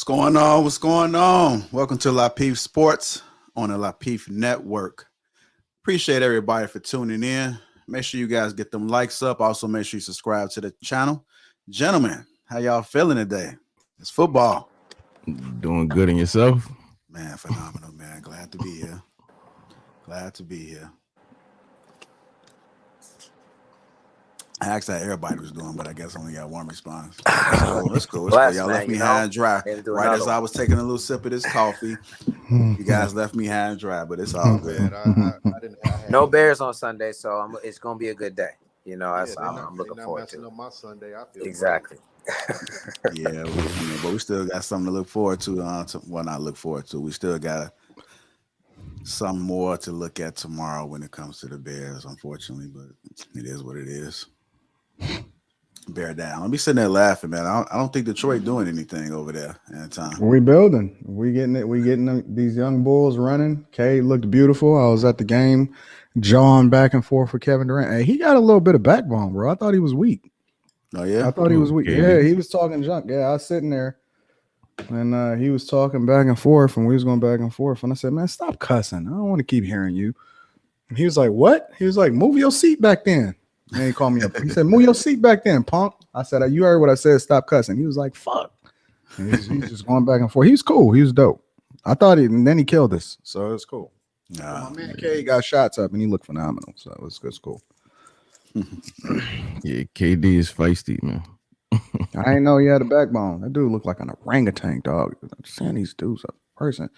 What's going on? What's going on? Welcome to Lapeef Sports on the Lapeef Network. Appreciate everybody for tuning in. Make sure you guys get them likes up. Also, make sure you subscribe to the channel. Gentlemen, how y'all feeling today? It's football. Doing good in yourself? Man, phenomenal, man. Glad to be here. Glad to be here. I asked how everybody was doing, but I guess I only got one response. Let's go. Y'all left me high and dry. Right as I was taking a little sip of this coffee, you guys left me high and dry, but it's all good. No Bears on Sunday, so it's going to be a good day. You know, I'm looking forward to. My Sunday, I feel exactly. Yeah, but we still got something to look forward to. Well, not look forward to. We still got some more to look at tomorrow when it comes to the Bears, unfortunately, but it is what it is. Bear down. Let me sitting there laughing, man. I don't think Detroit doing anything over there at the time. We building. We getting these young bulls running. K looked beautiful. I was at the game, jawing back and forth for Kevin Durant. Hey, he got a little bit of backbone, bro. I thought he was weak. Oh yeah, I thought he was weak. Yeah, he was talking junk. Yeah, I was sitting there, and he was talking back and forth, and we was going back and forth. And I said, "Man, stop cussing. I don't want to keep hearing you." And he was like, "What?" He was like, "Move your seat back then." And he called me up. He said, "Move your seat back then, punk." I said, "You heard what I said. Stop cussing." He was like, "Fuck." And he's just going back and forth. He was cool. He was dope. I thought and then he killed us. So it was cool. My man K got shots up and he looked phenomenal. So it's cool. Yeah, KD is feisty, man. I didn't know he had a backbone. That dude looked like an orangutan, dog. I'm saying these dudes a person.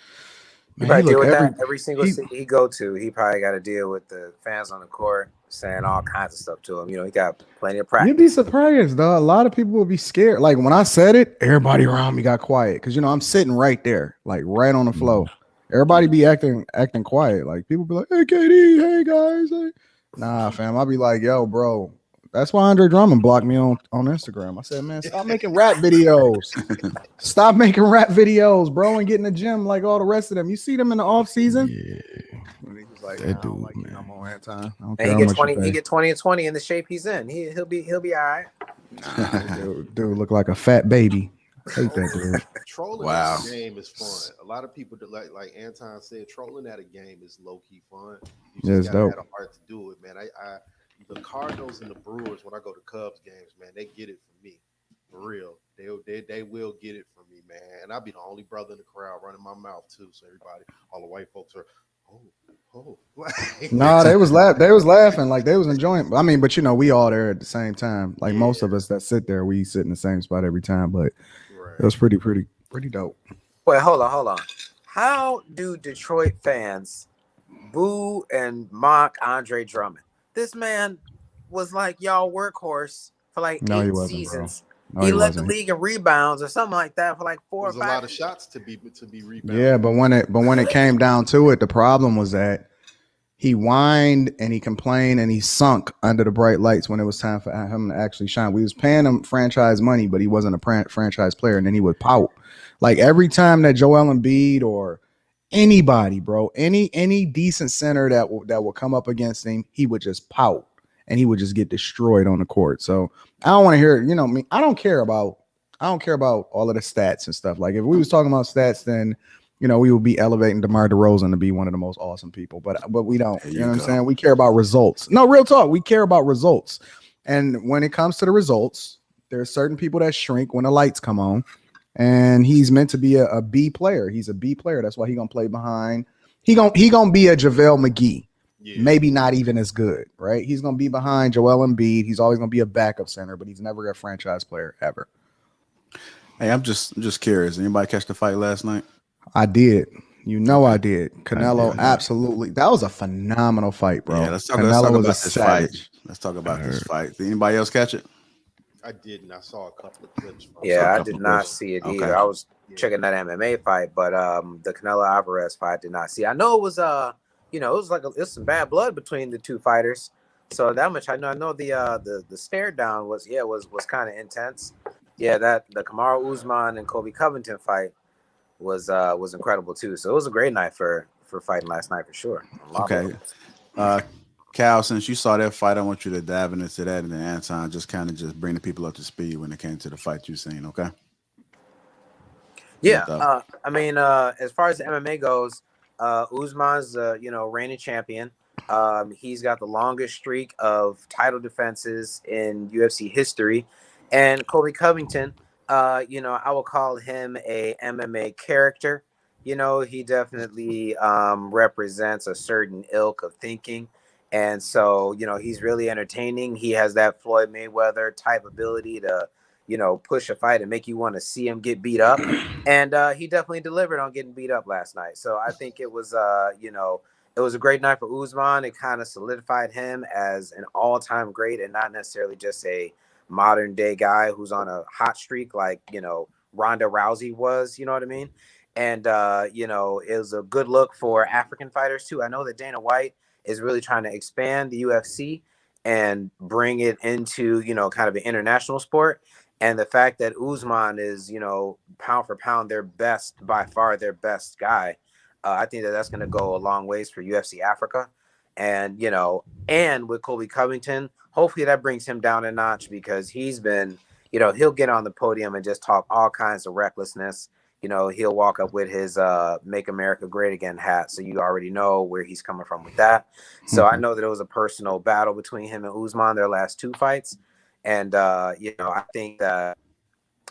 Man, he probably deal with that every single city he go to. He probably got to deal with the fans on the court saying all kinds of stuff to him. You know, he got plenty of practice. You'd be surprised, though. A lot of people will be scared. Like when I said it, everybody around me got quiet because I'm sitting right there, like right on the floor. Everybody be acting quiet. Like people be like, "Hey, KD, hey guys, hey." Nah, fam. I'll be like, "Yo, bro." That's why Andre Drummond blocked me on Instagram. I said, "Man, stop making rap videos. Stop making rap videos, bro, and get in the gym like all the rest of them. You see them in the off season." Yeah. And he was like, that dude, like man. I'm on that time. And he get 20 and 20 in the shape he's in. He'll be all right. Nah, dude look like a fat baby. I hate that dude. Trolling at a game is fun. A lot of people like Anton said, trolling at a game is low key fun. You just gotta have a heart to do it, man. I the Cardinals and the Brewers, when I go to Cubs games, man, they get it from me. For real. They will get it from me, man. And I'll be the only brother in the crowd running my mouth too. So everybody, all the white folks are, oh. Nah, they was laughing, like they was enjoying. I mean, but we all there at the same time. Like most of us that sit there, we sit in the same spot every time. But it was pretty dope. Wait, hold on. How do Detroit fans boo and mock Andre Drummond? This man was like y'all workhorse for like 8 seasons. No, he led the league in rebounds or something like that for like 4 or 5. A lot of shots to be rebounded. Yeah, but when it came down to it, the problem was that he whined and he complained and he sunk under the bright lights when it was time for him to actually shine. We was paying him franchise money, but he wasn't a franchise player, and then he would pout. Like every time that Joel Embiid or anybody, bro, any decent center that will come up against him, he would just pout and he would just get destroyed on the court. So I don't want to hear it. I don't care about all of the stats and stuff. Like if we was talking about stats, then we would be elevating DeMar DeRozan to be one of the most awesome people. But we don't. You know what I'm saying? We care about results. No, real talk. We care about results. And when it comes to the results, there are certain people that shrink when the lights come on. and he's meant to be a B player. He's a B player. That's why he's gonna play behind. He gonna be a JaVale McGee. Yeah. Maybe not even as good, right? He's gonna be behind Joel Embiid. He's always gonna be a backup center, but he's never a franchise player ever. Hey, I'm just curious. Anybody catch the fight last night? I did. I did. Canelo, absolutely. That was a phenomenal fight, bro. Yeah, let's talk about this fight. Let's talk about this fight. Did anybody else catch it? I didn't. I saw a couple of clips. I did not see it either. I was checking that MMA fight, but the Canelo Alvarez fight I did not see. I know it was it was like it's some bad blood between the two fighters. So that much I know. I know the stare down was kind of intense. Yeah, that the Kamaru Usman and Colby Covington fight was incredible too. So it was a great night for fighting last night for sure. Okay. Cal, since you saw that fight, I want you to dive into that, and then Anton just bring the people up to speed when it came to the fight you seen. Okay. Yeah. As far as the MMA goes, Usman's reigning champion. He's got the longest streak of title defenses in UFC history, and Colby Covington. I will call him a MMA character. He definitely represents a certain ilk of thinking. And so, he's really entertaining. He has that Floyd Mayweather type ability to, push a fight and make you want to see him get beat up. And he definitely delivered on getting beat up last night. So I think it was, it was a great night for Usman. It kind of solidified him as an all-time great and not necessarily just a modern day guy who's on a hot streak like, Ronda Rousey was, you know what I mean? And, it was a good look for African fighters too. I know that Dana White is really trying to expand the UFC and bring it into, kind of an international sport. And the fact that Usman is, pound for pound, by far their best guy. I think that's going to go a long ways for UFC Africa. And, and with Colby Covington, hopefully that brings him down a notch because he's been, he'll get on the podium and just talk all kinds of recklessness. He'll walk up with his Make America Great Again hat. So you already know where he's coming from with that. So I know that it was a personal battle between him and Usman, their last two fights. And, I think that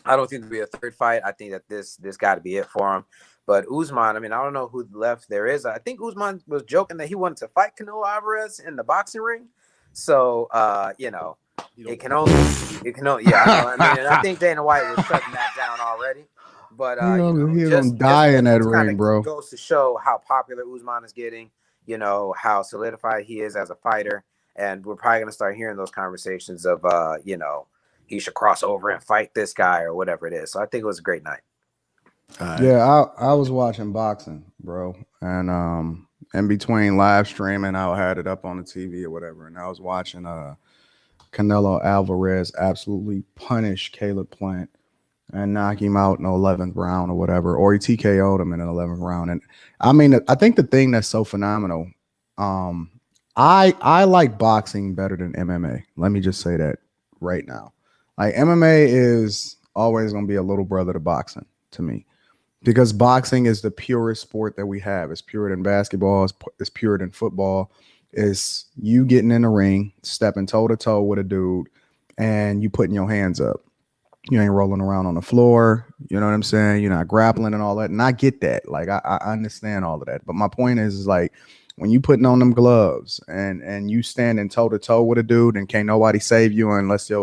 I don't think there'll be a third fight. I think that this got to be it for him. But Usman, I don't know who left there is. I think Usman was joking that he wanted to fight Canelo Alvarez in the boxing ring. So, it can only, yeah. And I think Dana White was shutting that down already. But he's gonna die in that ring, bro. Goes to show how popular Usman is getting, how solidified he is as a fighter, and we're probably gonna start hearing those conversations of, he should cross over and fight this guy or whatever it is. So I think it was a great night. Yeah, I was watching boxing, bro, and in between live streaming, I had it up on the TV or whatever, and I was watching Canelo Alvarez absolutely punish Caleb Plant and knock him out in the 11th round or whatever, or he TKO'd him in the 11th round. And I think the thing that's so phenomenal, I like boxing better than MMA. Let me just say that right now. Like MMA is always going to be a little brother to boxing to me because boxing is the purest sport that we have. It's purer than basketball. It's purer than football. It's you getting in the ring, stepping toe to toe with a dude, and you putting your hands up. You ain't rolling around on the floor. You know what I'm saying? You're not grappling and all that. And I get that. Like, I understand all of that. But my point is like, when you putting on them gloves and you standing toe to toe with a dude and can't nobody save you unless your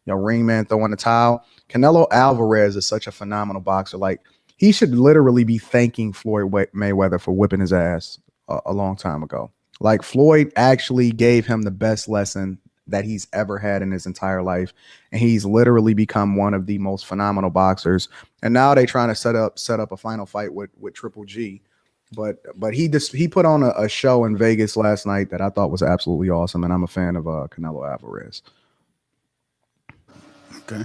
ring man throwing the towel. Canelo Alvarez is such a phenomenal boxer. Like, he should literally be thanking Floyd Mayweather for whipping his ass a long time ago. Like, Floyd actually gave him the best lesson that he's ever had in his entire life, and he's literally become one of the most phenomenal boxers. And now they trying to set up a final fight with Triple G, but he put on a show in Vegas last night that I thought was absolutely awesome, and I'm a fan of Canelo Alvarez. Okay,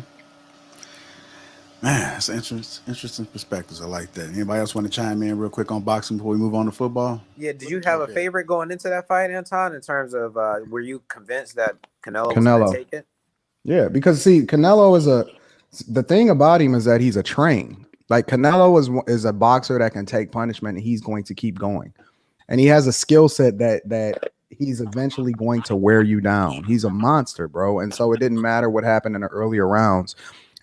man, that's interesting perspectives. I like that. Anybody else want to chime in real quick on boxing before we move on to football? Yeah, did you have a favorite going into that fight, Anton, in terms of were you convinced that Canelo was going to take it? Yeah, because see, Canelo the thing about him is that he's a train. Like, Canelo is a boxer that can take punishment and he's going to keep going. And he has a skill set that he's eventually going to wear you down. He's a monster, bro. And so it didn't matter what happened in the earlier rounds.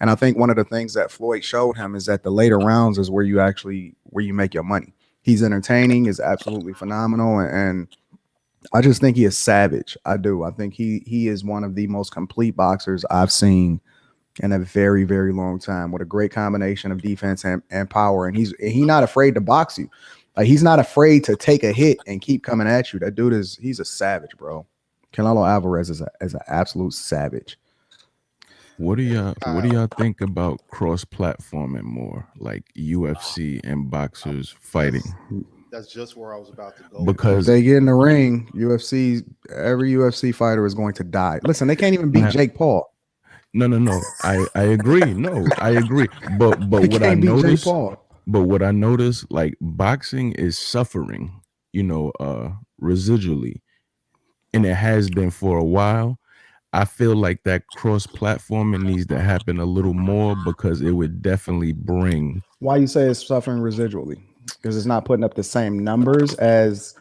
And I think one of the things that Floyd showed him is that the later rounds is where you make your money. He's entertaining, is absolutely phenomenal, and I just think he is savage. I do. I think he is one of the most complete boxers I've seen in a very, very long time, with a great combination of defense and power. And he's not afraid to box you. Like, he's not afraid to take a hit and keep coming at you. That dude he's a savage, bro. Canelo Alvarez is an absolute savage. What do y'all think about cross-platforming more, like UFC and boxers fighting? That's just where I was about to go. Because they get in the ring, every UFC fighter is going to die. Listen, they can't even beat Jake Paul. No. I agree. No, I agree. But what I noticed, like, boxing is suffering, residually, and it has been for a while. I feel like that cross-platforming needs to happen a little more, because it would definitely bring. Why you say it's suffering residually? Because it's not putting up the same numbers as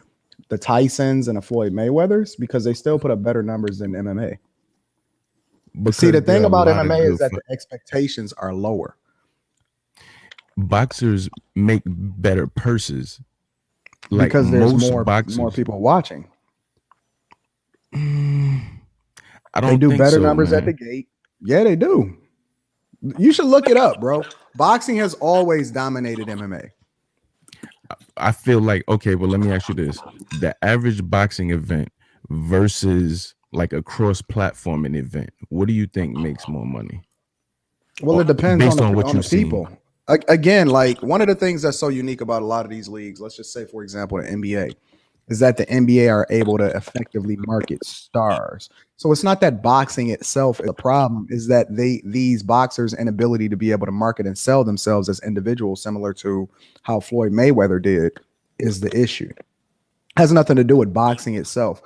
the Tysons and the Floyd Mayweathers, because they still put up better numbers than MMA. But see, the thing about MMA is that the expectations are lower. Boxers make better purses, like, because there's most more people watching. I don't. They do think better so, numbers man. at the gate. Yeah, they do. You should look it up, bro. Boxing has always dominated MMA. I feel like, okay, well, let me ask you this: the average boxing event versus like a cross-platforming event, what do you think makes more money? Well, it depends based on on what the you've people. seen. Again, like, one of the things that's so unique about a lot of these leagues, let's just say, for example, the NBA, is that the NBA are able to effectively market stars. So it's not that boxing itself is a problem, is that these boxers' inability to be able to market and sell themselves as individuals, similar to how Floyd Mayweather did, is the issue. Has nothing to do with boxing itself.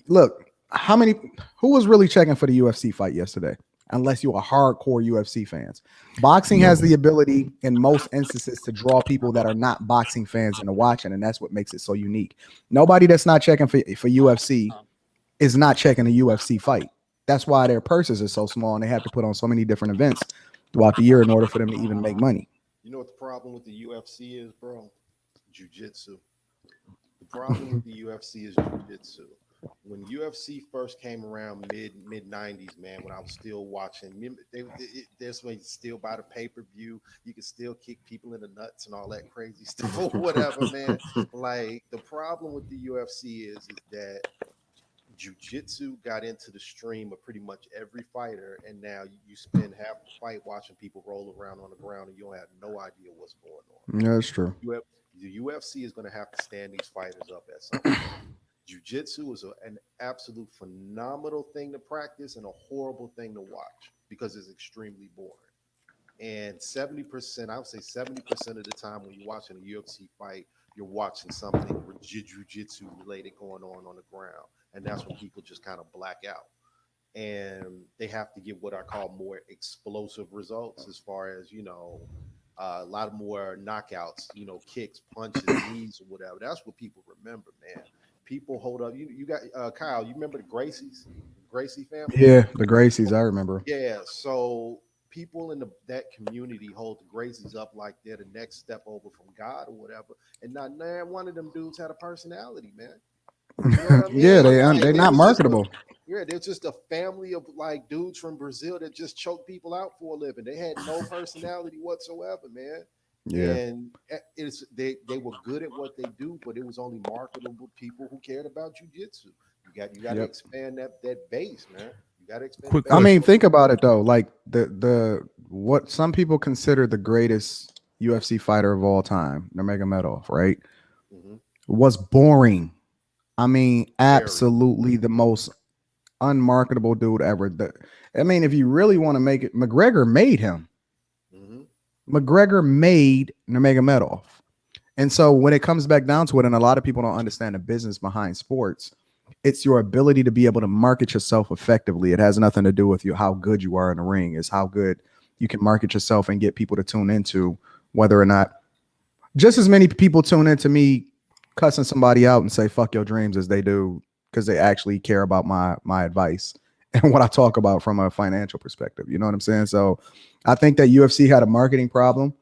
Look, who was really checking for the UFC fight yesterday? Unless you are hardcore UFC fans. Boxing has the ability in most instances to draw people that are not boxing fans into watching, and that's what makes it so unique. Nobody that's not checking for UFC is not checking a UFC fight. That's why their purses are so small, and they have to put on so many different events throughout the year in order for them to even make money. You know what the problem with the UFC is, bro? Jiu-jitsu. The problem with the UFC is jiu-jitsu. When UFC first came around mid 90s, man, when I was still watching, there's way still buy the pay-per-view. You can still kick people in the nuts and all that crazy stuff or whatever, man. Like, the problem with the UFC is that jiu-jitsu got into the stream of pretty much every fighter, and now you spend half the fight watching people roll around on the ground, and you don't have no idea what's going on. Yeah, that's true. The UFC is going to have to stand these fighters up at some point. Jiu-jitsu is an absolute phenomenal thing to practice and a horrible thing to watch because it's extremely boring. And 70%, I would say 70% of the time when you're watching a UFC fight, you're watching something jiu-jitsu related going on the ground. And that's when people just kind of black out. And they have to get what I call more explosive results, as far as, a lot more knockouts, kicks, punches, knees, or whatever. That's what people remember, man. People hold up. You got Kyle. You remember the Gracies, Gracie family? Yeah, the Gracies. I remember. Yeah. So people in that community hold the Gracies up like they're the next step over from God or whatever. And not one of them dudes had a personality, man. You know what I mean? Yeah, they're not marketable. They're just a family of like dudes from Brazil that just choke people out for a living. They had no personality whatsoever, man. Yeah, and they were good at what they do, but it was only marketable people who cared about jiu-jitsu. You got to expand that base, man. You got to expand. I mean, think about it though. Like the what some people consider the greatest UFC fighter of all time, Nurmagomedov, right? Mm-hmm. Was boring. I mean, absolutely the most unmarketable dude ever. I mean, if you really want to make it, McGregor made him. McGregor made Nurmagomedov. And so when it comes back down to it, and a lot of people don't understand the business behind sports, it's your ability to be able to market yourself effectively. It has nothing to do with how good you are in the ring. It's how good you can market yourself and get people to tune into, whether or not just as many people tune into me cussing somebody out and say, fuck your dreams, as they do because they actually care about my advice and what I talk about from a financial perspective. You know what I'm saying? So I think that UFC had a marketing problem.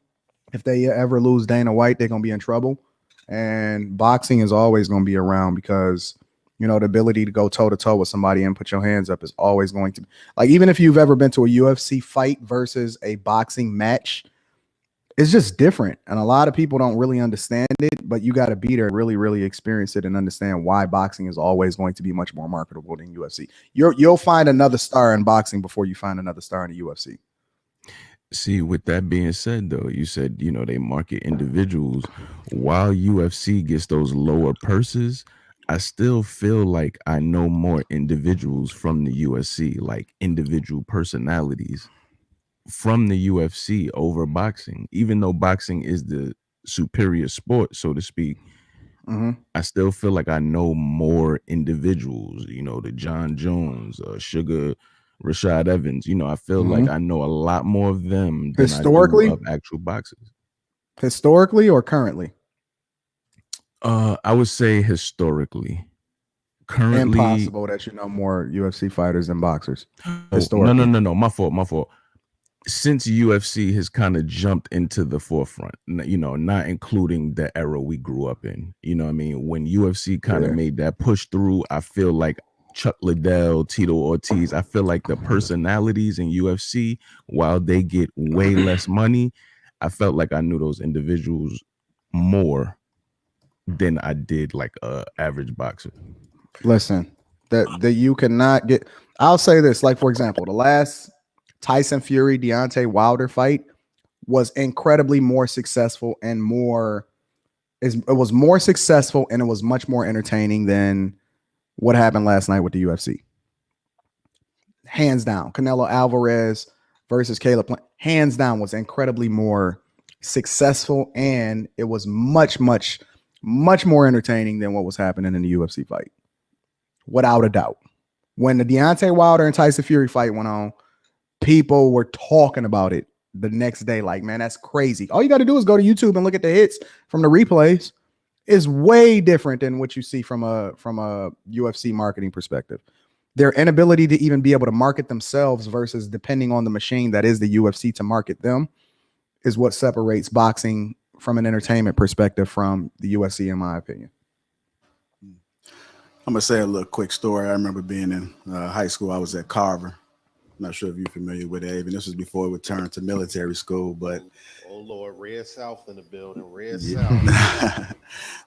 If they ever lose Dana White, they're going to be in trouble. And boxing is always going to be around because, you know, the ability to go toe to toe with somebody and put your hands up is always going to, like, even if you've ever been to a UFC fight versus a boxing match, it's just different. And a lot of people don't really understand it, but you got to be there, really, really experience it and understand why boxing is always going to be much more marketable than UFC. You'll find another star in boxing before you find another star in the UFC. See, with that being said, though, you said, you know, they market individuals. While UFC gets those lower purses, I still feel like I know more individuals from the UFC, like individual personalities from the UFC over boxing. Even though boxing is the superior sport, so to speak, I still feel like I know more individuals, you know, the John Jones, Sugar, Rashad Evans. You know, I feel like I know a lot more of them than Historically? I do of actual boxers. Historically or currently? I would say historically. Currently, impossible that you know more UFC fighters than boxers. Historically. No. My fault. Since UFC has kind of jumped into the forefront, you know, not including the era we grew up in, you know what I mean? When UFC kind of made that push through, I feel like Chuck Liddell, Tito Ortiz, I feel like the personalities in UFC, while they get way less money, I felt like I knew those individuals more than I did like a average boxer. Listen, that you cannot get. I'll say this, like, for example, the last Tyson Fury Deontay Wilder fight was incredibly more successful and it was more successful and it was much more entertaining than what happened last night with the UFC. Hands down, Canelo Alvarez versus Caleb Plant, hands down, was incredibly more successful, and it was much more entertaining than what was happening in the UFC fight, without a doubt. When the Deontay Wilder and Tyson Fury fight went on, people were talking about it the next day. Like, man, that's crazy. All you got to do is go to YouTube and look at the hits from the replays. It's way different than what you see from a UFC marketing perspective. Their inability to even be able to market themselves versus depending on the machine that is the UFC to market them is what separates boxing from an entertainment perspective from the UFC, in my opinion. I'm gonna say a little quick story. I remember being in high school. I was at Carver. I'm not sure if you're familiar with it, Abe. This was before it would turn to military school, but oh Lord, Red South in the building, Red South.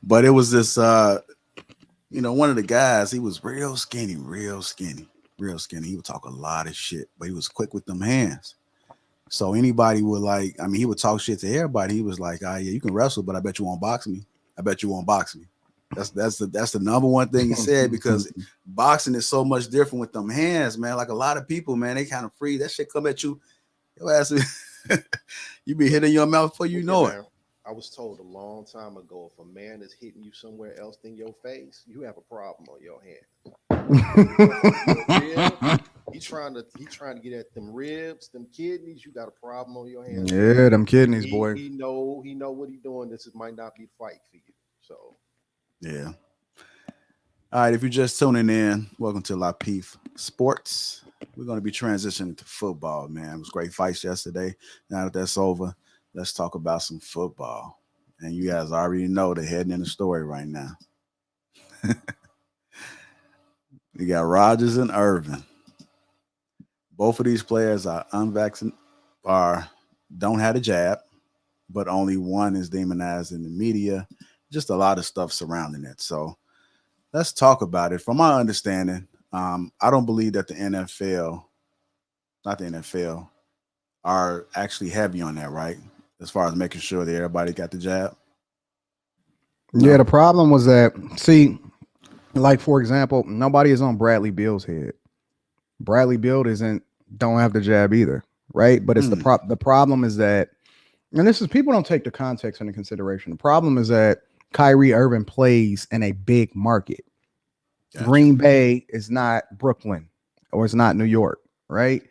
But it was this, you know, one of the guys. He was real skinny. He would talk a lot of shit, but he was quick with them hands. So anybody would like, I mean, he would talk shit to everybody. He was like, "Ah, yeah, you can wrestle, but I bet you won't box me. That's the number one thing he said, because boxing is so much different with them hands, man. Like a lot of people, man, they kind of free. That shit come at you. Your ass, you be hitting your mouth before you know it. I was told a long time ago, if a man is hitting you somewhere else than your face, you have a problem on your hand. He's trying to get at them ribs, them kidneys. You got a problem on your hands. Yeah, them kidneys, boy. He know what he's doing. This might not be the fight for you. So, yeah. All right, if you're just tuning in, welcome to Lapeef Sports. We're going to be transitioning to football, man. It was great fights yesterday. Now that that's over, let's talk about some football. And you guys already know they're heading in the story right now. You got Rodgers and Irvin. Both of these players are unvaccinated, don't have a jab, but only one is demonized in the media. Just a lot of stuff surrounding it. So let's talk about it. From my understanding, I don't believe that the NFL, are actually heavy on that, right? As far as making sure that everybody got the jab. Yeah, the problem was that, see, like, for example, nobody is on Bradley Beal's head. Bradley Beal don't have the jab either, right? But it's the problem is that, and this is, people don't take the context into consideration. The problem is that Kyrie Irving plays in a big market. Gotcha. Green Bay is not Brooklyn, or it's not New York, right?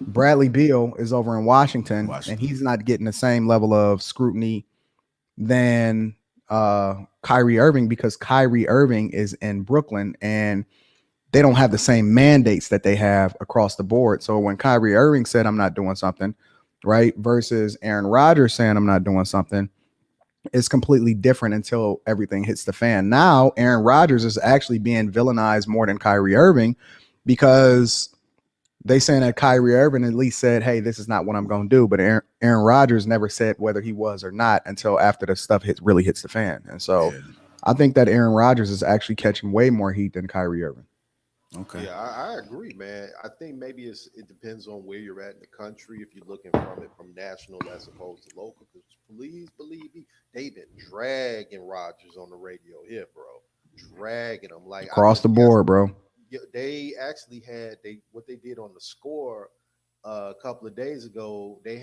Bradley Beal is over in Washington, and he's not getting the same level of scrutiny than Kyrie Irving, because Kyrie Irving is in Brooklyn, and they don't have the same mandates that they have across the board. So when Kyrie Irving said, I'm not doing something, right, versus Aaron Rodgers saying, I'm not doing something, it's completely different until everything hits the fan. Now, Aaron Rodgers is actually being villainized more than Kyrie Irving because they saying that Kyrie Irving at least said, hey, this is not what I'm going to do. But Aaron Rodgers never said whether he was or not until after the stuff really hits the fan. And so I think that Aaron Rodgers is actually catching way more heat than Kyrie Irving. Okay. Yeah, I agree, man. I think maybe it depends on where you're at in the country. If you're looking from it from national as opposed to local, because please believe me, they've been dragging Rodgers on the radio here, bro. Dragging him like across the board, bro. They actually had what they did on the Score a couple of days ago. They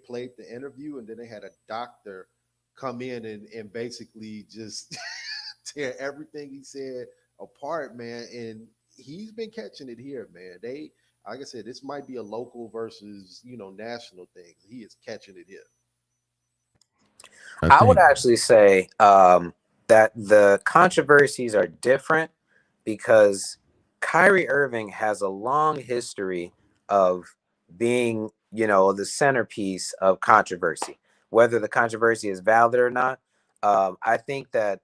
played the interview, and then they had a doctor come in and basically just tear everything he said apart, man. And he's been catching it here, man. Like I said, this might be a local versus national thing. He is catching it here. I would actually say that the controversies are different because Kyrie Irving has a long history of being, the centerpiece of controversy. Whether the controversy is valid or not, I think that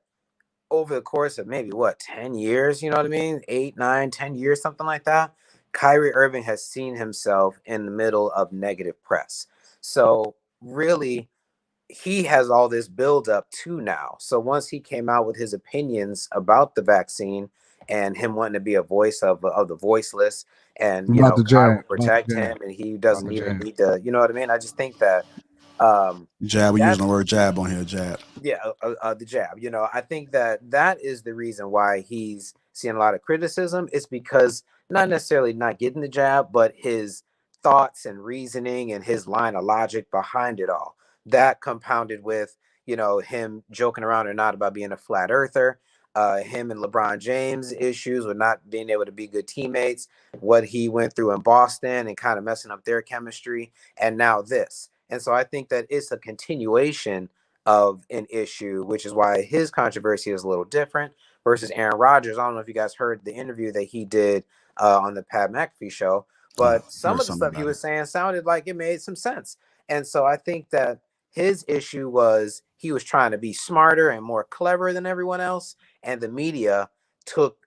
over the course of maybe 10 years, 8, 9, 10 years, something like that, Kyrie Irving has seen himself in the middle of negative press. So really, he has all this build up to now. So once he came out with his opinions about the vaccine and him wanting to be a voice of the voiceless, and God will protect him, and he doesn't even need to, you know what I mean? I just think that jab, we're using the word jab on here, jab. Yeah, the jab. I think that is the reason why he's seeing a lot of criticism. It's because not necessarily not getting the jab, but his thoughts and reasoning and his line of logic behind it all. That compounded with, him joking around or not about being a flat earther, him and LeBron James issues with not being able to be good teammates, what he went through in Boston and kind of messing up their chemistry, and now this. And so I think that it's a continuation of an issue, which is why his controversy is a little different versus Aaron Rodgers. I don't know if you guys heard the interview that he did on the Pat McAfee show, but some of the stuff he was saying sounded like it made some sense. And so I think that his issue was he was trying to be smarter and more clever than everyone else, and the media took,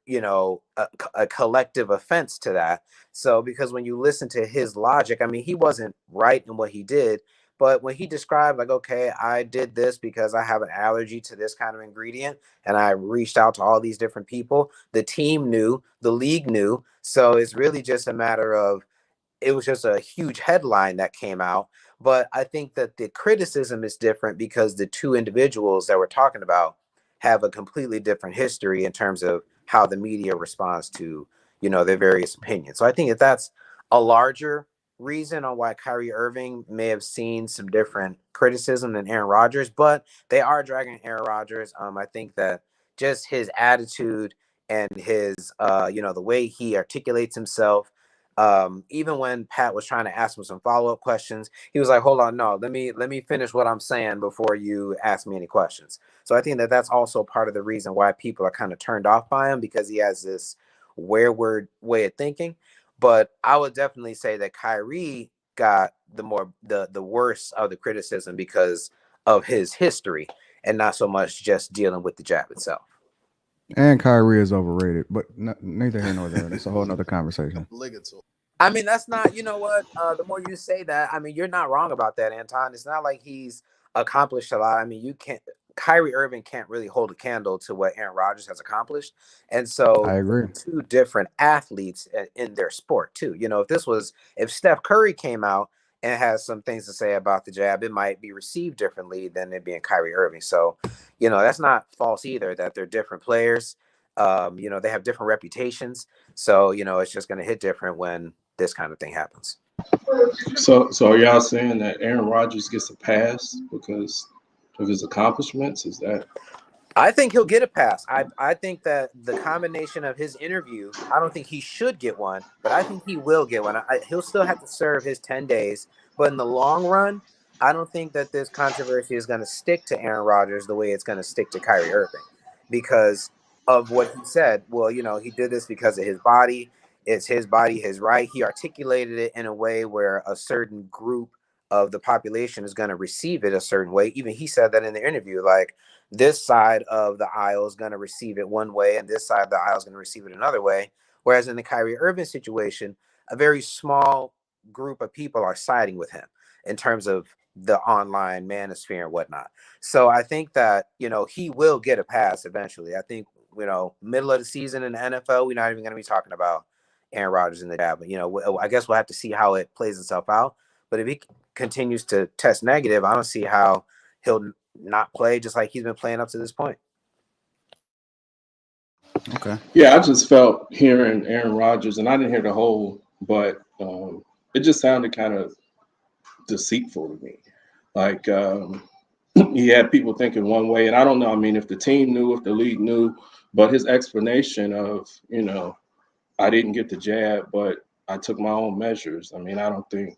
a collective offense to that. So because when you listen to his logic, I mean, he wasn't right in what he did, but when he described like, okay, I did this because I have an allergy to this kind of ingredient, and I reached out to all these different people, the team knew, the league knew. So it's really just a matter of, it was just a huge headline that came out. But I think that the criticism is different because the two individuals that we're talking about have a completely different history in terms of how the media responds to, their various opinions. So I think that's a larger reason on why Kyrie Irving may have seen some different criticism than Aaron Rodgers, but they are dragging Aaron Rodgers. I think that just his attitude and his, the way he articulates himself, even when Pat was trying to ask him some follow-up questions, he was like, hold on, no, let me finish what I'm saying before you ask me any questions. So I think that that's also part of the reason why people are kind of turned off by him, because he has this wayward way of thinking. But I would definitely say that Kyrie got the worst of the criticism because of his history and not so much just dealing with the jab itself. And Kyrie is overrated, but neither here nor there. That's a whole nother conversation. I mean, that's not, you know what? The more you say that, I mean, you're not wrong about that, Anton. It's not like he's accomplished a lot. I mean, Kyrie Irving can't really hold a candle to what Aaron Rodgers has accomplished. And so I agree. Two different athletes in their sport too. If Steph Curry came out and has some things to say about the jab, it might be received differently than it being Kyrie Irving. So, that's not false either, that they're different players. They have different reputations. So, it's just going to hit different when this kind of thing happens. So are y'all saying that Aaron Rodgers gets a pass because of his accomplishments? Is that? I think he'll get a pass. I think that the combination of his interview, I don't think he should get one, but I think he will get one. He'll still have to serve his 10 days, but in the long run, I don't think that this controversy is going to stick to Aaron Rodgers the way it's going to stick to Kyrie Irving, because of what he said. Well, you know, he did this because of his body. It's his body, his right. He articulated it in a way where a certain group of the population is going to receive it a certain way. Even he said that in the interview, like this side of the aisle is going to receive it one way and this side of the aisle is going to receive it another way. Whereas in the Kyrie Irving situation, a very small group of people are siding with him in terms of the online manosphere and whatnot. So I think that, you know, he will get a pass eventually. I think, you know, middle of the season in the NFL, we're not even going to be talking about Aaron Rodgers in the jab. But, you know, I guess we'll have to see how it plays itself out. But if he continues to test negative, I don't see how he'll not play just like he's been playing up to this point. Okay. Yeah, I just felt hearing Aaron Rodgers, and I didn't hear the whole, but it just sounded kind of deceitful to me. Like he had people thinking one way, and I don't know. I mean, if the team knew, if the league knew, but his explanation of, you know, I didn't get the jab, but I took my own measures. I mean, I don't think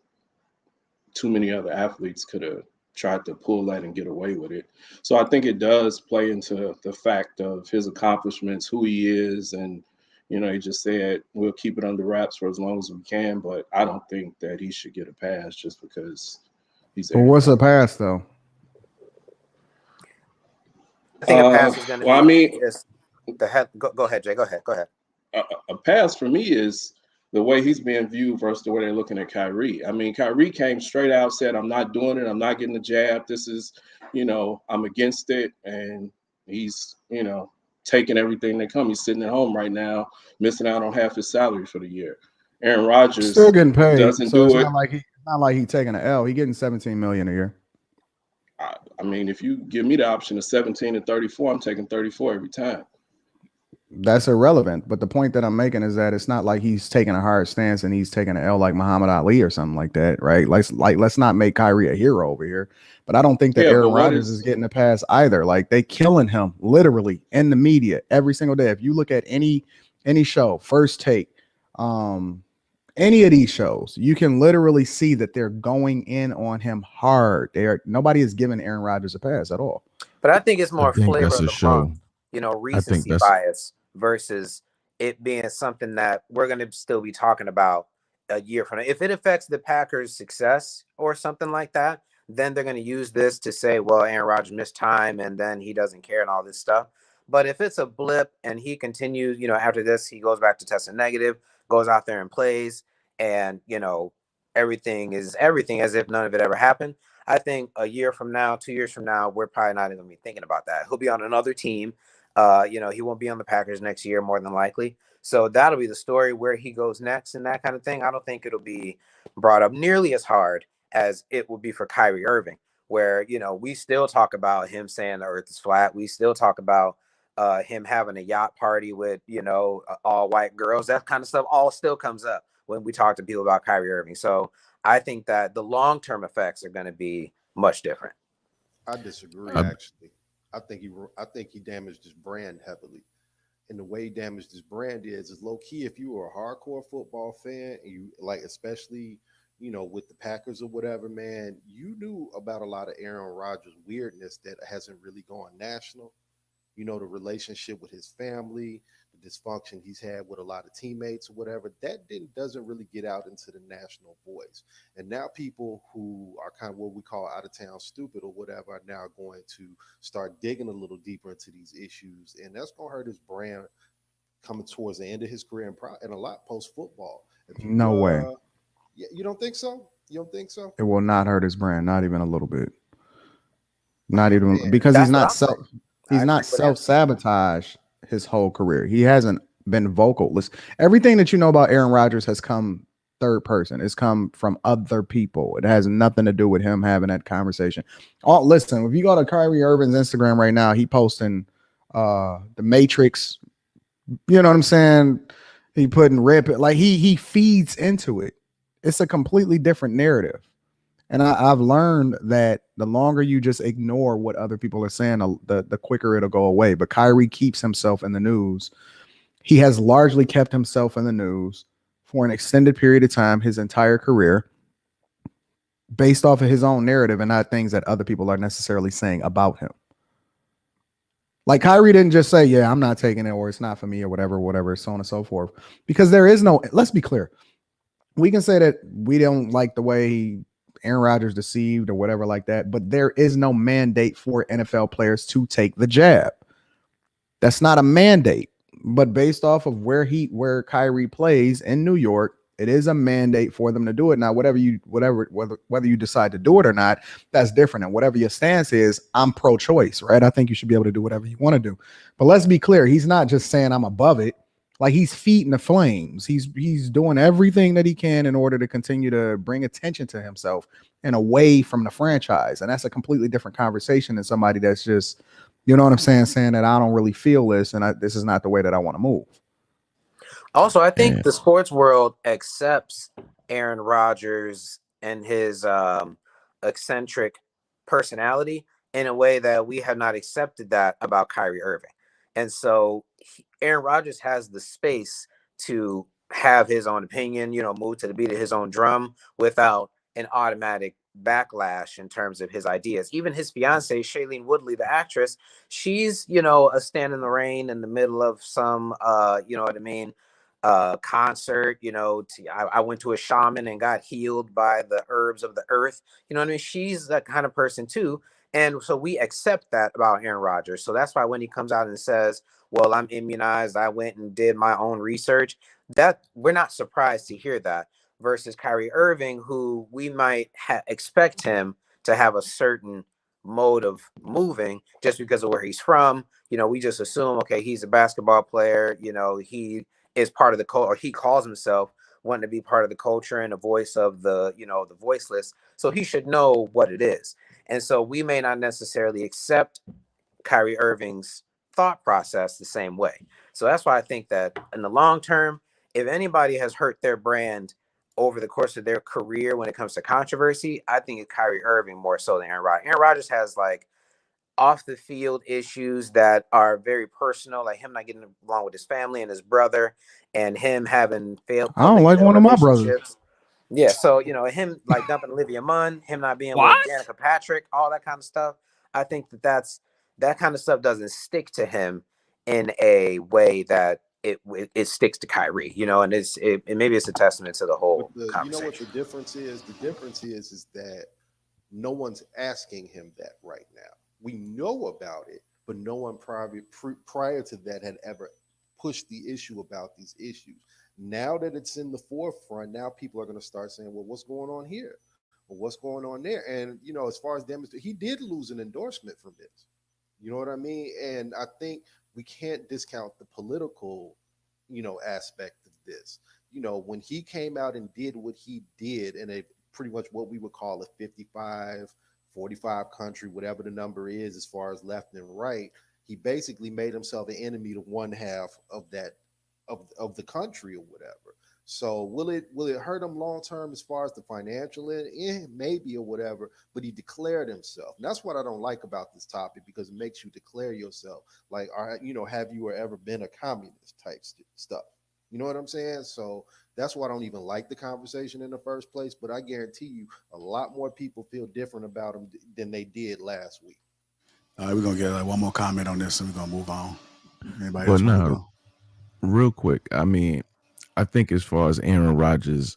too many other athletes could have tried to pull that and get away with it. So I think it does play into the fact of his accomplishments, who he is, and, you know, he just said, we'll keep it under wraps for as long as we can, but I don't think that he should get a pass just because he's Well, what's a pass, though? I think a pass is going to be. I mean, the head. Go ahead, Jay. Go ahead. A pass for me is the way he's being viewed versus the way they're looking at Kyrie. I mean, Kyrie came straight out, said, I'm not doing it. I'm not getting the jab. This is, you know, I'm against it. And he's, you know, taking everything that comes. He's sitting at home right now, missing out on half his salary for the year. Aaron Rodgers still getting paid. Doesn't so do it's it. Not like he's taking an L. He's getting $17 million a year. I mean, if you give me the option of 17 and 34, I'm taking 34 every time. That's irrelevant. But the point that I'm making is that it's not like he's taking a hard stance and he's taking an L like Muhammad Ali or something like that, right? Let's not make Kyrie a hero over here. But I don't think that Aaron Rodgers is getting a pass either. Like, they killing him literally in the media every single day. If you look at any show, First Take, any of these shows, you can literally see that they're going in on him hard. Nobody is giving Aaron Rodgers a pass at all. But I think it's more flavor of the show. month, you know, recency bias versus it being something that we're going to still be talking about a year from now. If it affects the Packers' success or something like that, then they're going to use this to say, well, Aaron Rodgers missed time and then he doesn't care and all this stuff. But if it's a blip and he continues, you know, after this, he goes back to testing negative, goes out there and plays, and, you know, everything is everything as if none of it ever happened. I think a year from now, 2 years from now, we're probably not even going to be thinking about that. He'll be on another team. You know, he won't be on the Packers next year, more than likely. So that'll be the story where he goes next and that kind of thing. I don't think it'll be brought up nearly as hard as it would be for Kyrie Irving, where, you know, we still talk about him saying the earth is flat. We still talk about him having a yacht party with, you know, all white girls. That kind of stuff all still comes up when we talk to people about Kyrie Irving. So I think that the long-term effects are going to be much different. I disagree, actually. I think he damaged his brand heavily. And the way he damaged his brand is low key. If you were a hardcore football fan, and you like, especially, you know, with the Packers or whatever, man, you knew about a lot of Aaron Rodgers weirdness that hasn't really gone national. You know, the relationship with his family, the dysfunction he's had with a lot of teammates or whatever, that doesn't really get out into the national voice. And now people who are kind of what we call out of town stupid or whatever are now going to start digging a little deeper into these issues. And that's going to hurt his brand coming towards the end of his career and a lot post football. No way. You don't think so? You don't think so? It will not hurt his brand, not even a little bit. Not even because he's not self-sabotage his whole career. He hasn't been vocal. Listen, everything that you know about Aaron Rodgers has come third person. It's come from other people. It has nothing to do with him having that conversation. Listen, if you go to Kyrie Irving's Instagram right now, he posting the Matrix. You know what I'm saying? He putting rip it like he feeds into it. It's a completely different narrative. And I've learned that the longer you just ignore what other people are saying, the quicker it'll go away. But Kyrie keeps himself in the news. He has largely kept himself in the news for an extended period of time, his entire career, based off of his own narrative and not things that other people are necessarily saying about him. Like Kyrie didn't just say, yeah, I'm not taking it, or it's not for me, or whatever, so on and so forth. Because there is no, let's be clear. We can say that we don't like the way Aaron Rodgers deceived or whatever like that, but there is no mandate for NFL players to take the jab. That's not a mandate. But based off of where Kyrie plays in New York, it is a mandate for them to do it. Now, whether you decide to do it or not, that's different. And whatever your stance is, I'm pro-choice, right? I think you should be able to do whatever you want to do. But let's be clear, he's not just saying I'm above it. Like, he's feeding the flames. He's doing everything that he can in order to continue to bring attention to himself and away from the franchise. And that's a completely different conversation than somebody that's just, you know what I'm saying that I don't really feel this, and this is not the way that I want to move. Also, I think the sports world accepts Aaron Rodgers and his eccentric personality in a way that we have not accepted that about Kyrie Irving. And so Aaron Rodgers has the space to have his own opinion, move to the beat of his own drum without an automatic backlash in terms of his ideas. Even his fiance, Shailene Woodley, the actress, she's, a stand in the rain in the middle of some, concert. I went to a shaman and got healed by the herbs of the earth. She's that kind of person too. And so we accept that about Aaron Rodgers. So that's why when he comes out and says, well, I'm immunized, I went and did my own research, that we're not surprised to hear that, versus Kyrie Irving, who we might expect him to have a certain mode of moving just because of where he's from. We just assume, okay, he's a basketball player, he is part of the culture, or he calls himself wanting to be part of the culture and a voice of the, the voiceless. So he should know what it is. And so we may not necessarily accept Kyrie Irving's thought process the same way. So that's why I think that in the long term, if anybody has hurt their brand over the course of their career when it comes to controversy, I think it's Kyrie Irving more so than Aaron Rodgers. Aaron Rodgers has like off the field issues that are very personal, like him not getting along with his family and his brother, and him having failed. I don't like one of my brothers. Yeah, so him like dumping Olivia Munn, him not being with Danica Patrick, all that kind of stuff. I think that kind of stuff doesn't stick to him in a way that it sticks to Kyrie, and maybe it's a testament to the whole conversation. You know what the difference is? The difference is that no one's asking him that right now. We know about it, but no one prior to that had ever pushed the issue about these issues. Now that it's in the forefront, now people are going to start saying, well, what's going on here? Well, what's going on there? And, as far as he did lose an endorsement from this. You know what I mean? And I think we can't discount the political, aspect of this. When he came out and did what he did in a pretty much what we would call a 55, 45 country, whatever the number is, as far as left and right, he basically made himself an enemy to one half of that of the country or whatever. So will it hurt him long term as far as the financial end? Maybe or whatever, but he declared himself. And that's what I don't like about this topic, because it makes you declare yourself. Like, have you ever been a communist type stuff? You know what I'm saying? So that's why I don't even like the conversation in the first place. But I guarantee you a lot more people feel different about him than they did last week. All right, we're going to get one more comment on this and we're going to move on. Anybody But else want to now, go? real quick, I mean, I think as far as Aaron Rodgers,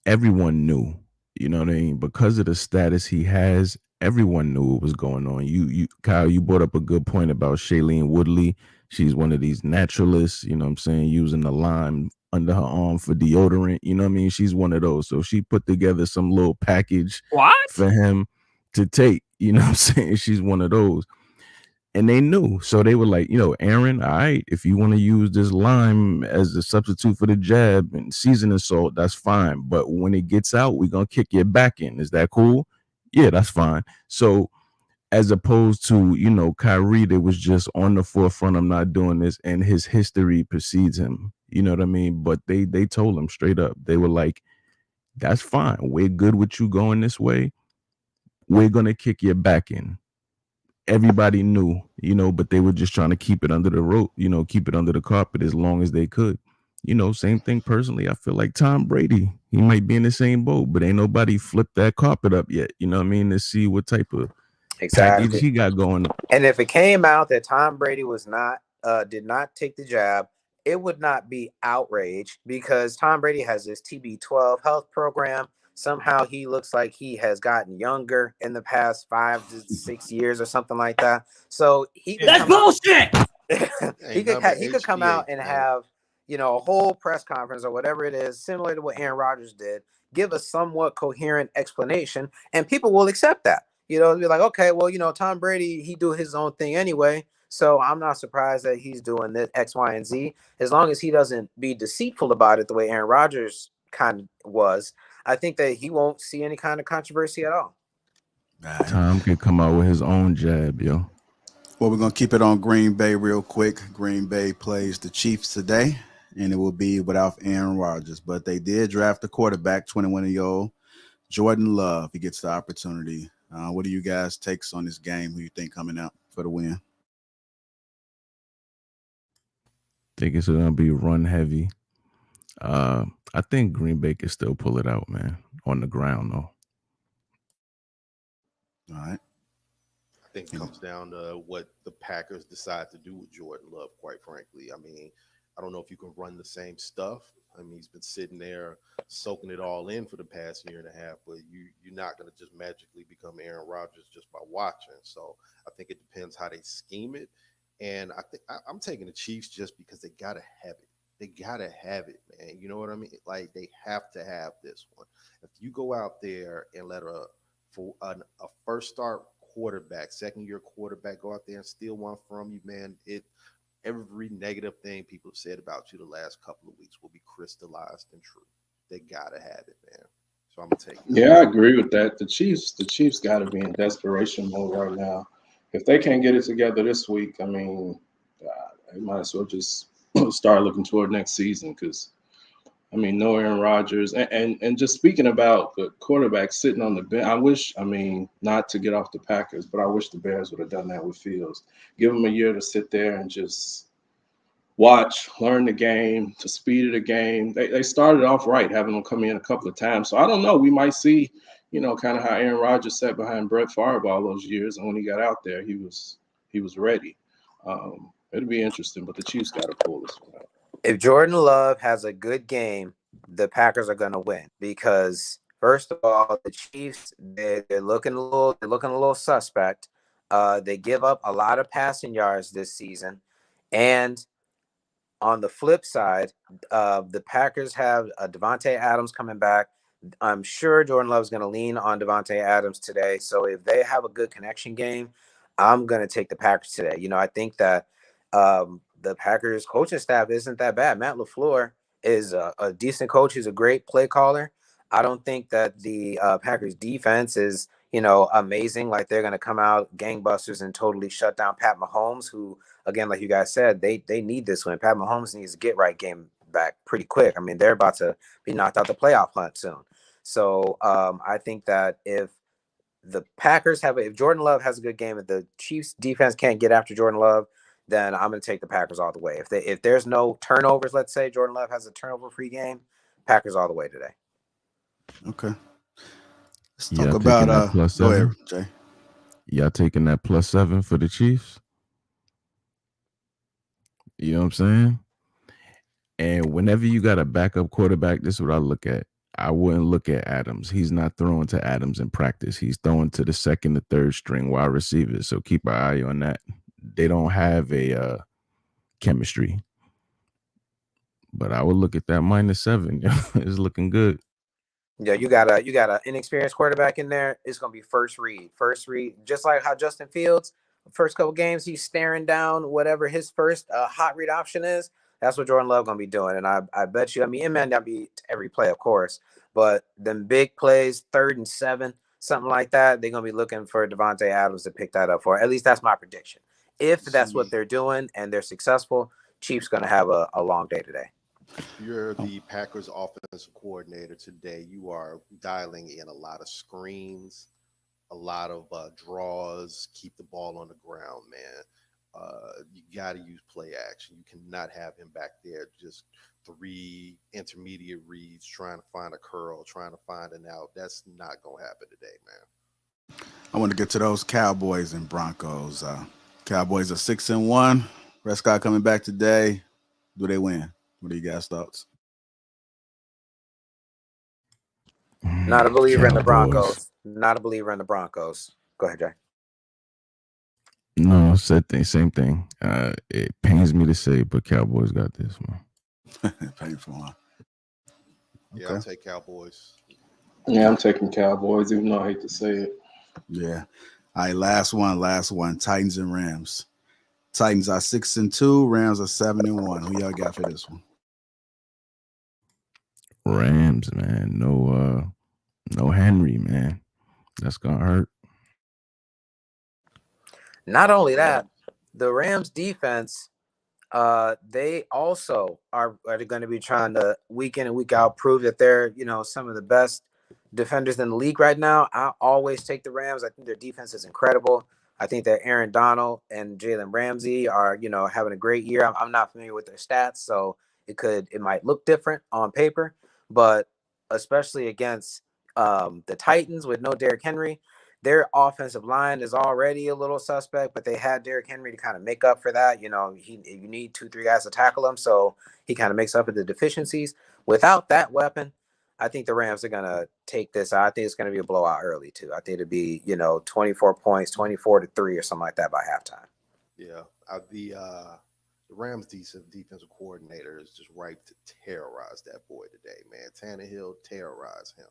everyone knew, you know what I mean? Because of the status he has, everyone knew what was going on. You Kyle, you brought up a good point about Shailene Woodley. She's one of these naturalists, you know what I'm saying, using the lime under her arm for deodorant. You know what I mean? She's one of those. So she put together some little package for him to take. You know what I'm saying? She's one of those. And they knew. So they were like, Aaron, all right, if you want to use this lime as a substitute for the jab and seasoning salt, that's fine. But when it gets out, we're going to kick your back in. Is that cool? Yeah, that's fine. So as opposed to, Kyrie, that was just on the forefront, I'm not doing this, and his history precedes him. You know what I mean? But they told him straight up. They were like, that's fine. We're good with you going this way. We're going to kick your back in. Everybody knew, but they were just trying to keep it under the rope, keep it under the carpet as long as they could. Same thing personally. I feel like Tom Brady, he might be in the same boat, but ain't nobody flipped that carpet up yet. You know what I mean? To see what type of Exactly. he got going. And if it came out that Tom Brady was not did not take the jab, it would not be outrage because Tom Brady has this TB12 health program. Somehow he looks like he has gotten younger in the past 5 to 6 years or something like that. So he could That's bullshit. he could come out and have, you know, a whole press conference or whatever it is, similar to what Aaron Rodgers did, give a somewhat coherent explanation, and people will accept that. You know, be like, okay, well, you know, Tom Brady, he do his own thing anyway, so I'm not surprised that he's doing this X, Y, and Z. As long as he doesn't be deceitful about it the way Aaron Rodgers kind of was, I think that he won't see any kind of controversy at all. Tom can come out with his own jab, yo. Well, we're going to keep it on Green Bay real quick. Green Bay plays the Chiefs today, and it will be without Aaron Rodgers. But they did draft a quarterback, 21-year-old Jordan Love. He gets the opportunity. What do you guys takes on this game? Who you think coming out for the win? Think it's going to be run heavy. I think Green Bay can still pull it out, man, on the ground, though. All right. I think it comes down to what the Packers decide to do with Jordan Love, quite frankly. I mean, I don't know if you can run the same stuff. I mean, he's been sitting there soaking it all in for the past year and a half, but you're not going to just magically become Aaron Rodgers just by watching. So I think it depends how they scheme it. And I think I'm taking the Chiefs just because they got to have it. They got to have it, man. You know what I mean? Like, they have to have this one. If you go out there and let a first start quarterback, second-year quarterback, go out there and steal one from you, man, every negative thing people have said about you the last couple of weeks will be crystallized in truth. They gotta have it, man. So I'm gonna take it. Yeah, I agree with that. The Chiefs got to be in desperation mode right now. If they can't get it together this week, I mean, they might as well just start looking toward next season because, I mean, no Aaron Rodgers. And just speaking about the quarterback sitting on the bench, I wish, I mean, not to get off the Packers, but I wish the Bears would have done that with Fields. Give him a year to sit there and just watch, learn the game, the speed of the game. They started off right, having him come in a couple of times. So I don't know. We might see, you know, kind of how Aaron Rodgers sat behind Brett Favre all those years. And when he got out there, he was ready. It'll be interesting, but the Chiefs got to pull this one out. If Jordan Love has a good game, the Packers are going to win because, first of all, the Chiefs they're looking a little suspect. They give up a lot of passing yards this season, and on the flip side, the Packers have Devontae Adams coming back. I'm sure Jordan Love's going to lean on Devontae Adams today. So if they have a good connection game, I'm going to take the Packers today. You know, I think that the Packers coaching staff isn't that bad. Matt LaFleur is a decent coach. He's a great play caller. I don't think that the Packers defense is, you know, amazing. Like they're going to come out gangbusters and totally shut down Pat Mahomes, who, again, like you guys said, they need this win. Pat Mahomes needs to get right game back pretty quick. I mean, they're about to be knocked out the playoff hunt soon. So I think that if the Packers if Jordan Love has a good game, if the Chiefs defense can't get after Jordan Love, then I'm going to take the Packers all the way. If there's no turnovers, let's say Jordan Love has a turnover-free game, Packers all the way today. Okay. Let's talk about go ahead, Jay. Y'all taking that +7 for the Chiefs? You know what I'm saying? And whenever you got a backup quarterback, this is what I look at. I wouldn't look at Adams. He's not throwing to Adams in practice. He's throwing to the second or third string wide receivers. So keep an eye on that. They don't have a chemistry. But I would look at that -7. It's looking good. Yeah, you got an inexperienced quarterback in there. It's gonna be first read, just like how Justin Fields, first couple games, he's staring down whatever his first hot read option is. That's what Jordan Love gonna be doing, and I bet you. I mean, it may not be every play, of course, but them big plays, 3rd and 7, something like that, they're gonna be looking for Devontae Adams to pick that up for. At least that's my prediction. If that's what they're doing and they're successful, Chiefs gonna have a long day today. You're the Packers offensive coordinator today. You are dialing in a lot of screens, a lot of draws, keep the ball on the ground, man. You got to use play action. You cannot have him back there just 3 intermediate reads, trying to find a curl, trying to find an out. That's not going to happen today, man. I want to get to those Cowboys and Broncos. Cowboys are 6-1. Prescott coming back today. Do they win? What do you guys' thoughts? Not a believer in the Cowboys. Broncos. Not a believer in the Broncos. Go ahead, Jay. No, same thing. It pains me to say, but Cowboys got this, man. Painful, huh? Yeah, Okay. I'll take Cowboys. Yeah, I'm taking Cowboys, even though I hate to say it. Yeah. All right, last one. Titans and Rams. Titans are 6-2. Rams are 7-1. Who y'all got for this one? Rams, man. No Henry, man. That's gonna hurt. Not only that, the Rams defense, they also are going to be trying to week in and week out prove that they're, some of the best defenders in the league right now. I always take the Rams. I think their defense is incredible. I think that Aaron Donald and Jalen Ramsey are, having a great year. I'm not familiar with their stats, so it might look different on paper, but especially against the Titans with no Derrick Henry, their offensive line is already a little suspect, but they had Derrick Henry to kind of make up for that. You need 2-3 guys to tackle him, so he kind of makes up for the deficiencies. Without that weapon, I think the Rams are going to take this. I think it's going to be a blowout early, too. I think it'll be, 24 points, 24-3 or something like that by halftime. Yeah. The Rams' defensive coordinator is just ripe to terrorize that boy today, man. Tannehill, terrorize him,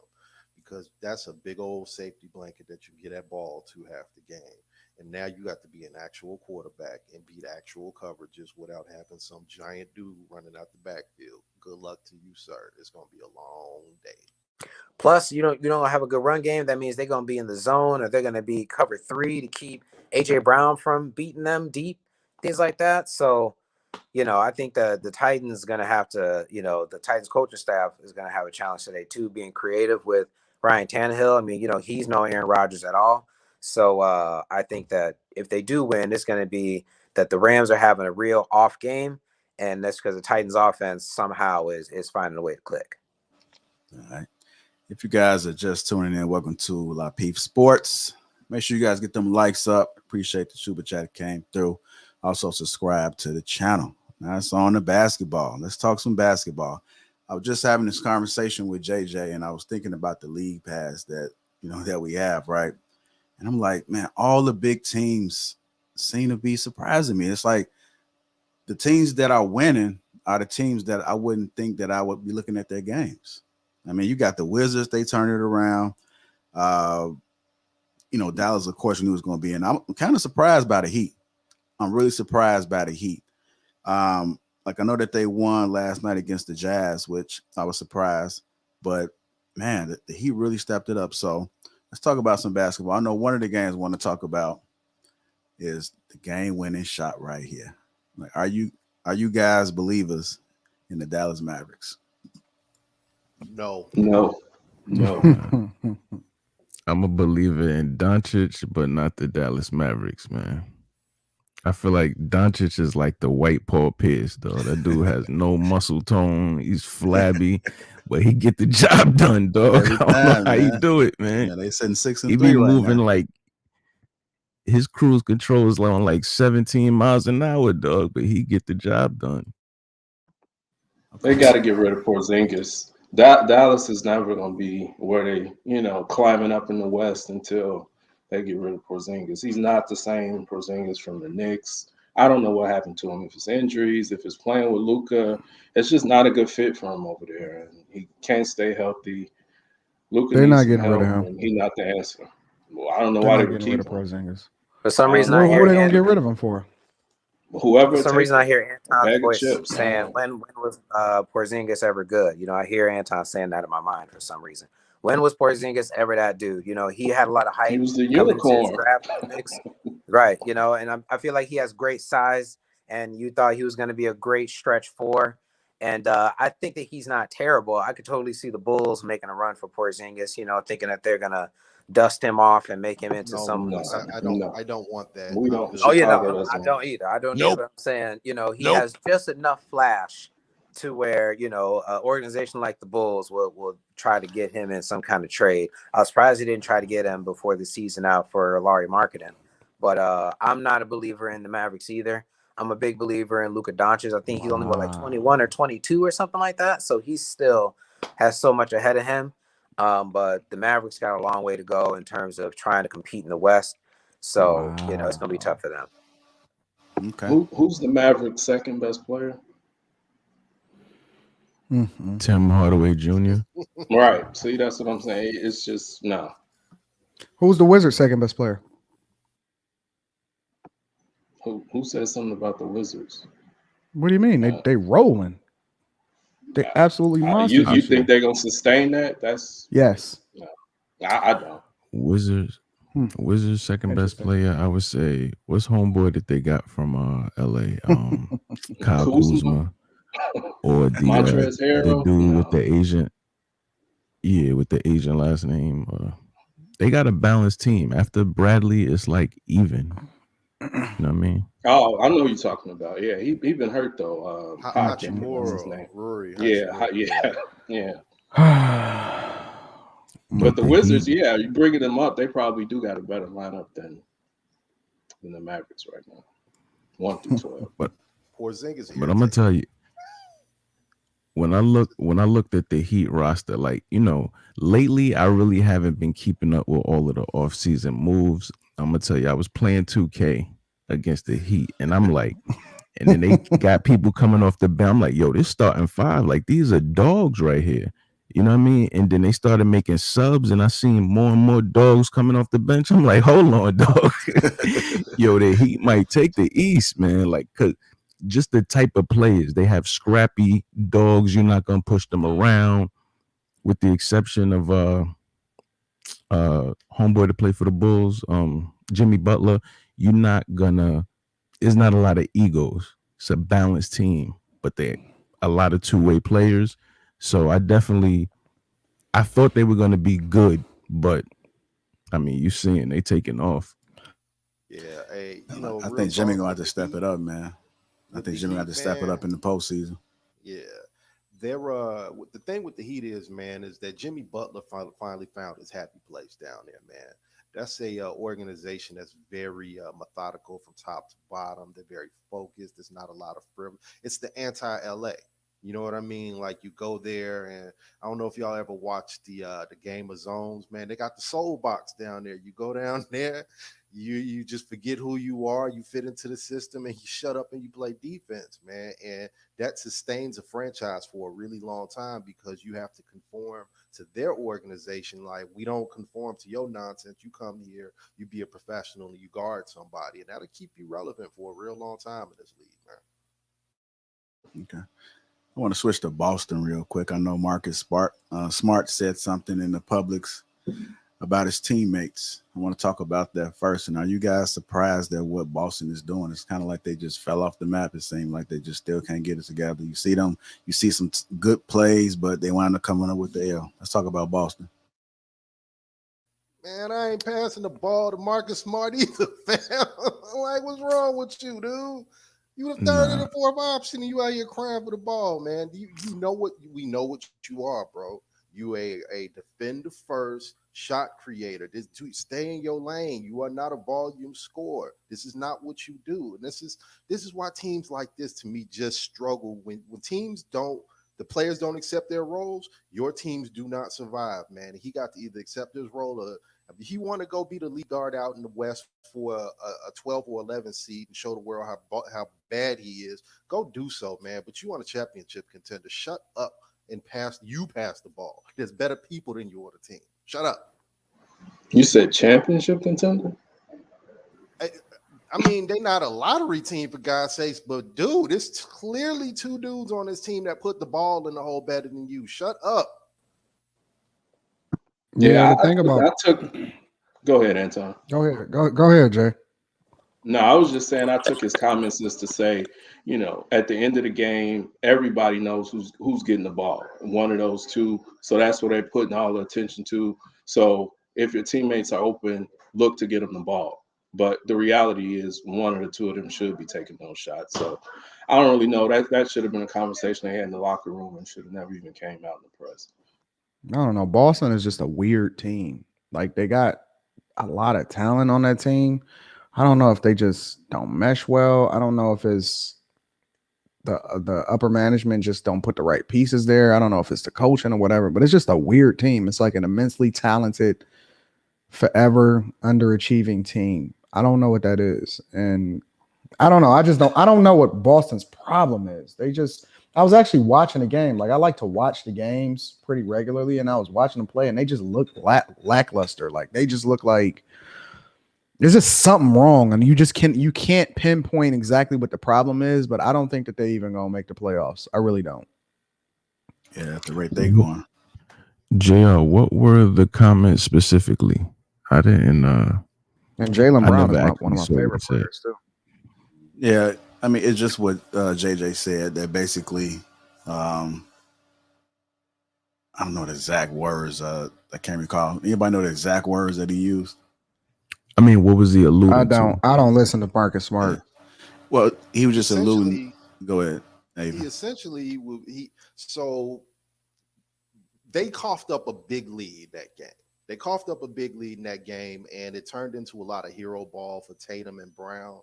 because that's a big old safety blanket that you get that ball to half the game. And now you got to be an actual quarterback and beat actual coverages without having some giant dude running out the backfield. Good luck to you, sir. It's going to be a long day. Plus, you don't have a good run game. That means they're going to be in the zone, or they're going to be cover 3 to keep A.J. Brown from beating them deep, things like that. So, I think the Titans going to have to, the Titans coaching staff is going to have a challenge today, too, being creative with Ryan Tannehill. I mean, he's no Aaron Rodgers at all. So I think that if they do win, it's going to be that the Rams are having a real off game, and that's because the Titans offense somehow is finding a way to click. All right. If you guys are just tuning in, welcome to Lapeef Sports. Make sure you guys get them likes up. Appreciate the super chat that came through. Also subscribe to the channel. Now it's on the basketball. Let's talk some basketball. I was just having this conversation with JJ, and I was thinking about the league pass that we have, right? And I'm like, man, all the big teams seem to be surprising me. It's like the teams that are winning are the teams that I wouldn't think that I would be looking at their games. I mean, you got the Wizards, they turn it around. Dallas, of course, knew it was going to be in. I'm kind of surprised by the Heat. I'm really surprised by the Heat. Like, I know that they won last night against the Jazz, which I was surprised. But, man, the Heat really stepped it up. So let's talk about some basketball. I know one of the games I want to talk about is the game-winning shot right here. Like, are you guys believers in the Dallas Mavericks? No. I'm a believer in Doncic, but not the Dallas Mavericks, man. I feel like Doncic is like the white Paul Pierce, though. That dude has no muscle tone. He's flabby, but he get the job done, dog. I don't know how he do it, man. Yeah, they sitting 6 and he 3 be right moving now. like his cruise control is on like 17 miles an hour, dog, but he get the job done. They got to get rid of Porzingis. Dallas is never going to be where they, climbing up in the West until they get rid of Porzingis. He's not the same Porzingis from the Knicks. I don't know what happened to him. If it's injuries, if it's playing with Luka, it's just not a good fit for him over there. And he can't stay healthy. Luka They're needs not some getting help, rid of him. and he's not the answer. Well, I don't know They're why not they would getting rid keep of him. Porzingis. For some reason, Who are they gonna get rid of him for? Whoever. For some reason, I hear Anton's bag of voice chips. saying, "When was Porzingis ever good?" I hear Anton saying that in my mind for some reason. When was Porzingis ever that dude? He had a lot of hype. He was the coming into his unicorn. draft in the Knicks. Right? And I feel like he has great size, and you thought he was going to be a great stretch 4. And I think that he's not terrible. I could totally see the Bulls making a run for Porzingis. Thinking that they're gonna dust him off and make him into something. I don't want that. We don't. Oh, Chicago doesn't I don't either. I don't Nope. either. I'm saying, he has just enough flash to where, you know, an organization like the Bulls will try to get him in some kind of trade. I was surprised he didn't try to get him before the season out for Larry Marketing. But I'm not a believer in the Mavericks either. I'm a big believer in Luka Doncic. I think he's only like 21 or 22 or something like that. So he still has so much ahead of him. But the Mavericks got a long way to go in terms of trying to compete in the West. So, you know, it's going to be tough for them. Okay. Who's the Mavericks' second best player? Tim Hardaway Jr. Right. See, that's what I'm saying. It's just no. Who's the Wizards' second best player? Who said something about the Wizards? What do you mean? They rolling. They absolutely monster. You think they're gonna sustain that? That's yes. No, I don't. Wizards second best player, I would say. What's homeboy that they got from LA? Kyle Kuzma. Or the dude with the Asian, with the Asian last name. They got a balanced team. After Bradley, it's like even. You know what I mean? Oh, I know who you're talking about. Yeah, he been hurt though. Hachimura, Rory. Yeah. But the Wizards, you bringing them up, they probably do got a better lineup than the Mavericks right now. 1 through 12. But Porzingis. But I'm gonna tell you, when I looked at the Heat roster, like, you know, lately I really haven't been keeping up with all of the offseason moves. I'm gonna tell you, I was playing 2K against the Heat, and I'm like, and then they got people coming off the bench. I'm like, yo, this starting five, like these are dogs right here. You know what I mean? And then they started making subs, and I seen more and more dogs coming off the bench. I'm like, hold on, dog. Yo, the Heat might take the East, man. Like, cause just the type of players they have, scrappy dogs. You're not gonna push them around, with the exception of homeboy to play for the Bulls, Jimmy Butler. You're not gonna. There's not a lot of egos. It's a balanced team, but they a lot of two-way players. So I thought they were gonna be good, but I mean, you seeing they taking off. Yeah, you know, I think Jimmy gonna have to step it up, man. I think Jimmy got to step it up in the postseason. Yeah, the thing with the Heat is, man, is that Jimmy Butler finally found his happy place down there, man. That's a organization that's very methodical from top to bottom. They're very focused. There's not a lot of frivolous. It's the anti-LA. You know what I mean? Like, you go there, and I don't know if y'all ever watched the Game of Zones, man. They got the soul box down there. You go down there, you just forget who you are. You fit into the system, and you shut up and you play defense, man. And that sustains a franchise for a really long time, because you have to conform to their organization. Like, we don't conform to your nonsense. You come here, you be a professional, and you guard somebody, and that'll keep you relevant for a real long time in this league, man. Okay. I want to switch to Boston real quick. I know Marcus Smart said something in the Publix about his teammates. I want to talk about that first. And are you guys surprised at what Boston is doing? It's kind of like they just fell off the map. It seemed like they just still can't get it together. You see them, you see some good plays, but they wind up coming up with the L. Let's talk about Boston. Man, I ain't passing the ball to Marcus Smart either, fam. Like, what's wrong with you, dude? You the third and the fourth option, and you out here crying for the ball, man. You know what we know what you are, bro. You a defender first, shot creator. Stay in your lane. You are not a volume scorer. This is not what you do. And this is why teams like this, to me, just struggle when teams don't. The players don't accept their roles. Your teams do not survive, man. He got to either accept his role, or if he want to go be the lead guard out in the West for a 12 or 11 seed and show the world how bad he is, go do so, man. But you want a championship contender. Shut up and pass the ball. There's better people than you on the team. Shut up. You said championship contender? I mean, they're not a lottery team, for God's sakes, but dude, it's clearly two dudes on this team that put the ball in the hole better than you. Shut up. Yeah, the thing about Go ahead, Anton. Go ahead, Jay. No, I was just saying I took his comments just to say, you know, at the end of the game, everybody knows who's getting the ball. One of those two. So that's what they're putting all the attention to. So if your teammates are open, look to get them the ball. But the reality is one or the two of them should be taking those shots. So I don't really know. That should have been a conversation they had in the locker room and should have never even came out in the press. I don't know. Boston is just a weird team. Like, they got a lot of talent on that team. I don't know if they just don't mesh well. I don't know if it's the upper management just don't put the right pieces there. I don't know if it's the coaching or whatever, but it's just a weird team. It's like an immensely talented, forever underachieving team. I don't know what that is. And I don't know. I don't know what Boston's problem is. I was actually watching the game. Like, I like to watch the games pretty regularly, and I was watching them play, and they just look lackluster. Like, they just look like there's just something wrong, and you can't pinpoint exactly what the problem is. But I don't think that they even gonna make the playoffs. I really don't. Yeah, at the rate they going. JR, what were the comments specifically? I didn't. And Jaylen Brown is one of my favorite players too. Yeah, I mean, it's just what JJ said, that basically, I don't know the exact words. I can't recall. Anybody know the exact words that he used? I mean, what was he alluding to? I don't listen to Marcus Smart. Yeah. Well, he was just alluding. Go ahead. So they coughed up a big lead that game. They coughed up a big lead in that game, and it turned into a lot of hero ball for Tatum and Brown.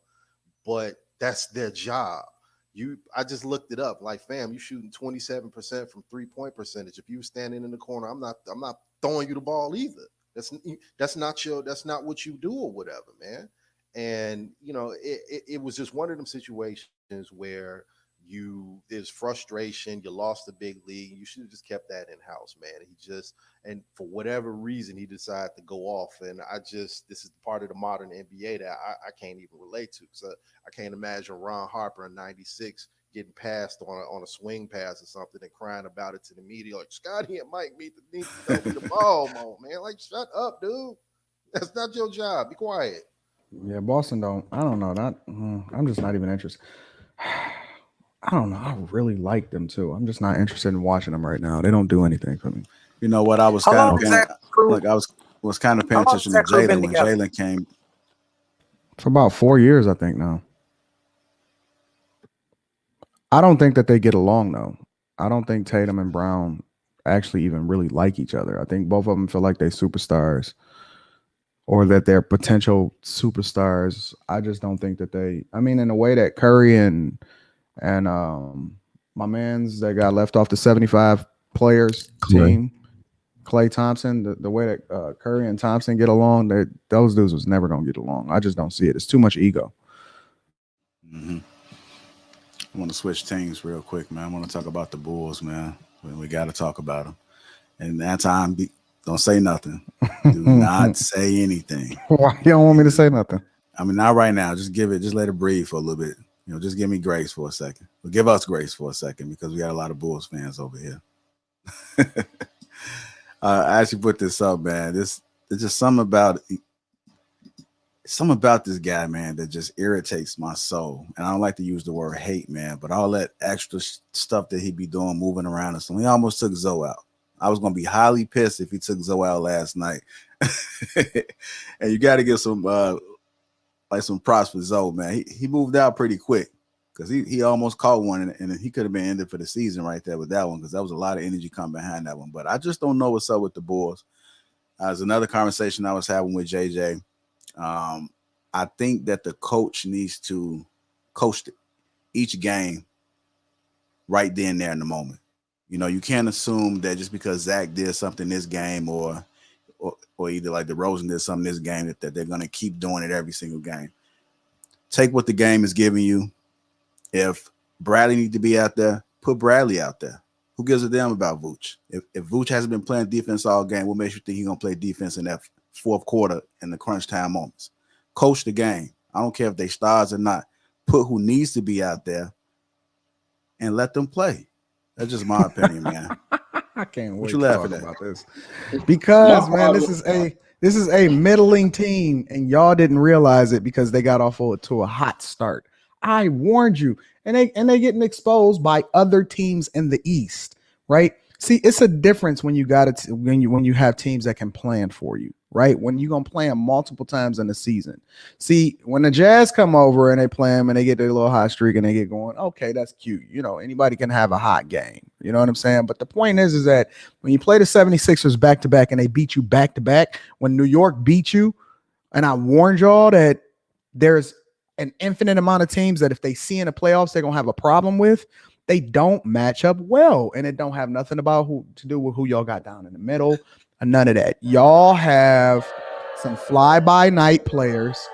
But that's their job. I just looked it up. Like, fam, you shooting 27% from 3-point percentage. If you were standing in the corner, I'm not throwing you the ball either. That's not what you do or whatever, man. And it was just one of them situations where there's frustration. You lost a big league. You should have just kept that in house, man. And for whatever reason, he decided to go off. And this is part of the modern NBA that I can't even relate to, because I can't imagine Ron Harper in '96 getting passed on a swing pass or something and crying about it to the media like, Scottie and Mike need to throw me the ball more, man. Like, shut up, dude. That's not your job. Be quiet. Yeah, Boston don't. I don't know. I'm just not even interested. I don't know. I really like them too. I'm just not interested in watching them right now. They don't do anything for me. You know what? I was kind of paying attention to Jaylen when Jaylen came. For about 4 years, I think now. I don't think that they get along though. I don't think Tatum and Brown actually even really like each other. I think both of them feel like they're superstars, or that they're potential superstars. I just don't think that in a way that Curry and my man's that got left off the 75 players team, Klay Thompson, the way that Curry and Thompson get along, those dudes was never gonna get along. I just don't see it. It's too much ego. Mm-hmm. I want to switch teams real quick, man. I want to talk about the Bulls, man. We got to talk about them. And that time, don't say nothing. Do not say anything. Why you don't want me to say nothing? I mean, not right now. Just let it breathe for a little bit. Just give me grace for a second. Well, give us grace for a second, because we got a lot of Bulls fans over here. I actually put this up, man. There's just something about this guy, man, that just irritates my soul. And I don't like to use the word hate, man, but all that extra stuff that he be doing, moving around and stuff. He almost took Zoe out. I was going to be highly pissed if he took Zoe out last night. And you got to give some props for Zoe, man. He moved out pretty quick, because he almost caught one, and he could have been ended for the season right there with that one, because that was a lot of energy coming behind that one. But I just don't know what's up with the Bulls. There's another conversation I was having with JJ. I think that the coach needs to coach each game right then, there in the moment. You can't assume that just because Zach did something this game, or either like DeRozan did something this game, that they're going to keep doing it every single game. Take what the game is giving you. If Bradley needs to be out there, put Bradley out there. Who gives a damn about Vooch? If Vooch hasn't been playing defense all game, what makes you think he's going to play defense in that fourth quarter in the crunch time moments? Coach the game. I don't care if they stars or not. Put who needs to be out there and let them play. That's just my opinion, man. I can't wait what you to laughing talk at? about this, because man, this is a middling team, and y'all didn't realize it because they got off to a hot start. I warned you, and they getting exposed by other teams in the East, right? See, it's a difference when you got it when you have teams that can plan for you, right? When you're going to play him multiple times in the season. See, when the Jazz come over and they play him and they get their little hot streak and they get going, okay, that's cute. You know, anybody can have a hot game. You know what I'm saying? But the point is that when you play the 76ers back-to-back and they beat you back-to-back, when New York beat you, and I warned y'all that there's an infinite amount of teams that if they see in the playoffs, they're going to have a problem with. They don't match up well, and it don't have nothing about who to do with who y'all got down in the middle, and none of that. Y'all have some fly-by-night players,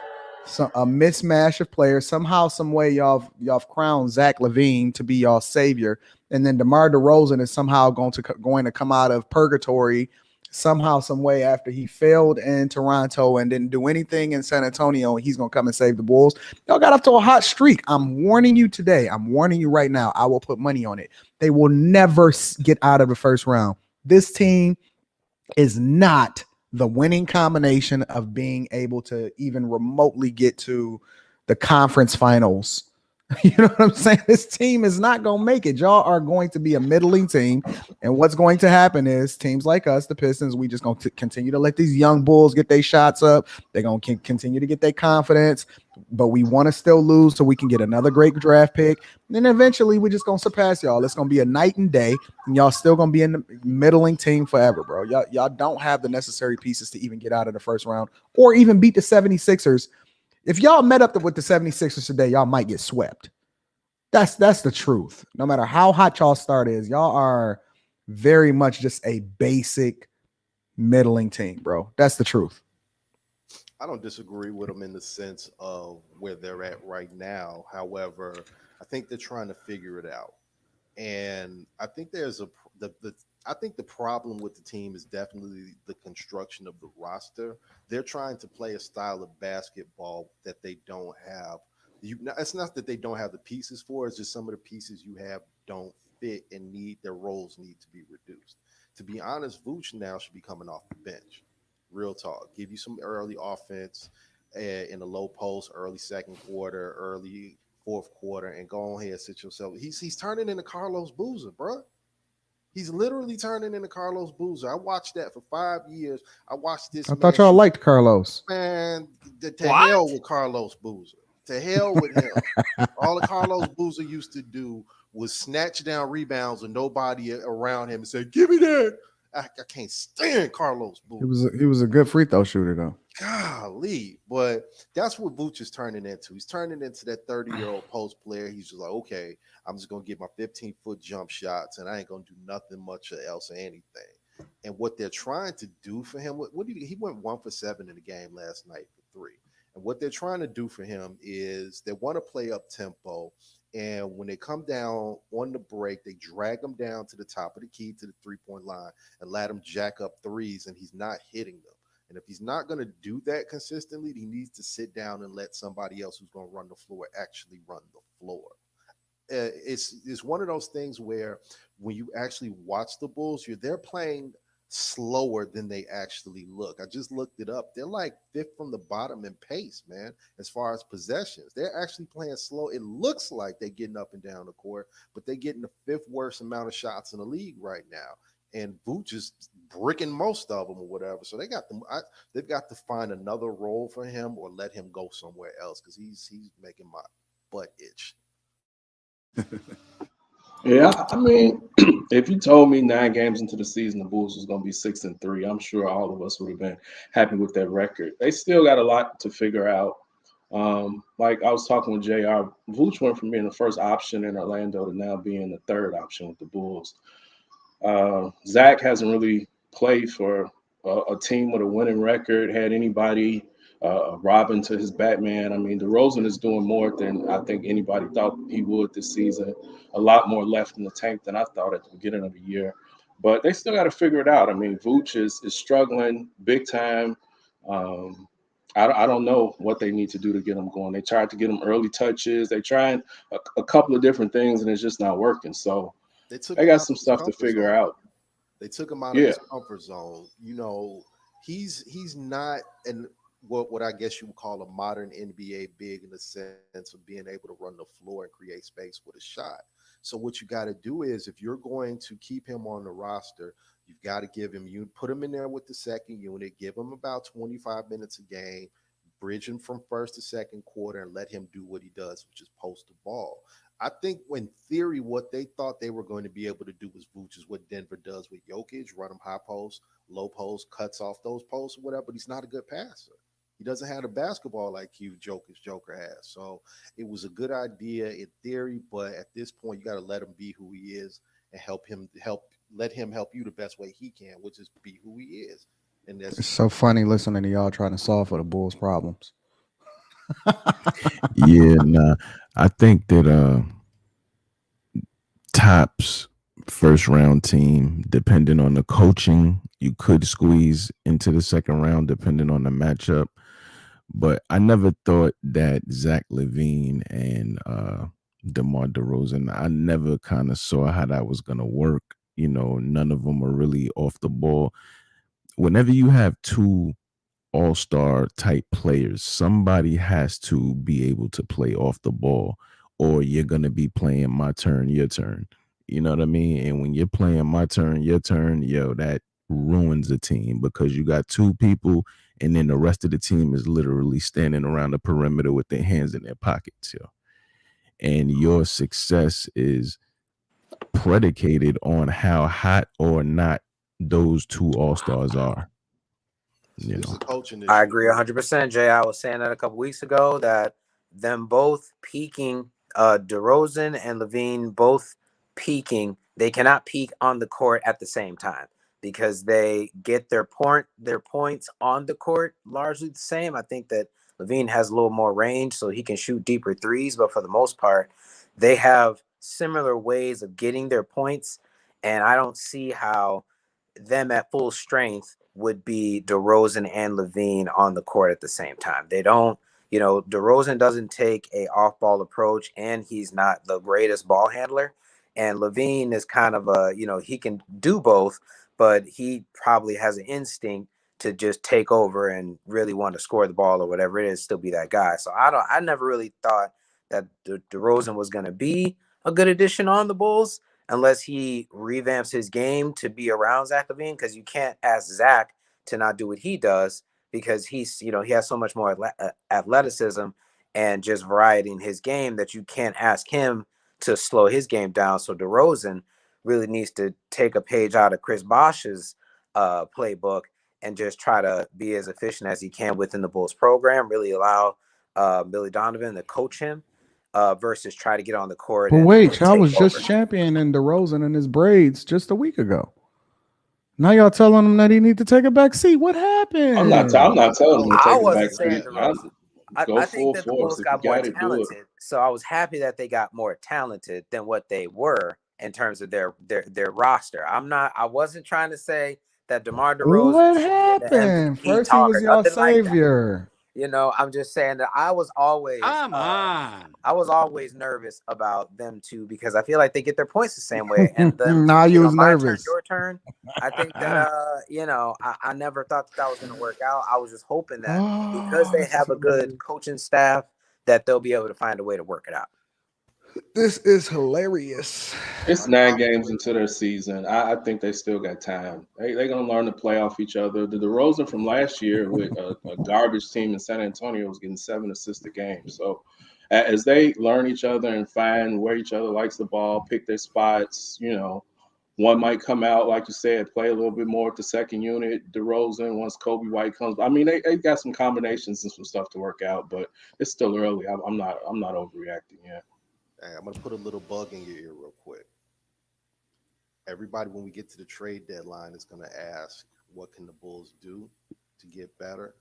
a mismatch of players. Somehow, some way, y'all crowned Zach LaVine to be y'all savior, and then DeMar DeRozan is somehow going to come out of purgatory somehow, some way after he failed in Toronto and didn't do anything in San Antonio, and he's going to come and save the Bulls. Y'all got up to a hot streak. I'm warning you today. I'm warning you right now. I will put money on it. They will never get out of the first round. This team is not the winning combination of being able to even remotely get to the conference finals. You know what I'm saying? This team is not going to make it. Y'all are going to be a middling team. And what's going to happen is teams like us, the Pistons, we just going to continue to let these young bulls get their shots up. They're going to continue to get their confidence, but we want to still lose so we can get another great draft pick. And then eventually we're just going to surpass y'all. It's going to be a night and day, and y'all still going to be in the middling team forever, bro. Y'all don't have the necessary pieces to even get out of the first round or even beat the 76ers. If y'all met up with the 76ers today, y'all might get swept. That's the truth. No matter how hot y'all start is, y'all are very much just a basic middling team, bro. That's the truth. I don't disagree with them in the sense of where they're at right now. However, I think they're trying to figure it out. And I think I think the problem with the team is definitely the construction of the roster. They're trying to play a style of basketball that they don't have. It's not that they don't have the pieces for. It's just some of the pieces you have don't fit and their roles need to be reduced. To be honest, Vooch now should be coming off the bench. Real talk. Give you some early offense in the low post, early second quarter, early fourth quarter, and go ahead and sit yourself. He's turning into Carlos Boozer, bro. He's literally turning into Carlos Boozer. I watched that for 5 years. I watched this. I thought y'all liked Carlos. Man, to hell with Carlos Boozer. To hell with him. All the Carlos Boozer used to do was snatch down rebounds with nobody around him and say, "Give me that." I can't stand Carlos Boozer. He was a good free throw shooter, though. Golly, but that's what Vooch is turning into. He's turning into that 30-year-old post player. He's just like, okay, I'm just gonna get my 15-foot jump shots, and I ain't gonna do nothing much else or anything. And what they're trying to do for him, he went 1 for 7 in the game last night for 3. And what they're trying to do for him is they want to play up tempo. And when they come down on the break, they drag him down to the top of the key to the 3-point line and let him jack up threes, and he's not hitting them. And if he's not going to do that consistently, he needs to sit down and let somebody else who's going to run the floor actually run the floor. It's one of those things where when you actually watch the Bulls, they're playing slower than they actually look. I just looked it up. They're like 5th from the bottom in pace, man, as far as possessions. They're actually playing slow. It looks like they're getting up and down the court, but they're getting the 5th worst amount of shots in the league right now. And Vooch is bricking most of them or whatever. So they've got to find another role for him or let him go somewhere else because he's making my butt itch. Yeah, I mean, if you told me 9 games into the season the Bulls was going to be 6-3, I'm sure all of us would have been happy with that record. They still got a lot to figure out. Like I was talking with JR, Vooch went from being the first option in Orlando to now being the 3rd option with the Bulls. Zach hasn't really played for a team with a winning record, had anybody Robin to his Batman. I mean, DeRozan is doing more than I think anybody thought he would this season. A lot more left in the tank than I thought at the beginning of the year. But they still got to figure it out. I mean, Vooch is struggling big time. I don't know what they need to do to get him going. They tried to get him early touches. They tried a couple of different things, and it's just not working. So they got some stuff to figure out. They took him out of his comfort zone. You know, he's not what I guess you would call a modern NBA big in the sense of being able to run the floor and create space with a shot. So what you got to do is if you're going to keep him on the roster, You've got to give him, you put him in there with the second unit, give him about 25 minutes a game, bridge him from first to second quarter, and let him do what he does, which is post the ball. I think in theory, what they thought they were going to be able to do was which is what Denver does with Jokic, run him high post, low post, cuts off those posts or whatever, but he's not a good passer. He doesn't have the basketball IQ Joker has. So it was a good idea in theory, but at this point, you got to let him be who he is and let him help you the best way he can, which is be who he is. And that's It's so funny listening to y'all trying to solve for the Bulls' problems. Yeah, nah. I think that Top's first round team, depending on the coaching, you could squeeze into the second round depending on the matchup. But I never thought that Zach LaVine and DeMar DeRozan, I never kind of saw how that was gonna work. You know, none of them are really off the ball. Whenever you have two all-star type players, somebody has to be able to play off the ball, or you're going to be playing my turn, your turn. You know what I mean? And when you're playing my turn, your turn, yo, that ruins a team because you got two people and then the rest of the team is literally standing around the perimeter with their hands in their pockets, yo. And your success is predicated on how hot or not those two all-stars are. You know, I agree 100%. Jay, I was saying that a couple weeks ago that them both peaking, DeRozan and LaVine both peaking. They cannot peak on the court at the same time because they get their points on the court largely the same. I think that LaVine has a little more range, so he can shoot deeper threes, but for the most part, they have similar ways of getting their points, and I don't see how them at full strength would be DeRozan and LaVine on the court at the same time. They don't, DeRozan doesn't take a off-ball approach, and he's not the greatest ball handler. And LaVine is kind of he can do both, but he probably has an instinct to just take over and really want to score the ball or whatever it is, still be that guy. So I never really thought that DeRozan was going to be a good addition on the Bulls unless he revamps his game to be around Zach LaVine, because you can't ask Zach to not do what he does because he has so much more athleticism and just variety in his game that you can't ask him to slow his game down. So DeRozan really needs to take a page out of Chris Bosh's playbook and just try to be as efficient as he can within the Bulls program, really allow Billy Donovan to coach him versus try to get on the court. But wait, y'all was just championing DeRozan and his braids just a week ago. Now y'all telling him that he need to take a back seat. What happened? I'm not telling him to take a back seat. I think that the Bulls got more talented, so I was happy that they got more talented than what they were in terms of their roster. I wasn't trying to say that DeMar DeRozan. What happened? First he was your savior. I'm just saying that I was always nervous about them too because I feel like they get their points the same way. And then now you was nervous. Your turn. I think that I never thought that was going to work out. I was just hoping that because they have a good coaching staff that they'll be able to find a way to work it out. This is hilarious. It's 9 games into their season. I think they still got time. They're going to learn to play off each other. The DeRozan from last year with a garbage team in San Antonio was getting 7 assists a game. So as they learn each other and find where each other likes the ball, pick their spots, one might come out, like you said, play a little bit more at the second unit. DeRozan, once Kobe White comes. I mean, they got some combinations and some stuff to work out, but it's still early. I'm not overreacting yet. Hey, I'm going to put a little bug in your ear real quick. Everybody, when we get to the trade deadline, is going to ask, what can the Bulls do to get better?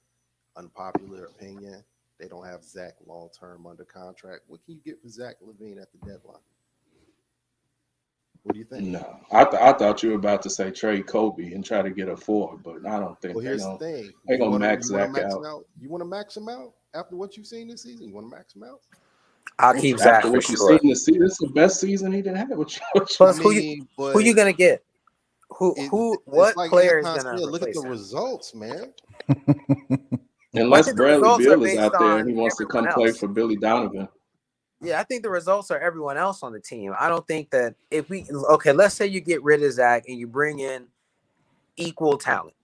Unpopular opinion, they don't have Zach long-term under contract. What can you get for Zach LaVine at the deadline? What do you think? No, I thought you were about to say trade Kobe and try to get a 4, but I don't think. Well, here's the thing: they're gonna max Zach out. You want to max him out after what you've seen this season? You want to max him out? I'll keep Zach for sure. This is the best season he didn't have. Plus, who you gonna get? What player is gonna look at the him? results, man? Unless Bradley Beal is out there and he wants to come play for Billy Donovan. Yeah, I think the results are everyone else on the team. I don't think that let's say you get rid of Zach and you bring in equal talent.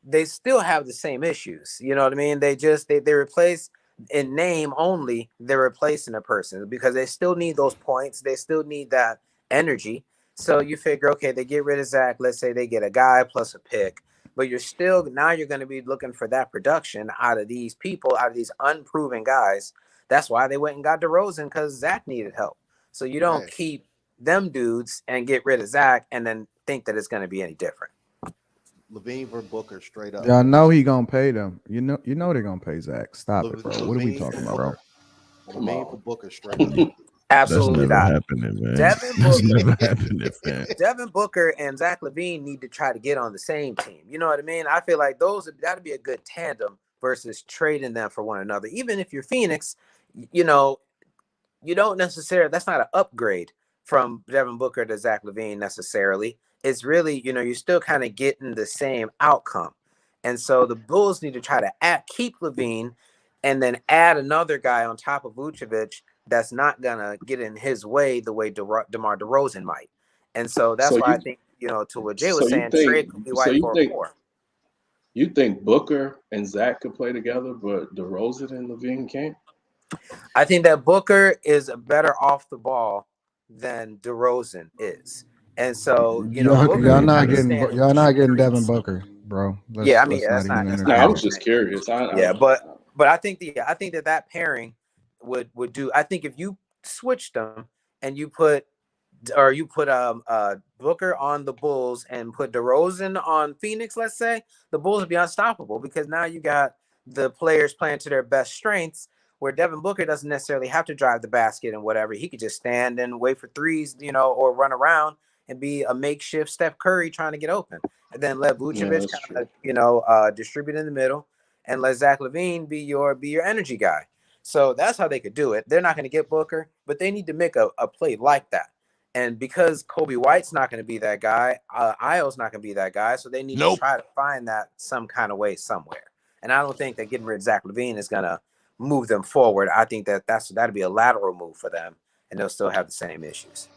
They still have the same issues. You know what I mean? They replace in name only. They're replacing a person because they still need those points. They still need that energy. So you figure, okay, they get rid of Zach. Let's say they get a guy plus a pick, but you're going to be looking for that production out of these people, out of these unproven guys. That's why they went and got DeRozan, because Zach needed help. So you don't keep them dudes and get rid of Zach and then think that it's going to be any different. LaVine for Booker, straight up. Y'all know he gonna pay them. You know they're gonna pay Zach. Stop it, bro. What are we talking about, bro? LaVine for Booker, straight up. Absolutely That's never not happening, man. That's never happening, man. Devin Booker and Zach LaVine need to try to get on the same team. You know what I mean? I feel like that'd be a good tandem versus trading them for one another. Even if you're Phoenix, you know, you don't necessarily, that's not an upgrade from Devin Booker to Zach LaVine necessarily. It's really, you know, you're still kind of getting the same outcome. And so the Bulls need to try to keep LaVine and then add another guy on top of Vucevic that's not going to get in his way the way DeMar DeRozan might. And so that's why I think, you know, to what Jay was saying, trade Kobe White for a 4. You think Booker and Zach could play together, but DeRozan and LaVine can't? I think that Booker is better off the ball than DeRozan is. And so, you know, y'all not getting Devin Booker, bro. I mean, that's not. I was just curious. But I think that pairing would do. I think if you switch them and you put Booker on the Bulls and put DeRozan on Phoenix, let's say, the Bulls would be unstoppable, because now you got the players playing to their best strengths, where Devin Booker doesn't necessarily have to drive the basket and whatever. He could just stand and wait for threes, you know, or run around and be a makeshift Steph Curry trying to get open. And then let Vucevic kind of, you know, distribute in the middle, and let Zach LaVine be your energy guy. So that's how they could do it. They're not going to get Booker, but they need to make a play like that. And because Kobe White's not going to be that guy, Io's not going to be that guy, so they need to try to find that some kind of way somewhere. And I don't think that getting rid of Zach LaVine is going to move them forward. I think that'd be a lateral move for them, and they'll still have the same issues.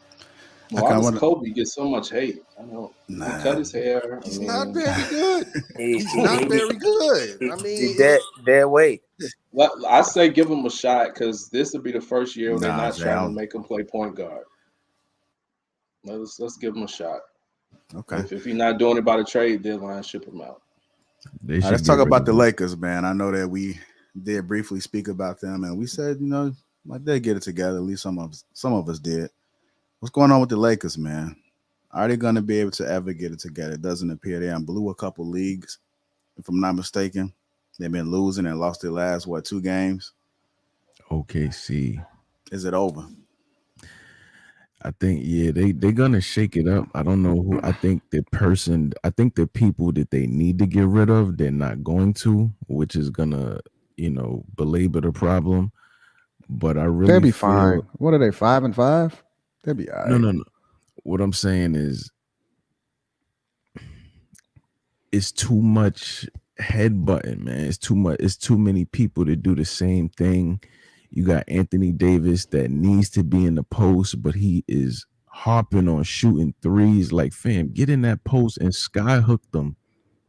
Why does Kobe get so much hate? I know. He cut his hair. He's not very good. He's not very good. I mean, dead weight. Well, I say give him a shot, because this will be the first year they're not trying to make him play point guard. Let's give him a shot. Okay. If he's not doing it by the trade deadline, ship him out. Let's talk about the Lakers, man. I know that we did briefly speak about them, and we said, you know, like, they get it together. At least some of us did. What's going on with the Lakers, man? Are they going to be able to ever get it together? It doesn't appear. They blew a couple leagues, if I'm not mistaken. They've been losing and lost their last 2 games. OKC. Is it over? I think, they're gonna shake it up. I don't know who. I think the people that they need to get rid of, they're not going to, which is gonna, you know, belabor the problem. But I really they'll be fine. What are they, 5-5? They'll be all right. No. What I'm saying is, it's too much headbutting, man. It's too much. It's too many people to do the same thing. You got Anthony Davis that needs to be in the post, but he is harping on shooting threes. Like, fam, get in that post and skyhook them.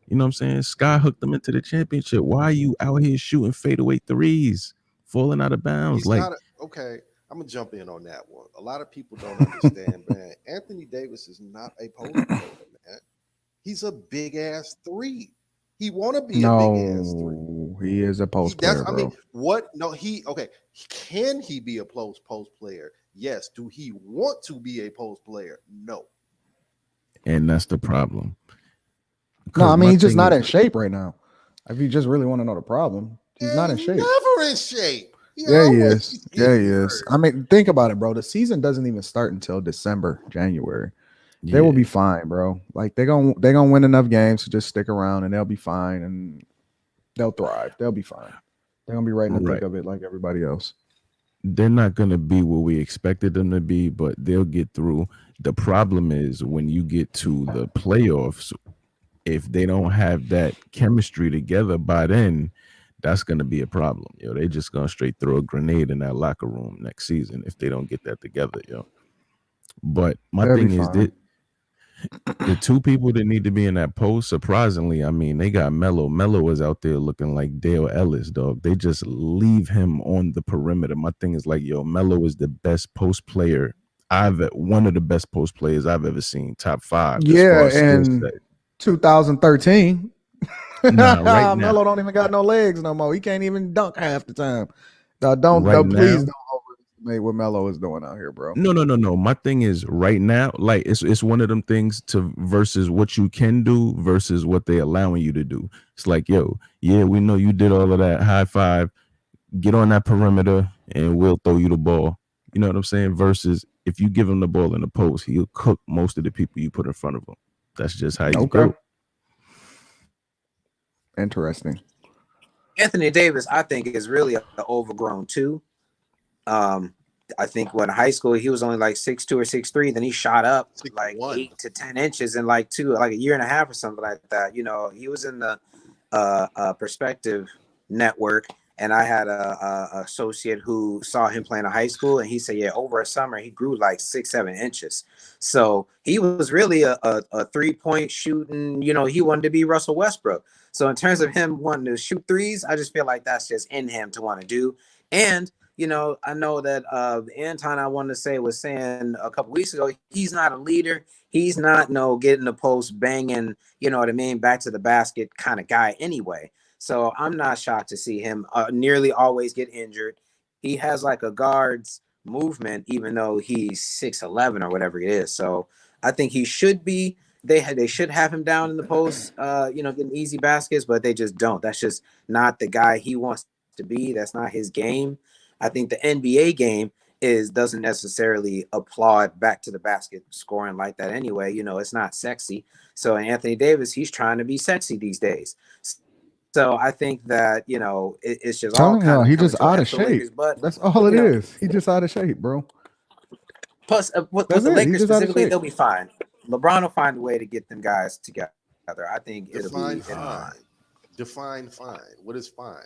You know what I'm saying? Skyhook them into the championship. Why are you out here shooting fadeaway threes, falling out of bounds? Okay, I'm gonna jump in on that one. A lot of people don't understand, man. Anthony Davis is not a post player, man. He's a big ass 3. He want to be a big ass 3. He is a post player, bro. I mean, what? No, can he be a post player? Yes. Do he want to be a post player? No. And that's the problem. No, I mean, he's just not in shape right now. If you just really want to know the problem, he's not in shape. Never in shape. He is. Yeah, he is. I mean, think about it, bro. The season doesn't even start until December, January. Yeah. They will be fine, bro. Like, they're gonna win enough games to just stick around, and they'll be fine, and they'll thrive. They'll be fine. They're gonna be right in the thick of it like everybody else. They're not gonna be what we expected them to be, but they'll get through. The problem is when you get to the playoffs, if they don't have that chemistry together by then, that's gonna be a problem. They're just gonna straight throw a grenade in that locker room next season if they don't get that together, But my thing is that The two people that need to be in that post, surprisingly, I mean, they got Melo. Melo is out there looking like Dale Ellis, dog. They just leave him on the perimeter. My thing is like, yo, Melo is the best post player one of the best post players I've ever seen. Top 5 as far Yeah, as skill in set. 2013. Nah, right now. Melo don't even got no legs no more. He can't even dunk half the time. Please don't overestimate what Melo is doing out here, bro. No. My thing is right now, like it's one of them things to versus what you can do versus what they allowing you to do. It's like, yo, yeah, we know you did all of that. High five, get on that perimeter, and we'll throw you the ball. You know what I'm saying? Versus if you give him the ball in the post, he'll cook most of the people you put in front of him. That's just how he's built. Interesting. Anthony Davis, I think, is really an overgrown too. I think when high school he was only like 6'2" or 6'3", then he shot up 6'1". like 8 to 10 inches in like a year and a half or something like that. You know, he was in the Perspective Network, and I had a associate who saw him playing in high school, and he said, yeah, over a summer he grew like 6-7 inches. So he was really a 3-point shooting. You know, he wanted to be Russell Westbrook. So in terms of him wanting to shoot threes, I just feel like that's just in him to want to do. And you know, I know that Anton, I wanted to say, was saying a couple weeks ago, he's not a leader. He's not getting the post, banging, you know what I mean, back to the basket kind of guy anyway. So I'm not shocked to see him nearly always get injured. He has like a guard's movement, even though he's 6'11" or whatever it is. So I think he should be. They should have him down in the post, getting easy baskets, but they just don't. That's just not the guy he wants to be. That's not his game. I think the NBA game doesn't necessarily applaud back to the basket scoring like that anyway. You know, it's not sexy. So Anthony Davis, he's trying to be sexy these days. So I think that, you know, it's just all kind of he just out of shape. But that's all it is. He just out of shape, bro. Plus, with the Lakers specifically, they'll be fine. LeBron will find a way to get them guys together. I think it'll be fine. Define fine. What is fine?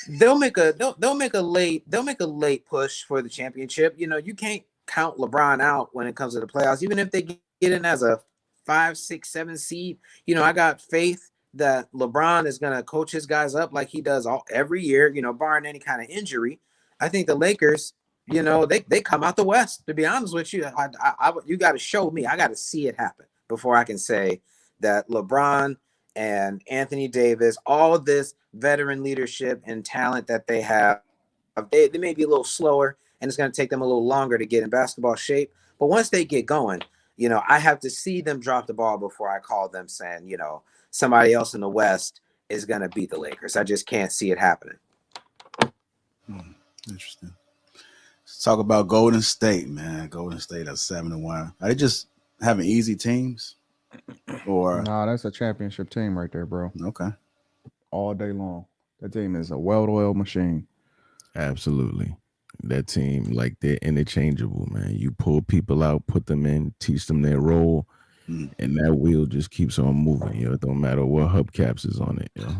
They'll make a late push for the championship. You know, you can't count LeBron out when it comes to the playoffs, even if they get in as a 5, 6, 7 seed. You know, I got faith that LeBron is gonna coach his guys up like he does every year, you know, barring any kind of injury. I think the Lakers, you know, they come out the West. To be honest with you, you got to show me. I got to see it happen before I can say that LeBron and Anthony Davis, all this veteran leadership and talent that they have, they may be a little slower, and it's going to take them a little longer to get in basketball shape. But once they get going, you know, I have to see them drop the ball before I call them saying, you know, somebody else in the West is going to beat the Lakers. I just can't see it happening. Interesting. Let's talk about Golden State, man. Golden State at 7-1. Are they just having easy teams? Or that's a championship team right there, bro. Okay. All day long. That team is a well-oiled machine. Absolutely. That team, like, they're interchangeable, man. You pull people out, put them in, teach them their role, and that wheel just keeps on moving. It don't matter what hubcaps is on it. Yeah,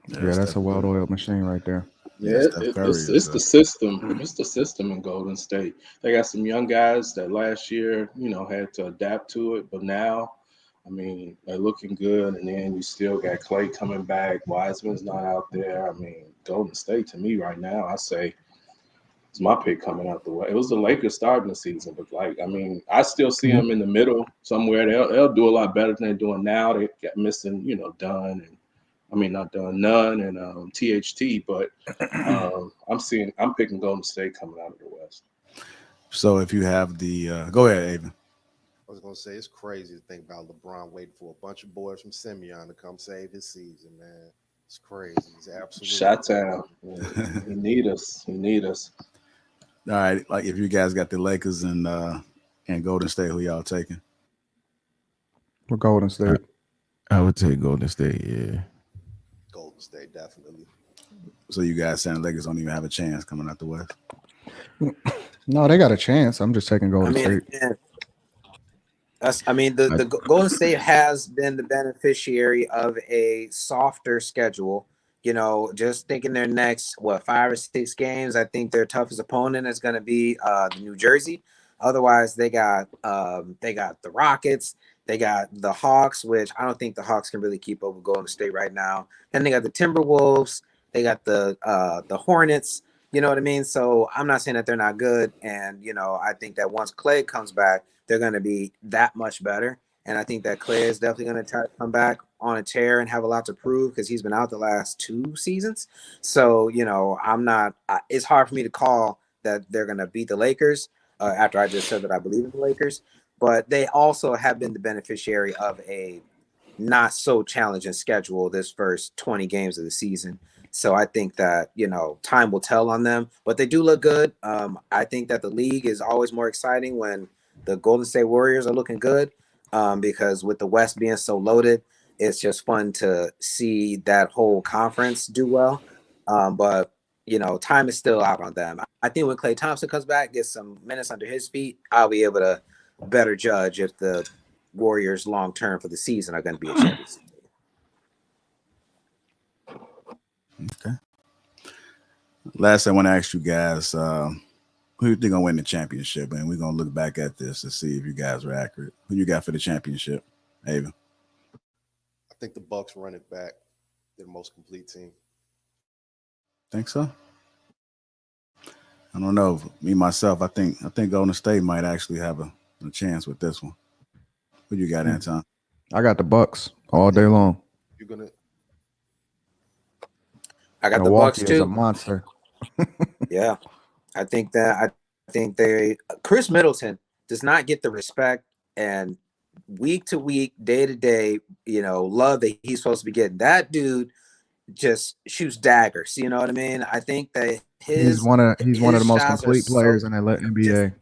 that's a well-oiled machine right there. Yeah, it's the system. It's the system in Golden State. They got some young guys that last year, you know, had to adapt to it, but now, I mean, they're looking good. And then you still got Clay coming back. Wiseman's not out there. I mean, Golden State, to me right now, I say it's my pick coming out the way. It was the Lakers starting the season, but I still see them in the middle somewhere. They'll do a lot better than they're doing now. They got missing, you know, Nunn and THT, but I'm picking Golden State coming out of the West. So if you have the go ahead, Avon. I was gonna say it's crazy to think about LeBron waiting for a bunch of boys from Simeon to come save his season, man. It's crazy. It's absolutely shot town. He need us. All right, like if you guys got the Lakers and Golden State, who y'all taking? For Golden State, I would take Golden State. Yeah. Golden State, definitely. So you guys saying the Lakers don't even have a chance coming out the West? No, they got a chance. I'm just taking Golden State. The Golden State has been the beneficiary of a softer schedule. You know, just thinking their next 5 or 6 games, I think their toughest opponent is going to be the New Jersey. Otherwise, they got the Rockets, they got the Hawks, which I don't think the Hawks can really keep up with Golden State right now. And they got the Timberwolves, they got the Hornets. You know what I mean? So I'm not saying that they're not good. And, you know, I think that once Clay comes back, they're going to be that much better. And I think that Clay is definitely going to try to come back on a tear and have a lot to prove because he's been out the last 2 seasons. So, you know, it's hard for me to call that they're going to beat the Lakers after I just said that I believe in the Lakers. But they also have been the beneficiary of a not so challenging schedule this first 20 games of the season. So I think that, you know, time will tell on them, but they do look good. I think that the league is always more exciting when the Golden State Warriors are looking good because with the West being so loaded, it's just fun to see that whole conference do well. But, you know, time is still out on them. I think when Klay Thompson comes back, gets some minutes under his feet, I'll be able to better judge if the Warriors long term for the season are going to be a champions. Okay. Last, I want to ask you guys, who do you think gonna win the championship? And we're gonna look back at this to see if you guys are accurate. Who you got for the championship, Ava? I think the Bucks run it back. They're the most complete team. Think so? I don't know. Me myself, I think Golden State might actually have a chance with this one. Who you got, Anton? I got the Bucks all day long. You're gonna. I got Milwaukee the Bucks too. Is a monster. Yeah, I think Chris Middleton does not get the respect and week to week, day to day, you know, love that he's supposed to be getting. That dude just shoots daggers. You know what I mean? I think that he's one of the most complete players in the NBA.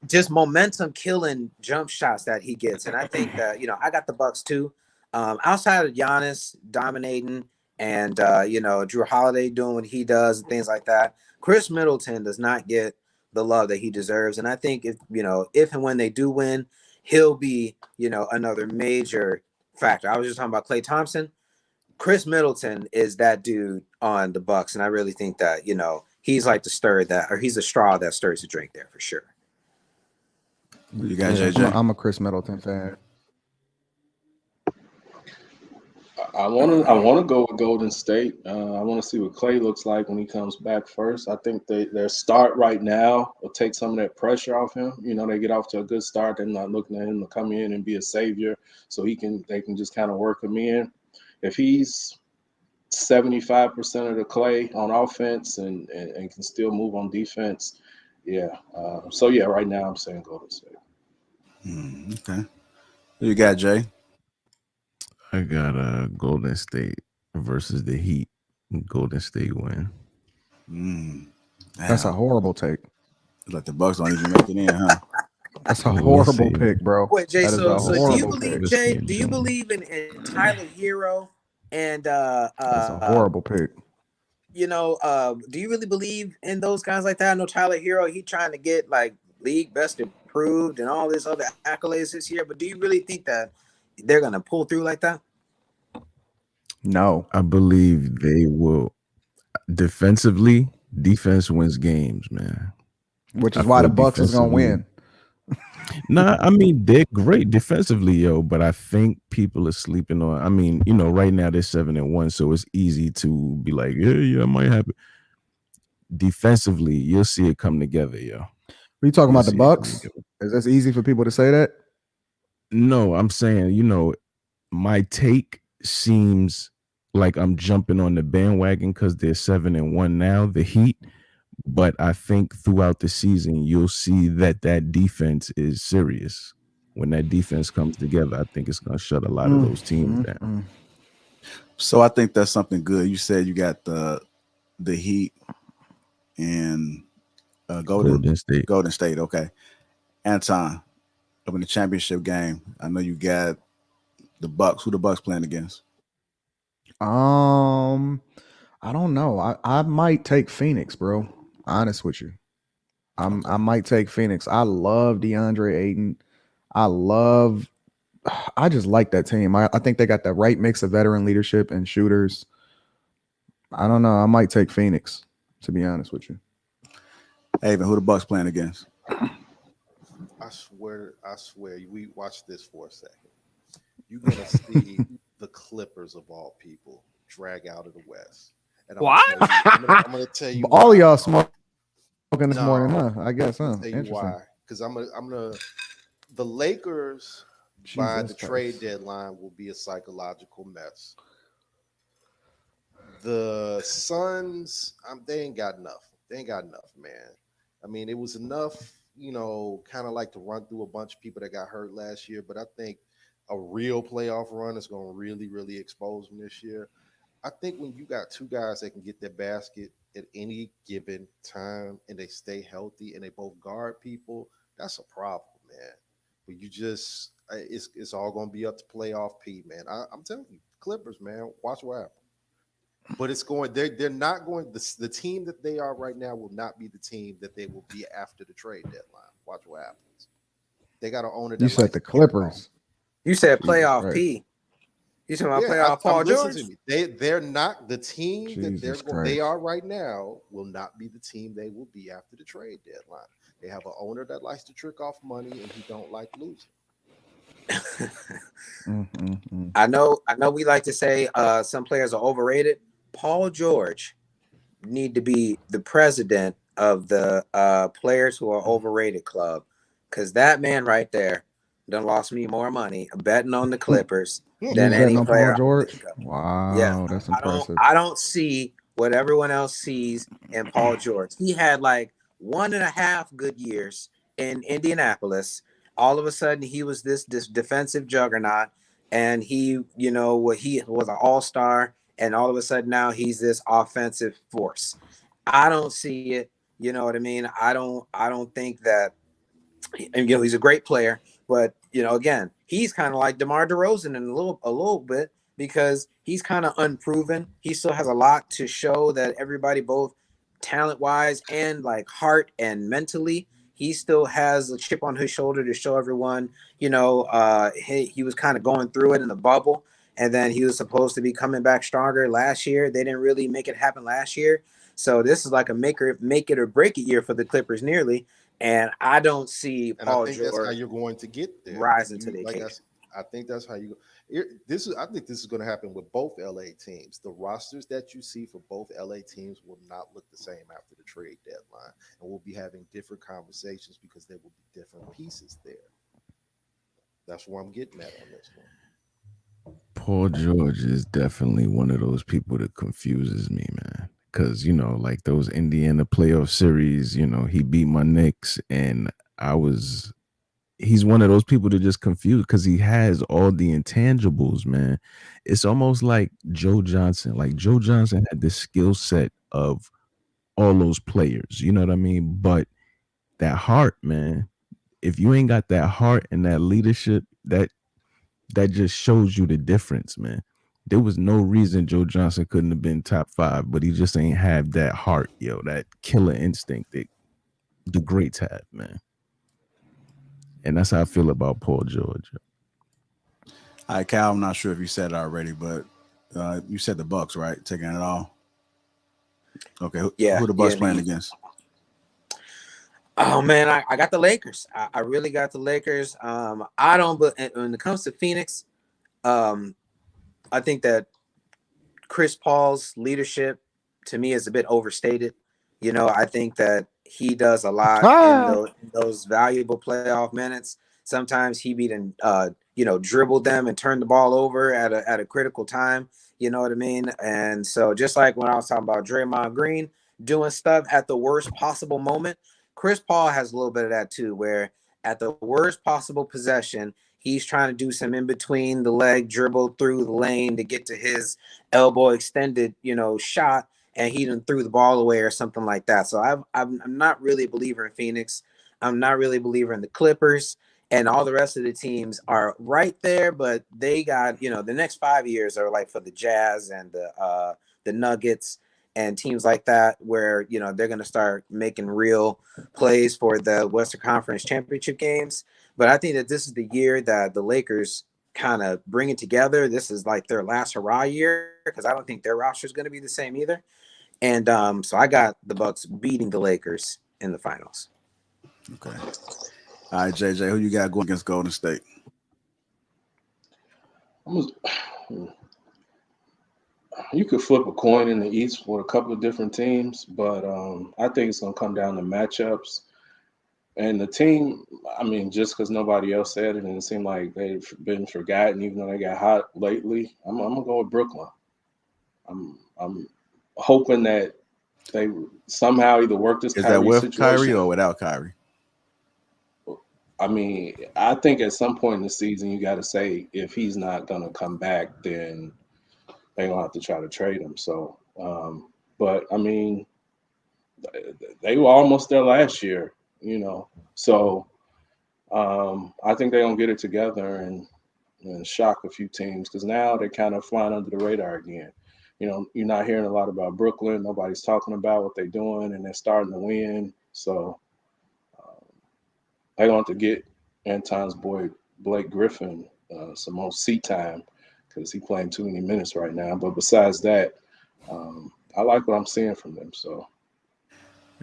Just momentum killing jump shots that he gets, and I think that, you know, I got the Bucks too. Outside of Giannis dominating and you know, Drew Holiday doing what he does and things like that, Chris Middleton does not get the love that he deserves. And I think if and when they do win, he'll be, you know, another major factor. I was just talking about Klay Thompson. Chris Middleton is that dude on the Bucks, and I really think that, you know, he's like he's the straw that stirs the drink there for sure. You got JJ? I'm a Chris Middleton fan. I want to go with Golden State. I want to see what Clay looks like when he comes back first. I think their start right now will take some of that pressure off him. You know, they get off to a good start. They're not looking at him to come in and be a savior, so they can just kind of work him in. If he's 75% of the Clay on offense and can still move on defense, yeah. So yeah, right now I'm saying Golden State. Okay. Who you got, Jay? I got Golden State versus the Heat. Golden State win. That's a horrible take. Like the Bucks don't even make it in, huh? That's a horrible pick, bro. Wait, Jay, so do you believe, Jay? pick. Do you believe in Tyler Hero and that's a horrible pick. You know, do you really believe in those guys like that? I know Tyler Hero, he trying to get like league best improved and all this other accolades this year, but do you really think that they're gonna pull through like that? No. I believe they will. Defensively, defense wins games, man. Which is why the Bucks is gonna win. Nah, I mean, they're great defensively, yo, but I think people are sleeping on. I mean, you know, right now they're 7-1, so it's easy to be like, yeah, it might happen. Defensively, you'll see it come together, yo. Are you talking about the Bucks? Is this easy for people to say that? No, I'm saying, you know, my take seems like I'm jumping on the bandwagon because they're 7-1 now, the Heat. But I think throughout the season, you'll see that defense is serious. When that defense comes together, I think it's going to shut a lot of those teams down. So I think that's something good. You said you got the Heat and Golden State. Golden State, okay. Anton, up in the championship game, I know you got the Bucks. Who the Bucks playing against? I don't know. I might take Phoenix, bro. Honest with you. I might take Phoenix. I love DeAndre Ayton. I just like that team. I think they got the right mix of veteran leadership and shooters. I don't know. I might take Phoenix, to be honest with you. Hey, who the Bucks playing against? I swear, we watch this for a second. You're gonna see the Clippers of all people drag out of the West. And I'm gonna tell you all why. y'all smoking this morning, huh? I guess, huh? I'm gonna tell you why. Because I'm gonna the Lakers by the trade deadline will be a psychological mess. The Suns, they ain't got enough. They ain't got enough, man. I mean, it was enough, kind of like to run through a bunch of people that got hurt last year. But I think a real playoff run is going to really, really expose them this year. I think when you got two guys that can get their basket at any given time and they stay healthy and they both guard people, that's a problem, man. But it's all going to be up to playoff P, man. I'm telling you, Clippers, man, watch what happens. But it's going. They're not going. The team that they are right now will not be the team that they will be after the trade deadline. Watch what happens. They got to own it. You said the Clippers. You said playoff P. You said my playoff Paul George. To me. They're not the team that they are right now. Will not be the team they will be after the trade deadline. They have an owner that likes to trick off money and he don't like losing. I know. We like to say some players are overrated. Paul George need to be the president of the players who are overrated club, because that man right there done lost me more money betting on the Clippers than any player. Paul George? Wow, yeah, that's impressive. I don't see what everyone else sees in Paul George. He had like 1.5 good years in Indianapolis. All of a sudden, he was this defensive juggernaut, and he was an all-star. And all of a sudden now he's this offensive force. I don't see it. You know what I mean? I don't think that, he's a great player, but again, he's kind of like DeMar DeRozan in a little bit, because he's kind of unproven. He still has a lot to show that everybody, both talent-wise and like heart and mentally, he still has a chip on his shoulder to show everyone. He was kind of going through it in the bubble. And then he was supposed to be coming back stronger last year. They didn't really make it happen last year. So this is like a make it or break it year for the Clippers nearly. And I don't see Paul George. That's how you're going to get there. Rising to the occasion. I think that's how you go. I think this is going to happen with both LA teams. The rosters that you see for both LA teams will not look the same after the trade deadline. And we'll be having different conversations because there will be different pieces there. That's where I'm getting at on this one. Paul George is definitely one of those people that confuses me, man. Because, like those Indiana playoff series, he beat my Knicks, and he's one of those people that just confused because he has all the intangibles, man. It's almost like Joe Johnson. Like Joe Johnson had the skill set of all those players, you know what I mean? But that heart, man, if you ain't got that heart and that leadership, that just shows you the difference, man. There was no reason Joe Johnson couldn't have been top 5, but he just ain't have that heart, that killer instinct that the greats have, man. And that's how I feel about Paul George. All right, Cal, I'm not sure if you said it already, but you said the Bucks, right? Taking it all. Okay, who the Bucks playing against? Oh man, I got the Lakers. I really got the Lakers. I don't, but when it comes to Phoenix, I think that Chris Paul's leadership to me is a bit overstated. I think that he does a lot in those valuable playoff minutes. Sometimes he dribbled them and turned the ball over at a critical time. You know what I mean? And so just like when I was talking about Draymond Green doing stuff at the worst possible moment, Chris Paul has a little bit of that too, where at the worst possible possession, he's trying to do some in between the leg dribble through the lane to get to his elbow extended, shot, and he done threw the ball away or something like that. So I'm not really a believer in Phoenix. I'm not really a believer in the Clippers, and all the rest of the teams are right there, but they got, the next 5 years are like for the Jazz and the Nuggets and teams like that, where they're going to start making real plays for the Western Conference championship games. But I think that this is the year that the Lakers kind of bring it together. This is like their last hurrah year, because I don't think their roster is going to be the same either. And so I got the Bucks beating the Lakers in the finals. Okay. All right, JJ, who you got going against Golden State? You could flip a coin in the East with a couple of different teams, but I think it's going to come down to matchups. And the team, I mean, just because nobody else said it and it seemed like they've been forgotten, even though they got hot lately, I'm going to go with Brooklyn. I'm hoping that they somehow either work this Is Kyrie that with situation. Kyrie or without Kyrie? I mean, I think at some point in the season, you got to say if he's not going to come back, then they're going to have to try to trade him. So, but I mean, they were almost there last year, you know. So I think they're going to get it together and shock a few teams because now they're kind of flying under the radar again. You know, you're not hearing a lot about Brooklyn. Nobody's talking about what they're doing, and they're starting to win. So they're going to have to get Anton's boy Blake Griffin some more seat time because he's playing too many minutes right now. But besides that, I like what I'm seeing from them. So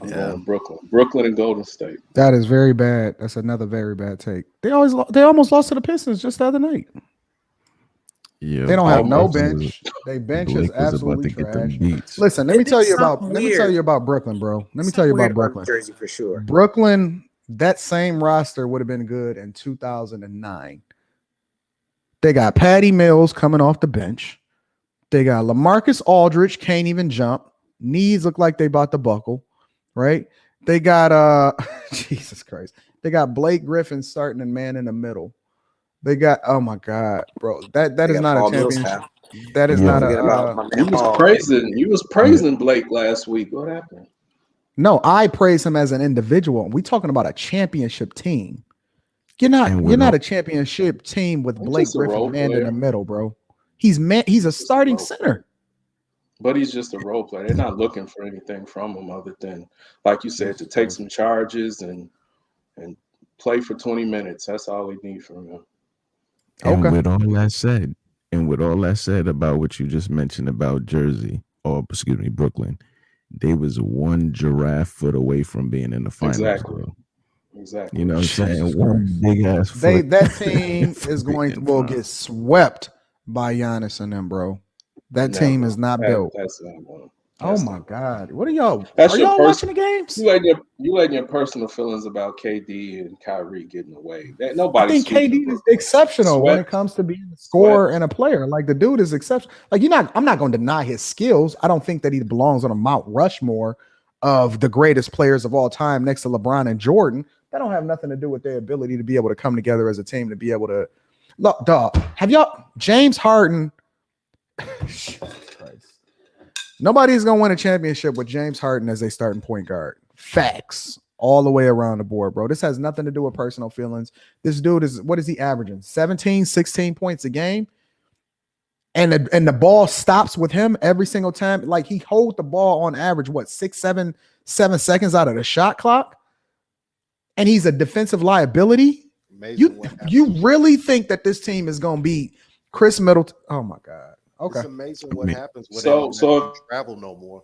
I'm going with Brooklyn and Golden State. That is very bad. That's another very bad take. They almost lost to the Pistons just the other night. Yeah, they don't have no bench. They bench is absolutely trash. Listen, let me tell you about Brooklyn, bro. Let me tell you about Brooklyn. Jersey for sure. Brooklyn, that same roster would have been good in 2009. They got Patty Mills coming off the bench. They got LaMarcus Aldridge, can't even jump. Knees look like they about to buckle, right? They got Jesus Christ. They got Blake Griffin starting and man in the middle. They got, oh my God, bro. That is not a championship. That is not a you was praising Blake last week. What happened? No, I praise him as an individual. We talking about a championship team. You're not a championship team with Blake Griffin man in the middle, bro. He's a starting center. But he's just a role player. They're not looking for anything from him other than, like you said, to take some charges and play for 20 minutes. That's all they need from him. And with all that said about what you just mentioned about Brooklyn, they was one giraffe foot away from being in the finals. Exactly. You know what I'm saying? One big ass foot. That team will get swept by Giannis and them, bro. That team is not built. Oh my God! What are y'all? Are y'all watching the games? You letting your personal feelings about KD and Kyrie getting away. Nobody. I think KD is exceptional when it comes to being a scorer and a player. Like the dude is exceptional. Like I'm not going to deny his skills. I don't think that he belongs on a Mount Rushmore of the greatest players of all time next to LeBron and Jordan. That don't have nothing to do with their ability to be able to come together as a team to be able to look. Dog, have y'all James Harden? Nobody's gonna win a championship with James Harden as a starting point guard. Facts all the way around the board, bro. This has nothing to do with personal feelings. This dude what is he averaging? 17, 16 points a game. And the ball stops with him every single time. Like he holds the ball on average, 7 seconds out of the shot clock. And he's a defensive liability. You really think that this team is gonna beat Chris Middleton? Oh my God. Okay. It's amazing what happens when they don't travel no more.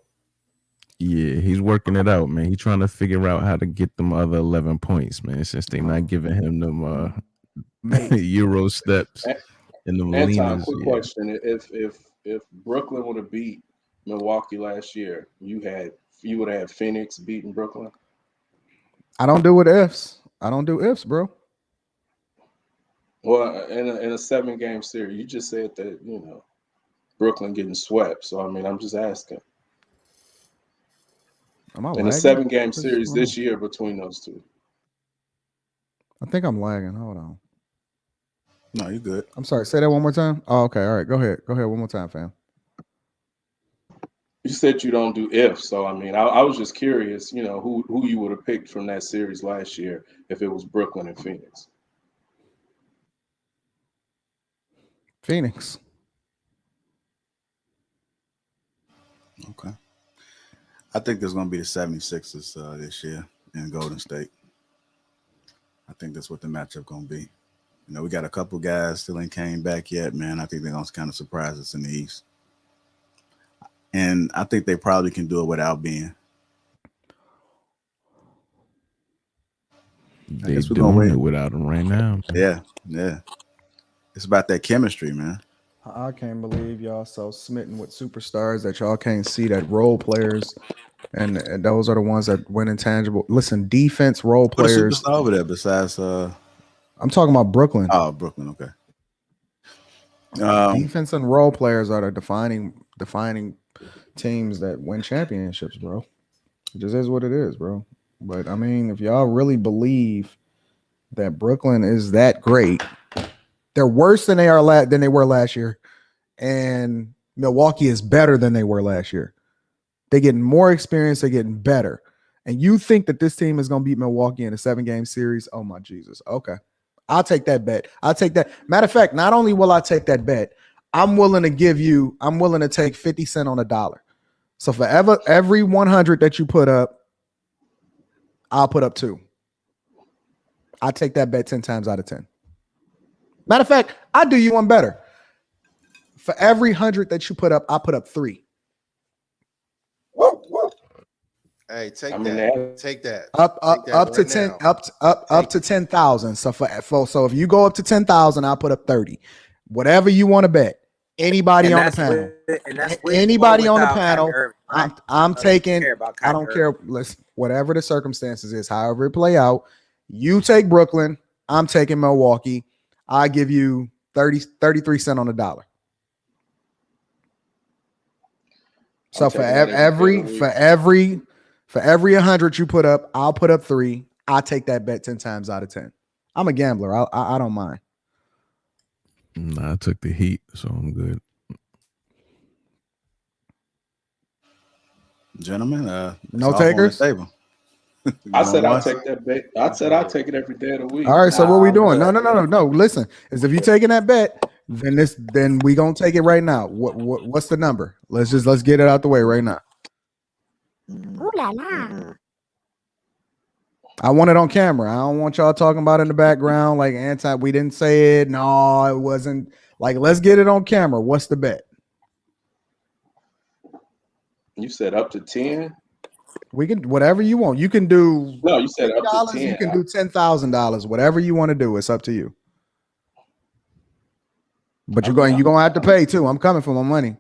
Yeah, he's working it out, man. He's trying to figure out how to get them other 11 points, man, since they're not giving him them Euro steps in the Anton, quick question. If Brooklyn would have beat Milwaukee last year, you would have had Phoenix beating Brooklyn? I don't do ifs. I don't do ifs, bro. Well, in a 7-game series, you just said that, Brooklyn getting swept. So, I mean, I'm just asking. In a 7-game series this year between those two. I think I'm lagging. Hold on. No, you're good. I'm sorry. Say that one more time. Oh, okay. All right. Go ahead. One more time, fam. You said you don't do ifs. So, I mean, I was just curious, who you would have picked from that series last year if it was Brooklyn and Phoenix. Phoenix. Okay. I think there's going to be the 76ers this year in Golden State. I think that's what the matchup going to be. We got a couple guys still ain't came back yet, man. I think they're going to kind of surprise us in the East. And I think they probably can do it without being. They doing it without him right now. Man. Yeah. It's about that chemistry, man. I can't believe y'all so smitten with superstars that y'all can't see that role players, and those are the ones that win intangible. Listen, defense role players. Superstar over there besides I'm talking about Brooklyn. Oh, Brooklyn, okay. Defense and role players are the defining teams that win championships, bro. It just is what it is, bro. But I mean, if y'all really believe that Brooklyn is that great, they're worse than they were last year, and Milwaukee is better than they were last year. They're getting more experience. They're getting better. And you think that this team is going to beat Milwaukee in a 7-game series? Oh, my Jesus. Okay. I'll take that bet. I'll take that. Matter of fact, not only will I take that bet, I'm willing to take 50 cents on a dollar. So for every 100 that you put up, I'll put up 2. I'll take that bet 10 times out of 10. Matter of fact, I'll do you one better. For every 100 that you put up, I'll put up 3. Hey, take that. Take that. Up to 10. Up to 10,000. So so if you go up to 10,000, I'll put up 30. Whatever you want to bet. Anybody on the panel. Anybody on the panel. I'm taking. I don't care. Listen, whatever the circumstances is, however it play out. You take Brooklyn. I'm taking Milwaukee. I give you 33 cents on the dollar. So for every 100 you put up, I'll put up 3. I'll take that bet 10 times out of 10. I'm a gambler. I don't mind. Nah, I took the heat, so I'm good. Gentlemen, no takers. I said I'll take that bet. I said I'll take it every day of the week. All right, so what we doing? No. Listen, is if you're taking that bet, then we gonna take it right now. What's the number? Let's get it out the way right now. Ooh la la. I want it on camera. I don't want y'all talking about it in the background like Anton. We didn't say it. No, it wasn't. Like, let's get it on camera. What's the bet? You said up to 10. We can whatever you want. You can do. No, you said up to 10. You can do $10,000. Whatever you want to do, it's up to you. But you're gonna have to pay too. I'm coming for my money.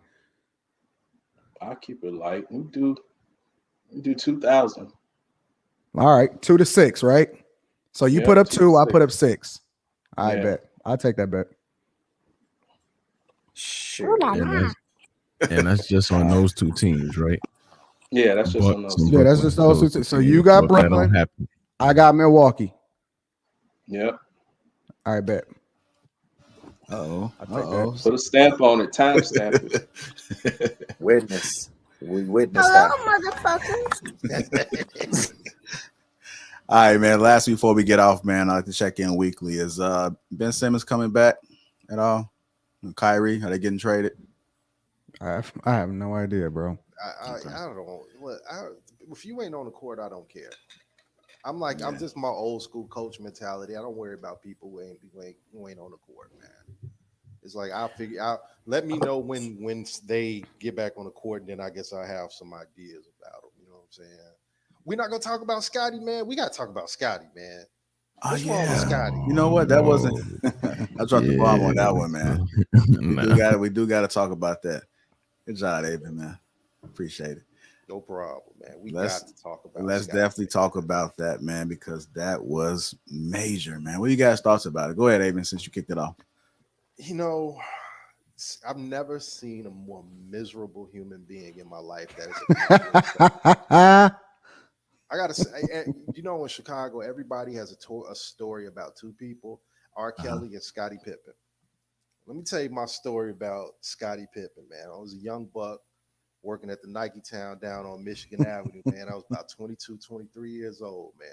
I'll keep it light. We do 2,000. All right, 2 to 6, right? So you put up 2, I put up 6. I bet. I'll take that bet. Ooh la la. And that's just on those 2 teams, right? Yeah, that's just on those. Yeah, that's just those 2 teams. So you got Brooklyn. I got Milwaukee. Yep. All right, bet. Uh-oh. Put a stamp on it. Time stamp it. Witness. We witnessed Hello, that. motherfuckers. All right, man. Last before we get off, man, I like to check in weekly. Is Ben Simmons coming back at all? And Kyrie, are they getting traded? I have no idea, bro. I don't know. Look, if you ain't on the court, I don't care. I'm just my old school coach mentality. I don't worry about people who ain't on the court, man. It's like I'll figure out. Let me know when they get back on the court, and then I guess I have some ideas about them. You know what I'm saying? We're not gonna talk about Scottie, man. We gotta talk about Scottie, man. What's wrong with Scottie? You know what? That wasn't. I dropped the bomb on that one, man. We do gotta talk about that. Good job, Aben, man. Appreciate it. No problem, man. Got to talk about. Let's Scottie, definitely talk about that, man, because that was major, man. What do you guys thoughts about it? Go ahead, Aben, since you kicked it off. You know, I've never seen a more miserable human being in my life. I gotta say, you know, in Chicago, everybody has a story about 2 people: R. Kelly and Scottie Pippen. Let me tell you my story about Scottie Pippen, man. I was a young buck working at the Nike Town down on Michigan Avenue, man. I was about 22, 23 years old, man.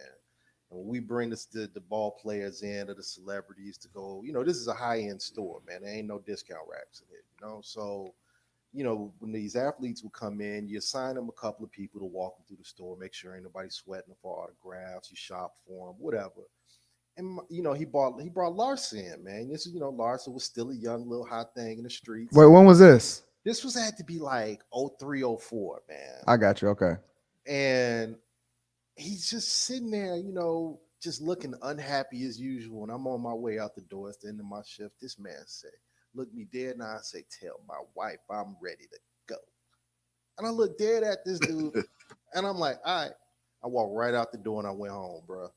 And when we bring the ball players in or the celebrities to go, you know, this is a high-end store, man. There ain't no discount racks in it, you know? So, you know, when these athletes will come in, you assign them a couple of people to walk them through the store, make sure ain't nobody sweating them for autographs, you shop for them, whatever. And, you know, he brought Larson in, man. This is, you know, Larson was still a young little hot thing in the streets. Wait, when was this? This had to be like 03, 04, man. I got you. Okay. And he's just sitting there, you know, just looking unhappy as usual. And I'm on my way out the door. It's the end of my shift. This man said, look me dead in the eye and say, tell my wife I'm ready to go. And I look dead at this dude, and I'm like, all right. I walked right out the door and I went home, bro.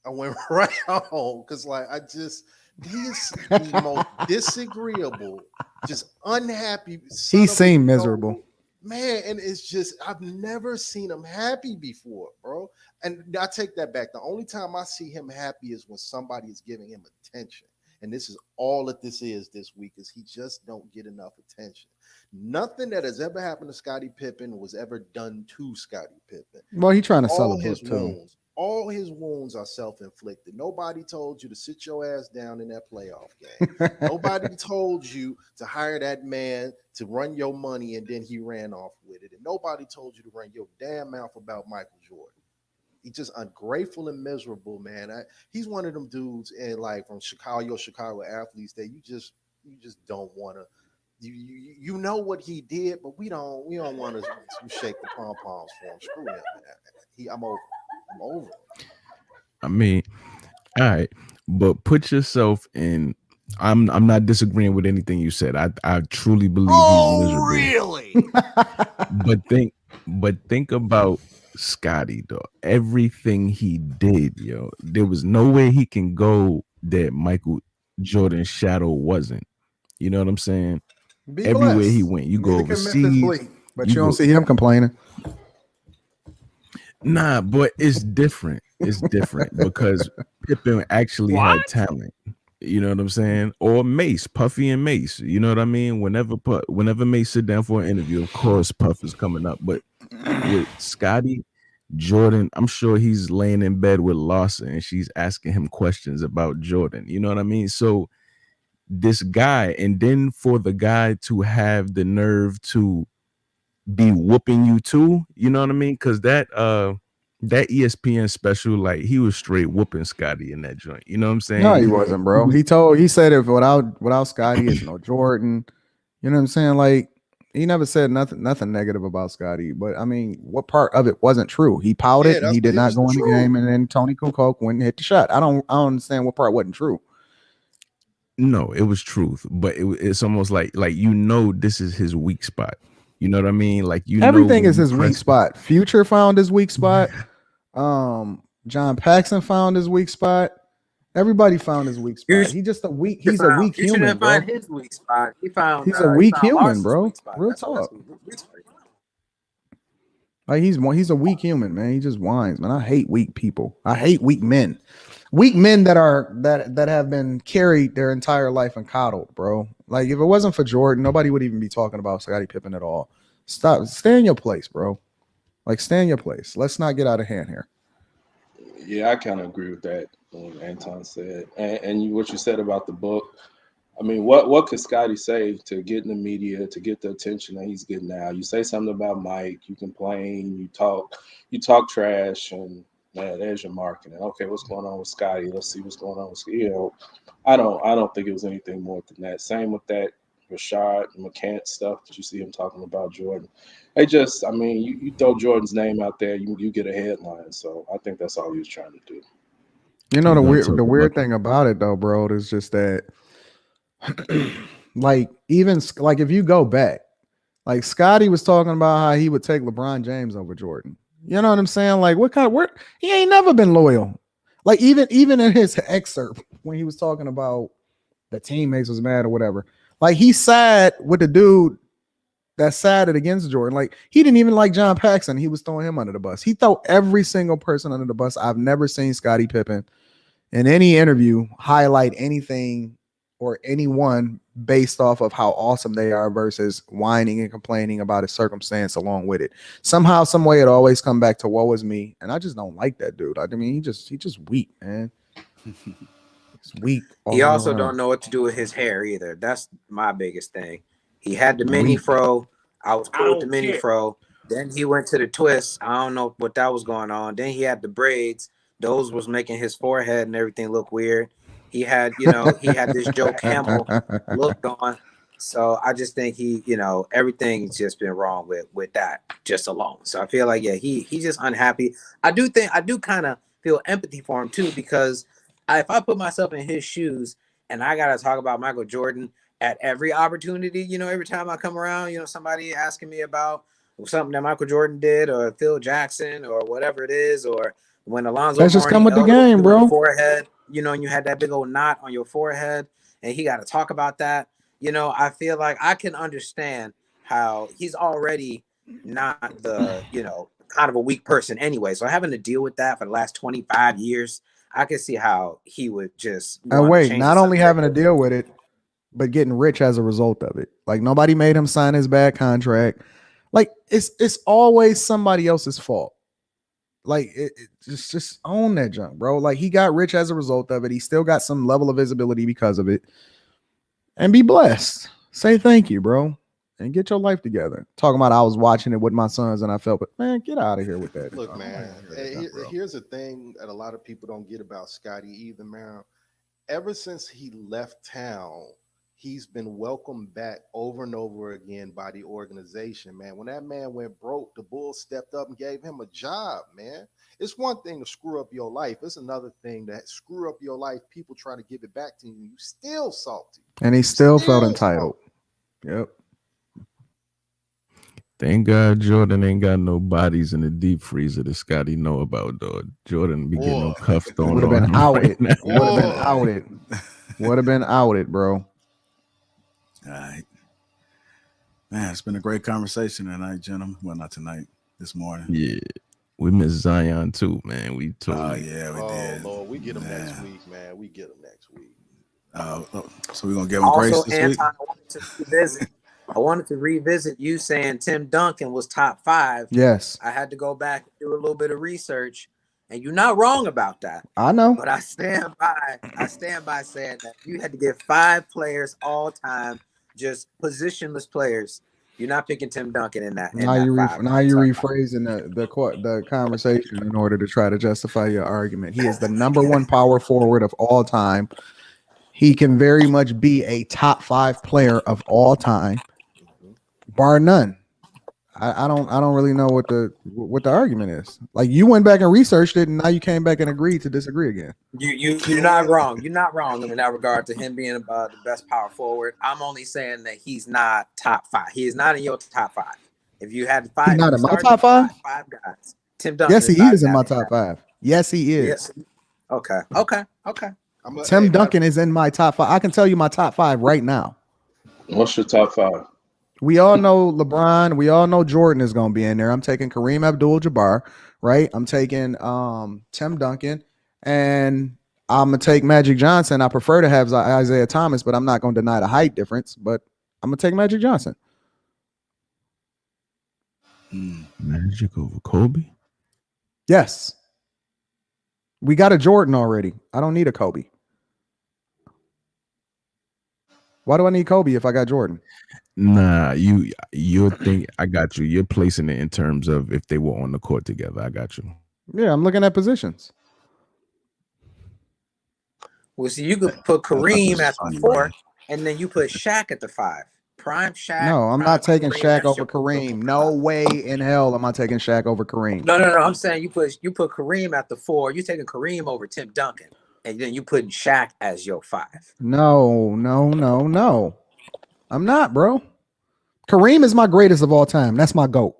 I went right home because, like, he's the most disagreeable, just unhappy. He seemed miserable. Man, and it's just, I've never seen him happy before, bro. And I take that back. The only time I see him happy is when somebody is giving him attention. And this is all that this is this week, is he just don't get enough attention. Nothing that has ever happened to Scottie Pippen was ever done to Scottie Pippen. Well, he's trying to sell a book too. All his wounds are self-inflicted. Nobody told you to sit your ass down in that playoff game. Nobody told you to hire that man to run your money, and then he ran off with it. And nobody told you to run your damn mouth about Michael Jordan. He's just ungrateful and miserable, man. He's one of them dudes, and like from Chicago athletes that you just don't want to. You know what he did, but we don't want to shake the pom poms for him. Screw him, man. I'm over. I mean, all right, but put yourself in. I'm not disagreeing with anything you said. I truly believe he's miserable. Really? But think about Scottie, though. Everything he did, yo, there was no way he can go that Michael Jordan's shadow wasn't. You know what I'm saying? Everywhere he went, you go overseas, but you don't see him complaining. Nah, but it's different. It's different because Pippen actually had talent. You know what I'm saying? Or Mace, Puffy and Mace. You know what I mean? Whenever Mace sit down for an interview, of course Puff is coming up. But with Scottie, Jordan, I'm sure he's laying in bed with Lawson and she's asking him questions about Jordan. You know what I mean? So this guy, and then for the guy to have the nerve to be whooping you too, you know what I mean? Because that ESPN special, like, he was straight whooping Scottie in that joint. You know what I'm saying? No, he wasn't, bro. He said if without Scottie, it's no Jordan. You know what I'm saying? Like, he never said nothing negative about Scottie. But I mean, what part of it wasn't true? He pouted and he did not go in the game, and then Tony Kukoc went and hit the shot. I don't understand what part wasn't true. No, it was truth, but it's almost like this is his weak spot. You know what I mean? Like, everything is his weak spot. Future found his weak spot. John Paxson found his weak spot. Everybody found his weak spot. He's a weak human, bro. Find his weak spot. He's a weak human, bro. Real talk. Like, he's a weak human, man. He just whines, man. I hate weak people. I hate weak men. Weak men that have been carried their entire life and coddled, bro. Like, if it wasn't for Jordan, nobody would even be talking about Scottie Pippen at all. Stay in your place, bro. Like, stay in your place. Let's not get out of hand here. Yeah, I kind of agree with that, Anton said. And what you said about the book, I mean, what could Scottie say to get in the media, to get the attention that he's getting now? You say something about Mike, you complain, you talk trash, and man, there's your marketing. Okay, what's going on with Scottie? Let's see what's going on with, I don't think it was anything more than that. Same with that Rashad McCants stuff that you see him talking about Jordan. You throw Jordan's name out there, you get a headline. So I think that's all he was trying to do. You know, the weird thing about it though, bro, is just that like, even like, if you go back, like, Scottie was talking about how he would take LeBron James over Jordan. You know what I'm saying? Like, what kind of work? He ain't never been loyal. Like, even in his excerpt when he was talking about the teammates was mad or whatever, like, he side with the dude that sided against Jordan. Like, he didn't even like John Paxson. He was throwing him under the bus. He threw every single person under the bus. I've never seen Scottie Pippen in any interview highlight anything or anyone based off of how awesome they are versus whining and complaining about his circumstance along with it. Somehow, some way, it always come back to woe is me, and I just don't like that dude. I mean, he just weak, man. He's weak. He also don't know what to do with his hair either. That's my biggest thing. He had the mini fro. I was cool with the mini fro. Then he went to the twist. I don't know what that was going on. Then he had the braids. Those was making his forehead and everything look weird. He had this Joe Campbell look on. So I just think everything's just been wrong with that just alone. So I feel like, yeah, he's just unhappy. I do kind of feel empathy for him too, because if I put myself in his shoes and I gotta talk about Michael Jordan at every opportunity, every time I come around, somebody asking me about something that Michael Jordan did or Phil Jackson or whatever it is, or when Alonzo That's just come with the elbowed game, you bro. in the forehead, and you had that big old knot on your forehead, and he got to talk about that. I feel like I can understand how he's already not the, kind of a weak person anyway. So having to deal with that for the last 25 years, I can see how he would just And wait, not only having to deal with it, but getting rich as a result of it. Like nobody made him sign his bad contract. Like it's always somebody else's fault. Like just own that junk, bro. Like he got rich as a result of it. He still got some level of visibility because of it. And be blessed. Say thank you, bro. And get your life together. Talking about I was watching it with my sons and I felt, but man, get out of here with that. Look, man, here's the thing that a lot of people don't get about Scottie either, man. Ever since he left town, he's been welcomed back over and over again by the organization, man. When that man went broke, the Bulls stepped up and gave him a job, man. It's one thing to screw up your life. It's another thing to screw up your life. People try to give it back to you. You still salty. And he still felt entitled. Yep. Thank God Jordan ain't got no bodies in the deep freezer that Scottie know about, though. Jordan be getting no cuff thrown would have been on him outed. right now. Would have been outed. Would have been outed, bro. All right. Man, it's been a great conversation tonight, gentlemen. Well, not tonight, this morning. Yeah. We miss Zion too, man. We totally. Oh, yeah, we did. Lord, we get him next week, man. We get him next week. So we're going to give him grace this week? I wanted to revisit you saying Tim Duncan was top 5. Yes. I had to go back and do a little bit of research, and you're not wrong about that. I know. But I stand by saying that you had to get 5 players all time, just positionless players. You're not picking Tim Duncan in that. Now you're rephrasing the conversation in order to try to justify your argument. He is the number 1 power forward of all time. He can very much be a top 5 player of all time, bar none. I don't really know what the argument is. Like you went back and researched it, and now you came back and agreed to disagree again. You're not wrong. You're not wrong in that regard to him being the best power forward. I'm only saying that he's not top 5. He is not in your top 5. If you had 5, he's not in my top 5. 5 guys. Tim Duncan. Yes, he is in my top 5. Yes, he is. Yes. Okay. Tim Duncan is in my top 5. I can tell you my top 5 right now. What's your top 5? We all know LeBron. We all know Jordan is going to be in there. I'm taking Kareem Abdul-Jabbar, right? I'm taking Tim Duncan, and I'm going to take Magic Johnson. I prefer to have Isaiah Thomas, but I'm not going to deny the height difference, but I'm going to take Magic Johnson. Magic over Kobe? Yes. We got a Jordan already. I don't need a Kobe. Why do I need Kobe if I got Jordan? Nah, you're thinking. I got you. You're placing it in terms of if they were on the court together. I got you. Yeah, I'm looking at positions. Well, see, you could put Kareem at the 4, and then you put Shaq at the 5. Prime Shaq. No, I'm not taking Shaq over Kareem. No way in hell am I taking Shaq over Kareem. No. I'm saying you put Kareem at the 4. You're taking Kareem over Tim Duncan, and then you putting Shaq as your 5. No. I'm not, bro. Kareem is my greatest of all time. That's my GOAT.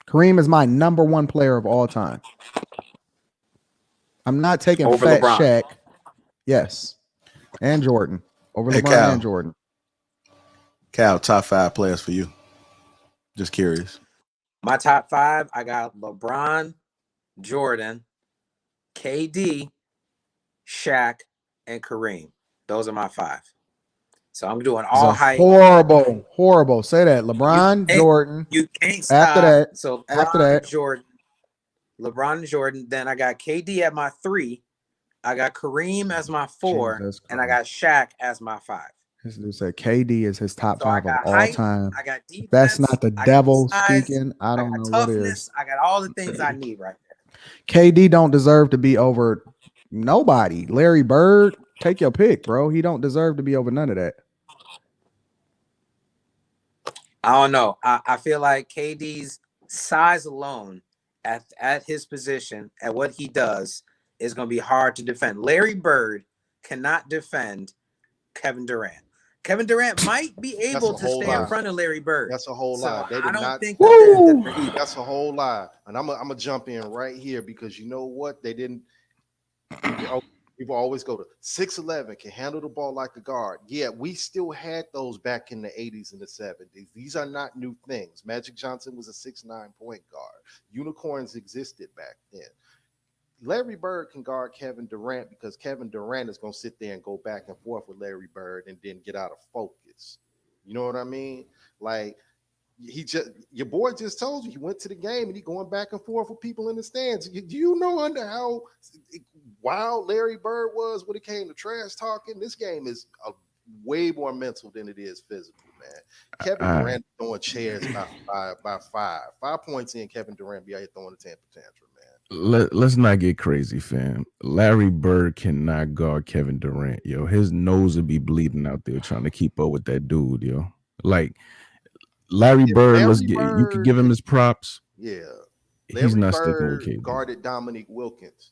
Kareem is my number 1 player of all time. I'm not taking over Fat LeBron. Shaq. Yes. And Jordan. Over LeBron and Jordan. Cal, top 5 players for you. Just curious. My top 5, I got LeBron, Jordan, KD, Shaq, and Kareem. Those are my 5. So I'm doing all height. Horrible. Say that. LeBron, Jordan. You can't stop. After that. So after that. LeBron and Jordan. Then I got KD at my 3. I got Kareem as my 4, and I got Shaq as my 5. This dude said KD is his top 5 of all height, time. I got defense. That's not the devil speaking. I don't know toughness, what is. I got all the things I need right there. KD don't deserve to be over nobody. Larry Bird, take your pick, bro. He don't deserve to be over none of that. I don't know. I feel like KD's size alone at his position, at what he does, is going to be hard to defend. Larry Bird cannot defend Kevin Durant. Kevin Durant might be able to stay in front of Larry Bird. That's a whole lie. They did not think that that's a whole lie. And I'm gonna jump in right here because you know what? They didn't. People always go to 6'11", can handle the ball like a guard. Yeah, we still had those back in the 80s and the 70s. These are not new things. Magic Johnson was a 6'9" point guard. Unicorns existed back then. Larry Bird can guard Kevin Durant because Kevin Durant is going to sit there and go back and forth with Larry Bird and then get out of focus. You know what I mean? Like, your boy just told you he went to the game and he going back and forth with people in the stands. Do you know under how wild Larry Bird was when it came to trash talking? This game is way more mental than it is physical, man. Kevin Durant throwing chairs by 5 points in. Kevin Durant be out here throwing a temper tantrum, man. Let's not get crazy, fam. Larry Bird cannot guard Kevin Durant, yo. His nose would be bleeding out there trying to keep up with that dude, yo. Like, Larry Bird, you can give him his props. Yeah. He's not sticking with KD. Guarded Dominique Wilkins.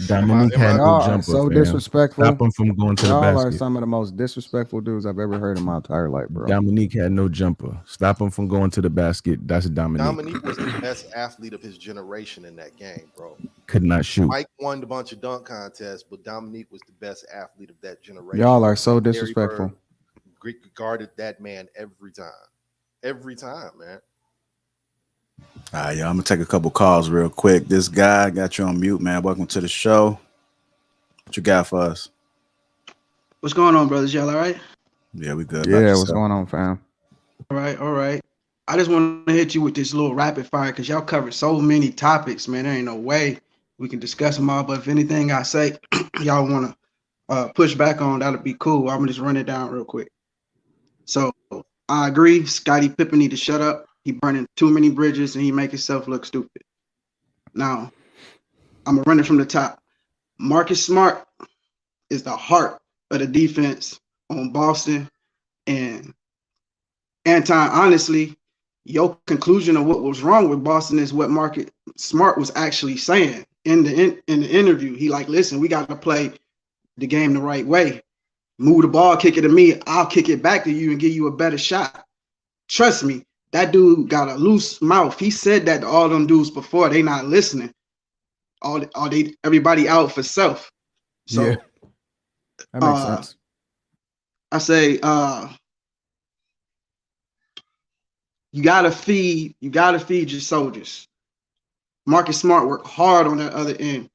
Dominique had no jumper. So disrespectful. Stop him from going to the basket. Y'all are some of the most disrespectful dudes I've ever heard in my entire life, bro. Dominique had no jumper. Stop him from going to the basket. That's Dominique. Dominique was the best athlete of his generation in that game, bro. Could not shoot. Mike won a bunch of dunk contests, but Dominique was the best athlete of that generation. Y'all are so disrespectful. Guarded that man every time. Every time, man. All right, y'all. I'm gonna take a couple calls real quick. This guy got you on mute, man. Welcome to the show. What you got for us? What's going on, brothers? Y'all all right? Yeah, we good. Yeah, what's going on, fam? All right. I just want to hit you with this little rapid fire because y'all covered so many topics, man. There ain't no way we can discuss them all. But if anything I say, y'all want to push back on, that'll be cool. I'm gonna just run it down real quick. So I agree. Scottie Pippen need to shut up. He burning too many bridges and he make himself look stupid. Now, I'm gonna run it from the top. Marcus Smart is the heart of the defense on Boston. And Anton, honestly, your conclusion of what was wrong with Boston is what Marcus Smart was actually saying in the interview. He like, listen, we got to play the game the right way. Move the ball, kick it to me. I'll kick it back to you and give you a better shot. Trust me, that dude got a loose mouth. He said that to all them dudes before. They not listening. Everybody out for self. So yeah, that makes sense. I say you gotta feed your soldiers. Marcus Smart worked hard on that other end.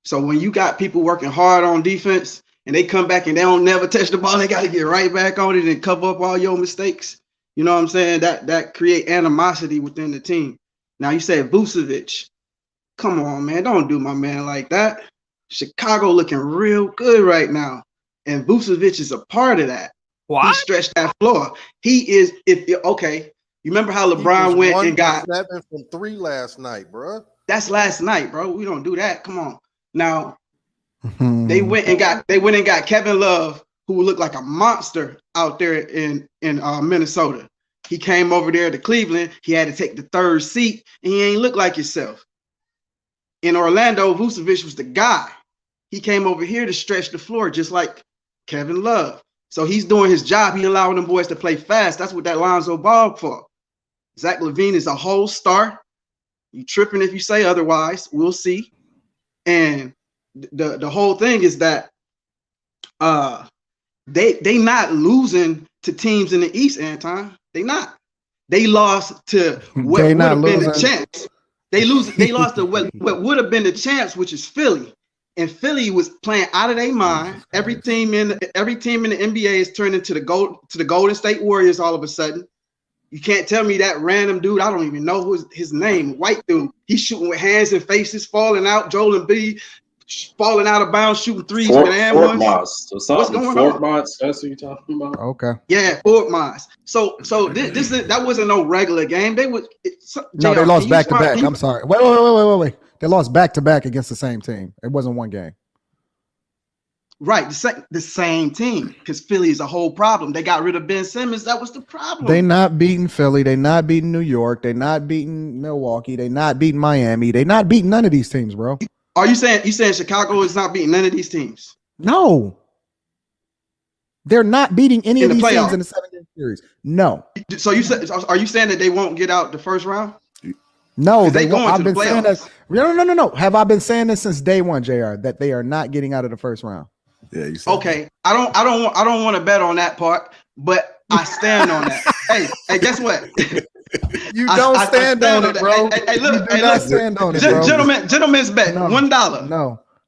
So when you got people working hard on defense and they come back and they don't never touch the ball, they got to get right back on it and cover up all your mistakes. You know what I'm saying? That create animosity within the team. Now you said Vucevic. Come on, man. Don't do my man like that. Chicago looking real good right now. And Vucevic is a part of that. What? He stretched that floor. He is, okay. You remember how LeBron went and got 7 from 3 last night, bro? That's last night, bro. We don't do that. Come on. Now they went and got Kevin Love, who looked like a monster out there in Minnesota. He came over there to Cleveland. He had to take the 3rd seat, and he ain't look like himself. In Orlando, Vucevic was the guy. He came over here to stretch the floor, just like Kevin Love. So he's doing his job. He allowing them boys to play fast. That's what that Lonzo Ball for. Zach LaVine is a whole star. You tripping if you say otherwise. We'll see. And the whole thing is that they not losing to teams in the East, Anton. They not. They lost to what would have been the champs. They lost to what would have been the champs, which is Philly. And Philly was playing out of their mind. Every team in the NBA is turned into the Golden State Warriors all of a sudden. You can't tell me that random dude, I don't even know his name, white dude. He's shooting with hands and faces falling out. Joel Embiid falling out of bounds, shooting threes with Fort Moss. So what's going Fort on? Moss, that's what you're talking about? Okay. Yeah, Fort Moss. So that wasn't no regular game. They lost back to back. I'm sorry. Wait. They lost back to back against the same team. It wasn't one game. Right, the same team, because Philly is a whole problem. They got rid of Ben Simmons. That was the problem. They not beating Philly. They not beating New York. They not beating Milwaukee. They not beating Miami. They not beating none of these teams, bro. Are you saying Chicago is not beating none of these teams? No. They're not beating any of these teams in the 7-game series. No. So are you saying that they won't get out the first round? No, they going I've to the been saying playoffs. that. No. Have I been saying this since day one, JR, that they are not getting out of the first round? Yeah, you said okay. I don't want to bet on that part, but I stand on that. Hey, guess what? You don't stand on it, bro. Hey, look, you do not stand on it, bro. Gentlemen's bet, $1.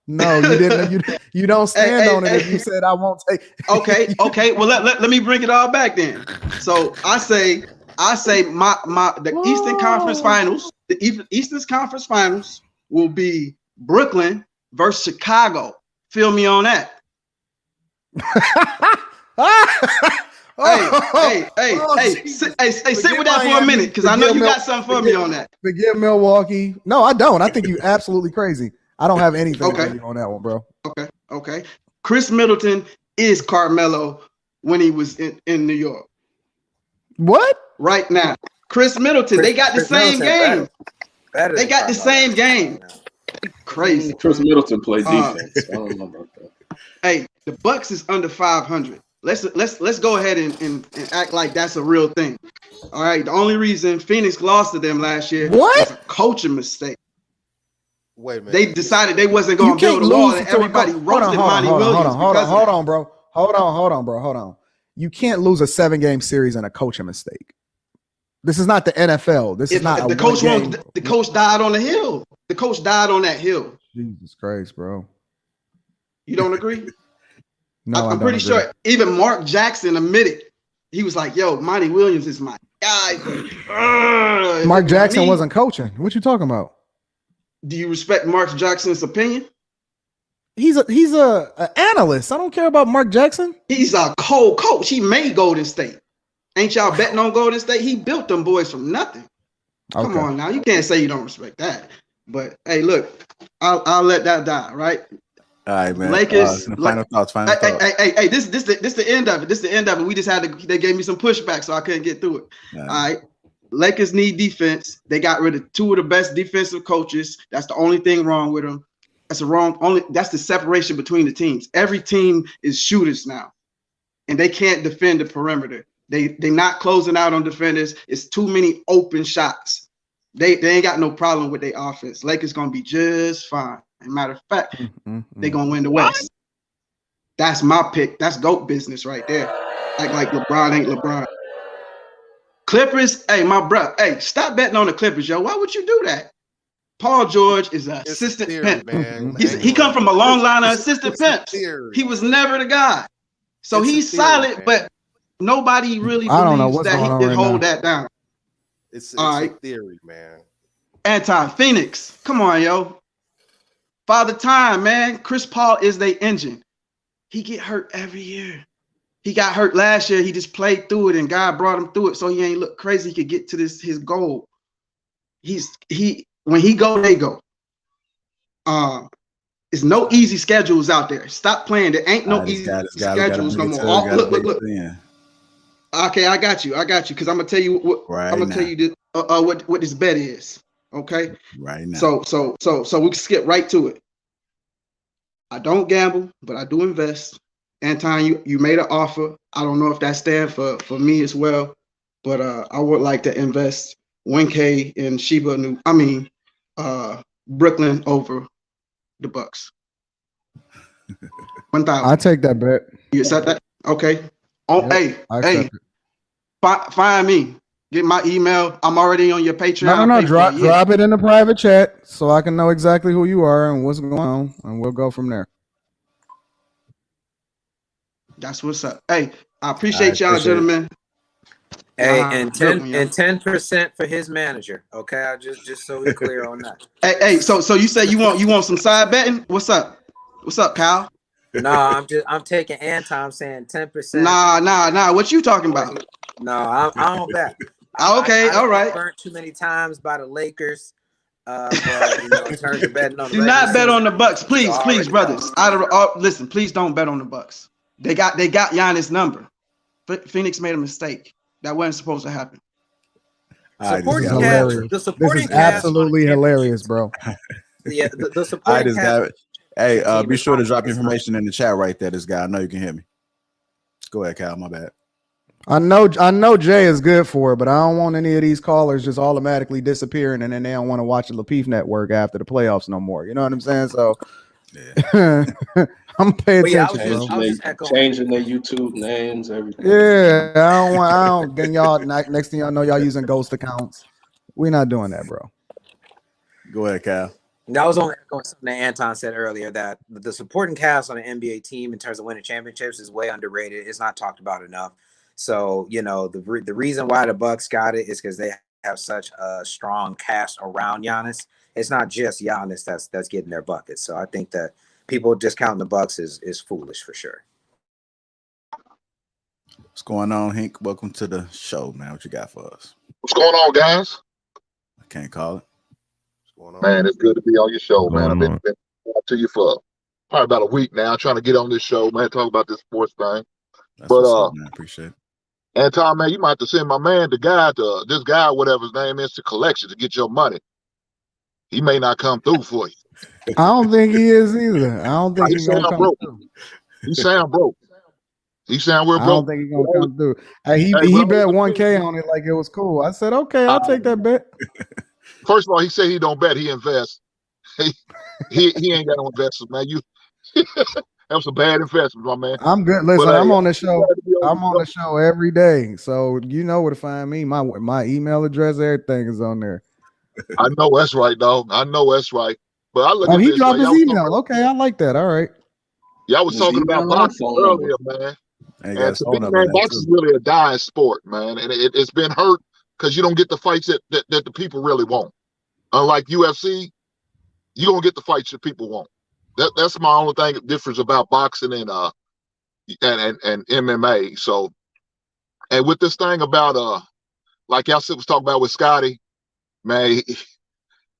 No, you didn't. You don't stand on it if you said I won't take. Okay. Well, let me bring it all back then. So I say the Eastern Conference Finals. The Eastern Conference Finals will be Brooklyn versus Chicago. Feel me on that. Sit with that for a minute, because I know you got something for me on that. Forget Milwaukee. No, I don't. I think you're absolutely crazy. I don't have anything for you on that one, bro. Okay. Chris Middleton is Carmelo when he was in New York. What? Right now, Chris Middleton. They got the same game. They got the same game. Crazy. Chris Middleton played defense. I don't know about that. Hey, the Bucks is under 500. Let's go ahead and act like that's a real thing. All right. The only reason Phoenix lost to them last year was a coaching mistake. Wait a minute. They decided they wasn't going to build a wall, and everybody roasted Monty Williams. Hold on, bro. Hold on. You can't lose a 7-game series in a coaching mistake. This is not the NFL. This is not the coach. The coach died on the hill. The coach died on that hill. Jesus Christ, bro. You don't agree? No, I'm pretty sure even Mark Jackson admitted. He was like, "Yo, Monty Williams is my guy." Mark Jackson wasn't coaching. What you talking about? Do you respect Mark Jackson's opinion? He's a analyst. I don't care about Mark Jackson. He's a cold coach. He made Golden State. Ain't y'all betting on Golden State? He built them boys from nothing. Okay. Come on now, you can't say you don't respect that. But hey, look, I'll let that die, right? All right, man. Lakers. Final thoughts. Hey, this the end of it. This the end of it. We just had to. They gave me some pushback, so I couldn't get through it. All right. Lakers need defense. They got rid of 2 of the best defensive coaches. That's the only thing wrong with them. That's the separation between the teams. Every team is shooters now, and they can't defend the perimeter. They're not closing out on defenders. It's too many open shots. They ain't got no problem with their offense. Lakers gonna be just fine. As a matter of fact, they're gonna win the West. That's my pick. That's GOAT business right there. Like LeBron ain't LeBron. Clippers, hey, my bro, hey, stop betting on the Clippers, yo. Why would you do that? Paul George is an assistant pimp. Man. He come from a long line of assistant pimps. He was never the guy. So he's solid, but nobody really believes that he can hold that down. It's a theory, man. Anton, Phoenix, come on, yo. Father Time, man. Chris Paul is their engine. He get hurt every year. He got hurt last year. He just played through it, and God brought him through it, so he ain't look crazy. He could get to his goal. When he go, they go. It's no easy schedules out there. Stop playing. There ain't no easy schedules no more. Look. Okay, I got you. Because I'm gonna tell you what. I'm gonna tell you this, what this bet is. Okay. Right now. So we can skip right to it. I don't gamble, but I do invest. Anton, you made an offer. I don't know if that stands for me as well, but I would like to invest 1K in Brooklyn over the Bucks. 1,000. I take that bet. You accept that? Okay. Oh, yep, hey, find me. Get my email. I'm already on your Patreon. No. Drop it in the private chat so I can know exactly who you are and what's going on, and we'll go from there. That's what's up. Hey, I appreciate y'all, gentlemen. Hey, and 10% for his manager. Okay, I just so we're clear on that. Hey, so you say you want some side betting? What's up? What's up, Kyle? No, I'm taking Anton. I'm saying 10%. Nah. What you talking about? No, I don't bet. Okay, all right. Burnt too many times by the Lakers. But in terms of betting on the do not bet on the season, Bucks, please, brothers. Listen, please don't bet on the Bucks. They got Giannis' number. Phoenix made a mistake. That wasn't supposed to happen. This is hilarious. This is absolutely hilarious, bro. Yeah, the supporting cast. Hey, be sure to drop your information in the chat right there. This guy, I know you can hear me. Go ahead, Cal. My bad. I know Jay is good for it, but I don't want any of these callers just automatically disappearing and then they don't want to watch the Lapeef Network after the playoffs no more. You know what I'm saying? So yeah. I'm paying attention, changing their YouTube names, everything. Yeah, I don't. Then y'all next thing y'all know, y'all using ghost accounts. We're not doing that, bro. Go ahead, Cal. That was only echoing something that Anton said earlier, that the supporting cast on an NBA team in terms of winning championships is way underrated. It's not talked about enough. So, the reason why the Bucks got it is because they have such a strong cast around Giannis. It's not just Giannis that's getting their buckets. So I think that people discounting the Bucks is foolish for sure. What's going on, Hink? Welcome to the show, man. What you got for us? What's going on, guys? I can't call it. Man, it's good to be on your show, man. I've been to you for probably about a week now, trying to get on this show, man, talk about this sports thing. That's up, man. Appreciate it. Anton, man, you might have to send my man, this guy, whatever his name is, to collection to get your money. He may not come through for you. I don't think he is either. I don't think he's gonna come through. He sound broke. He sound real broke. I don't think he's gonna come through. He bet 1K on it like it was cool. I said, okay, I'll take that bet. First of all, he said he don't bet, he invests. He ain't got no investments, man. That was a bad investment, my man. I'm good. Listen, I'm on the show. I'm on the show every day, so you know where to find me. My email address, everything is on there. I know that's right, dog. I know that's right. But I look at he this, dropped his email. Okay, I like that. All right. Y'all was talking about boxing earlier, man. And to me, man, boxing is really a dying sport, man. And it's been hurt because you don't get the fights that the people really want. Unlike UFC, you're gonna get the fights that people want. That's my only thing difference about boxing and MMA. So, and with this thing about like y'all was talking about with Scottie, man,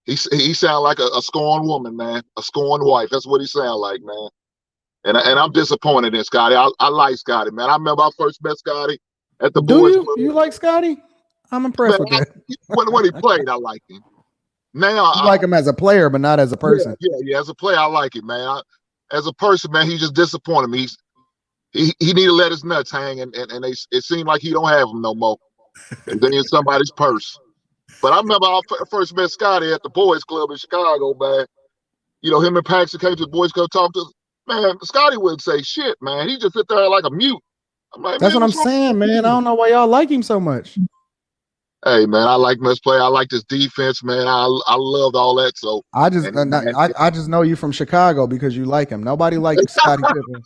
he sound like a scorned woman, man, a scorned wife. That's what he sound like, man. And I'm disappointed in Scottie. I like Scottie, man. I remember I first met Scottie at the boys' club. You like Scottie? I'm impressed with that. When he played, I liked him. Now I like him as a player, but not as a person. Yeah. As a player, I like him, man. As a person, man, he just disappointed me. He need to let his nuts hang, and it seemed like he don't have them no more. And then in somebody's purse. But I remember I first met Scottie at the boys' club in Chicago, man. Him and Paxton came to the boys' club, talk to us. Man, Scottie wouldn't say shit, man. He just sit there like a mute. I'm like, that's what I'm saying, man. I don't know why y'all like him so much. Hey, man, I like his play. I like his defense, man. I loved all that. So I just know you from Chicago because you like him. Nobody likes Scottie Pippen.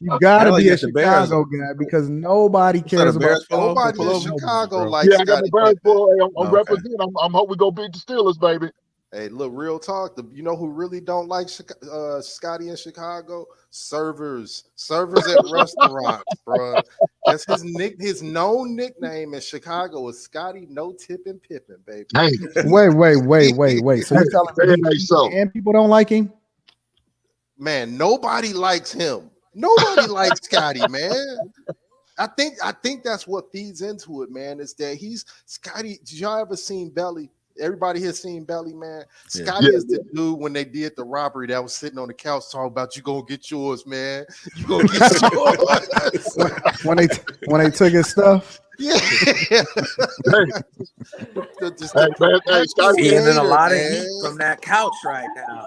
You gotta be a Chicago guy because nobody cares about nobody in Chicago. I got the Bears, boy. I'm representing. I'm hoping we go beat the Steelers, baby. Hey, look, real talk. You know who really don't like Scottie in Chicago? Servers at restaurants, bro. That's his known nickname in Chicago is Scottie No Tipping Pippen, baby. Hey, wait. So you telling me and people don't like him? Man, nobody likes him. Nobody likes Scottie, man. I think that's what feeds into it, man. Is that Scottie? Did y'all ever seen Belly? Everybody here seen Belly, man. Scottie is the dude when they did the robbery that was sitting on the couch talking about you gonna get yours, man. You gonna get yours. when they took his stuff. Yeah. Scottie feeling a lot of heat from that couch right now.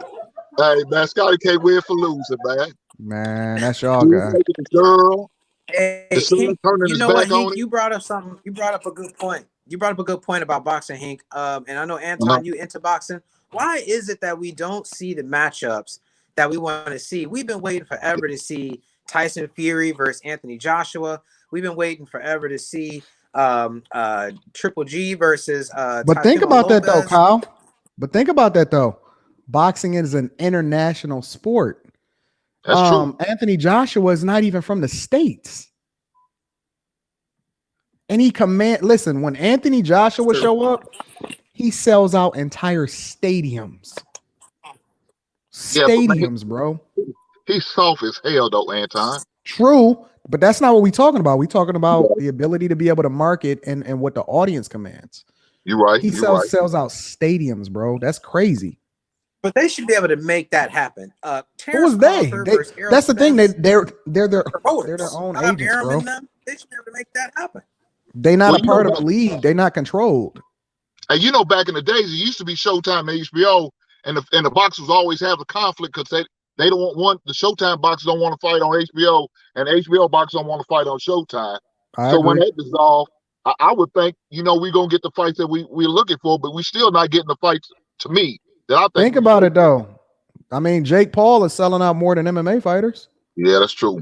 Hey, man, Scottie can't win for losing, man. Man, that's y'all guy. Girl. Hey, you know what, Hank? You brought up something. You brought up a good point. You brought up a good point about boxing, Hank. And I know, Anton, you into boxing. Why is it that we don't see the matchups that we want to see? We've been waiting forever to see Tyson Fury versus Anthony Joshua. We've been waiting forever to see Triple G versus But think about that, though, Kyle. But think about that, though. Boxing is an international sport. That's true. Anthony Joshua is not even from the States. And he listen, when Anthony Joshua show up, He sells out entire stadiums. Yeah, but man, Stadiums, bro. he's soft as hell though, Anton. True, but that's not what we're talking about. We're talking about the ability to be able to market and what the audience commands. You're right. He sells out stadiums, bro. That's crazy. But they should be able to make that happen. Who was they? That's the thing. They're their own agents, bro. They should be able to make that happen. They're not a part of the league. They're not controlled. And you know, back in the days, it used to be Showtime and HBO, and the boxers always have a conflict because they don't want the Showtime boxers don't want to fight on HBO, and HBO boxers don't want to fight on Showtime. So when that dissolved, I would think, you know, we're gonna get the fights that we're looking for, but we're still not getting the fights to me. That I think about it though. I mean, Jake Paul is selling out more than MMA fighters. Yeah, that's true.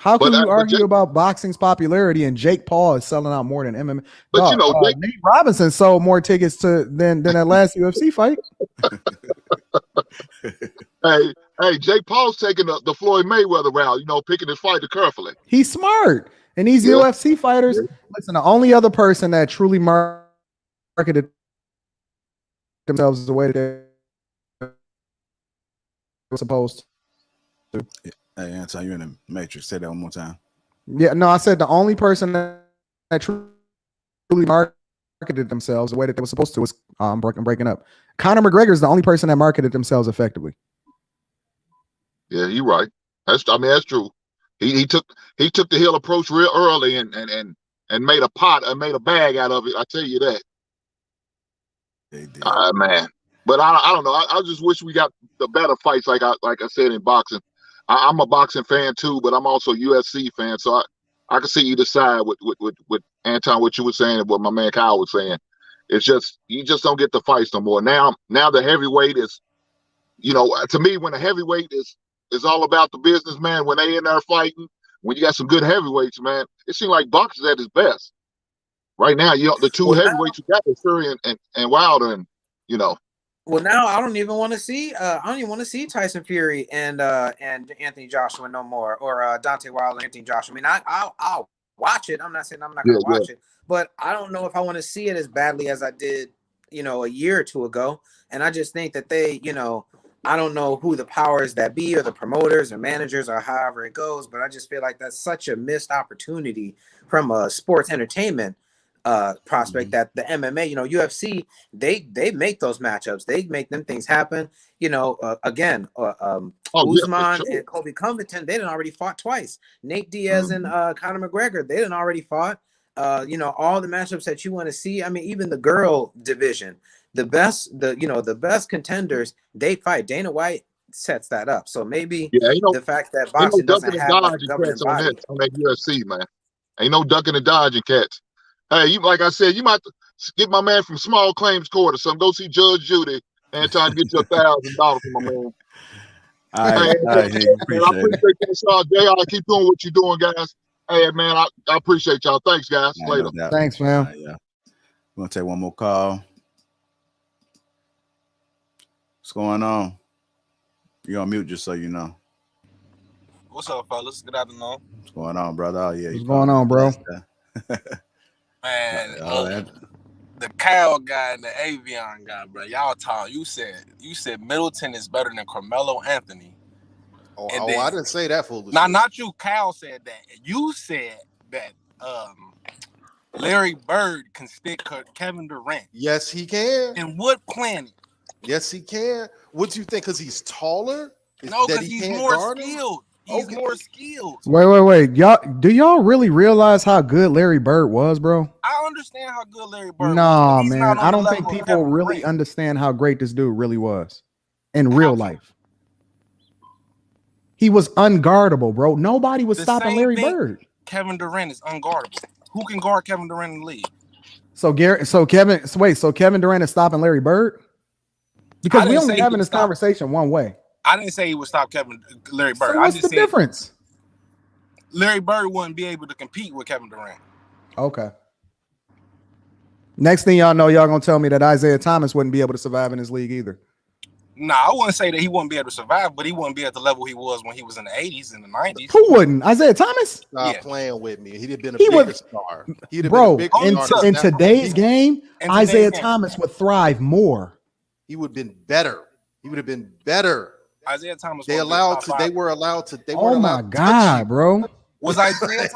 How can you argue about boxing's popularity and Jake Paul is selling out more than MMA? But you know, Nate Robinson sold more tickets than that last UFC fight. Hey, Jake Paul's taking the Floyd Mayweather route, you know, picking his fighter carefully. He's smart. And these UFC fighters, listen, the only other person that truly marketed themselves the way they were supposed to. Hey, Anton, you're in the Matrix. Say that one more time. Yeah, no, I said the only person that truly marketed themselves the way that they were supposed to was breaking up. Conor McGregor is the only person that marketed themselves effectively. Yeah, you're right. That's true. He took the heel approach real early and made a pot and made a bag out of it. I tell you that. They did. Man. But I don't know. I just wish we got the better fights like I said in boxing. I'm a boxing fan too, but I'm also a UFC fan. So I can see either side with Anton, what you were saying and what my man Kyle was saying. It's just you just don't get the fights no more. Now the heavyweight is, you know, to me when the heavyweight is all about the business, man. When they in there fighting, when you got some good heavyweights, man, it seems like boxing's at its best. Right now, you know, the two heavyweights you got is Fury and Wilder, and you know. Well, now I don't even want to see. I don't even want to see Tyson Fury and Anthony Joshua no more, or Deontay Wilder and Anthony Joshua. I mean, I'll watch it. I'm not saying I'm not going to watch it, but I don't know if I want to see it as badly as I did, you know, a year or two ago. And I just think that they, you know, I don't know who the powers that be or the promoters or managers or however it goes, but I just feel like that's such a missed opportunity from a sports entertainment prospect that the MMA, you know, UFC, they make those matchups, they make them things happen. You know, again, Usman and Colby Covington, they done already fought twice. Nate Diaz and Conor McGregor, they done already fought. You know, all the matchups that you want to see. I mean, even the girl division, the best contenders, they fight. Dana White sets that up. So maybe the fact that boxing doesn't have like a governing body on that UFC, man. Ain't no ducking and dodging cats. Hey, you like I said, you might get my man from Small Claims Court or something. Go see Judge Judy and try to get you $1,000 from my man. I appreciate that, JR. Keep doing what you're doing, guys. Hey, man, I appreciate y'all. Thanks, guys. Later. Thanks, man. We're going to take one more call. What's going on? You're on mute, just so you know. What's up, fellas? Good afternoon. What's going on, brother? Oh, yeah. What's going on, bro? Man, the Kyle guy and the Avion guy, bro. Y'all talk. You said Middleton is better than Carmelo Anthony. I didn't say that foolishly. Not you. Kyle said that. You said that Larry Bird can stick Kevin Durant. Yes, he can. And what planet? Yes, he can. What do you think? Because he's taller? No, because he's more skilled. He's more skilled. Wait. Do y'all really realize how good Larry Bird was, bro? I understand how good Larry Bird was. No, man. I don't think people really understand how great this dude really was in real life. He was unguardable, bro. Nobody was stopping Larry Bird. Kevin Durant is unguardable. Who can guard Kevin Durant in the league? So Kevin Durant is stopping Larry Bird? Because we only having this conversation one way. I didn't say he would stop Larry Bird. So what's the difference? Larry Bird wouldn't be able to compete with Kevin Durant. Okay. Next thing y'all know, y'all gonna tell me that Isaiah Thomas wouldn't be able to survive in this league either. Nah, I wouldn't say that he wouldn't be able to survive, but he wouldn't be at the level he was when he was in the 80s and the 90s. Who wouldn't? Isaiah Thomas? Stop playing with me. He'd have been a He bigger would- star. He'd have Bro, been a bigger star. in today's game, In today's Isaiah game. Thomas would thrive more. He would have been better. He would have been better. Isaiah Thomas. They won't be a allowed top to. five. They were allowed to. They Oh weren't my allowed to touch God, you. bro. Was Isaiah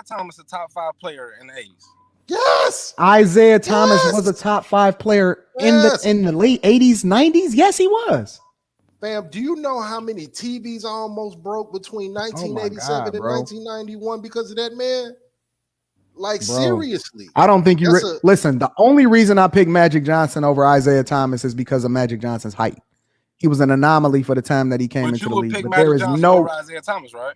Thomas a top 5 player in the 80s? Yes. Isaiah Thomas Yes. was a top 5 player Yes. in the late 80s, 90s. Yes, he was. Fam, do you know how many TVs almost broke between 1987 and bro. 1991 because of that man? Like, Bro. seriously. I don't think you That's listen. The only reason I picked Magic Johnson over Isaiah Thomas is because of Magic Johnson's height. He was an anomaly for the time that he came But into you the would league. pick But there Magic is Johnson no over Isaiah Thomas, right?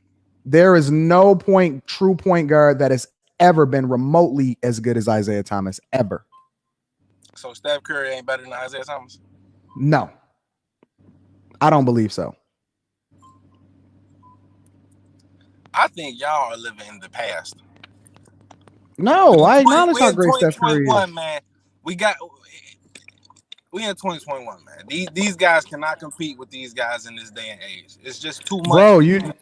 true point guard that has ever been remotely as good as Isaiah Thomas ever. So Steph Curry ain't better than Isaiah Thomas? No, I don't believe so. I think y'all are living in the past. No, I acknowledge We how in great Steph Curry is. 2021, man. We in 2021, man. These guys cannot compete with these guys in this day and age. It's just too much. Bro, you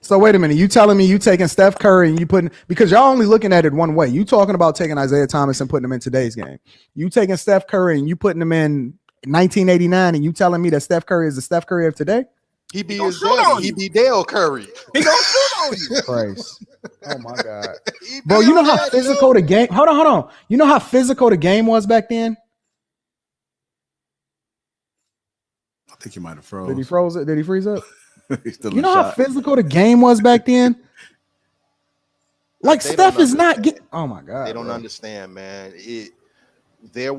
so wait a minute. You telling me you taking Steph Curry and you putting, because y'all only looking at it one way. You talking about taking Isaiah Thomas and putting him in today's game. You taking Steph Curry and you putting him in 1989 and you telling me that Steph Curry is the Steph Curry of today? He be his daddy. He be Dale Curry. He gonna shoot on you. Christ. Oh my God. He Bro, be you know his how daddy, physical the game. Hold on. You know how physical the game was back then? I think he might have froze. Did he froze it? Did he freeze up? He's still You in know how shot. physical the game was back then? Like They Steph don't is not understand. getting. Oh my God. They don't bro. understand, man. There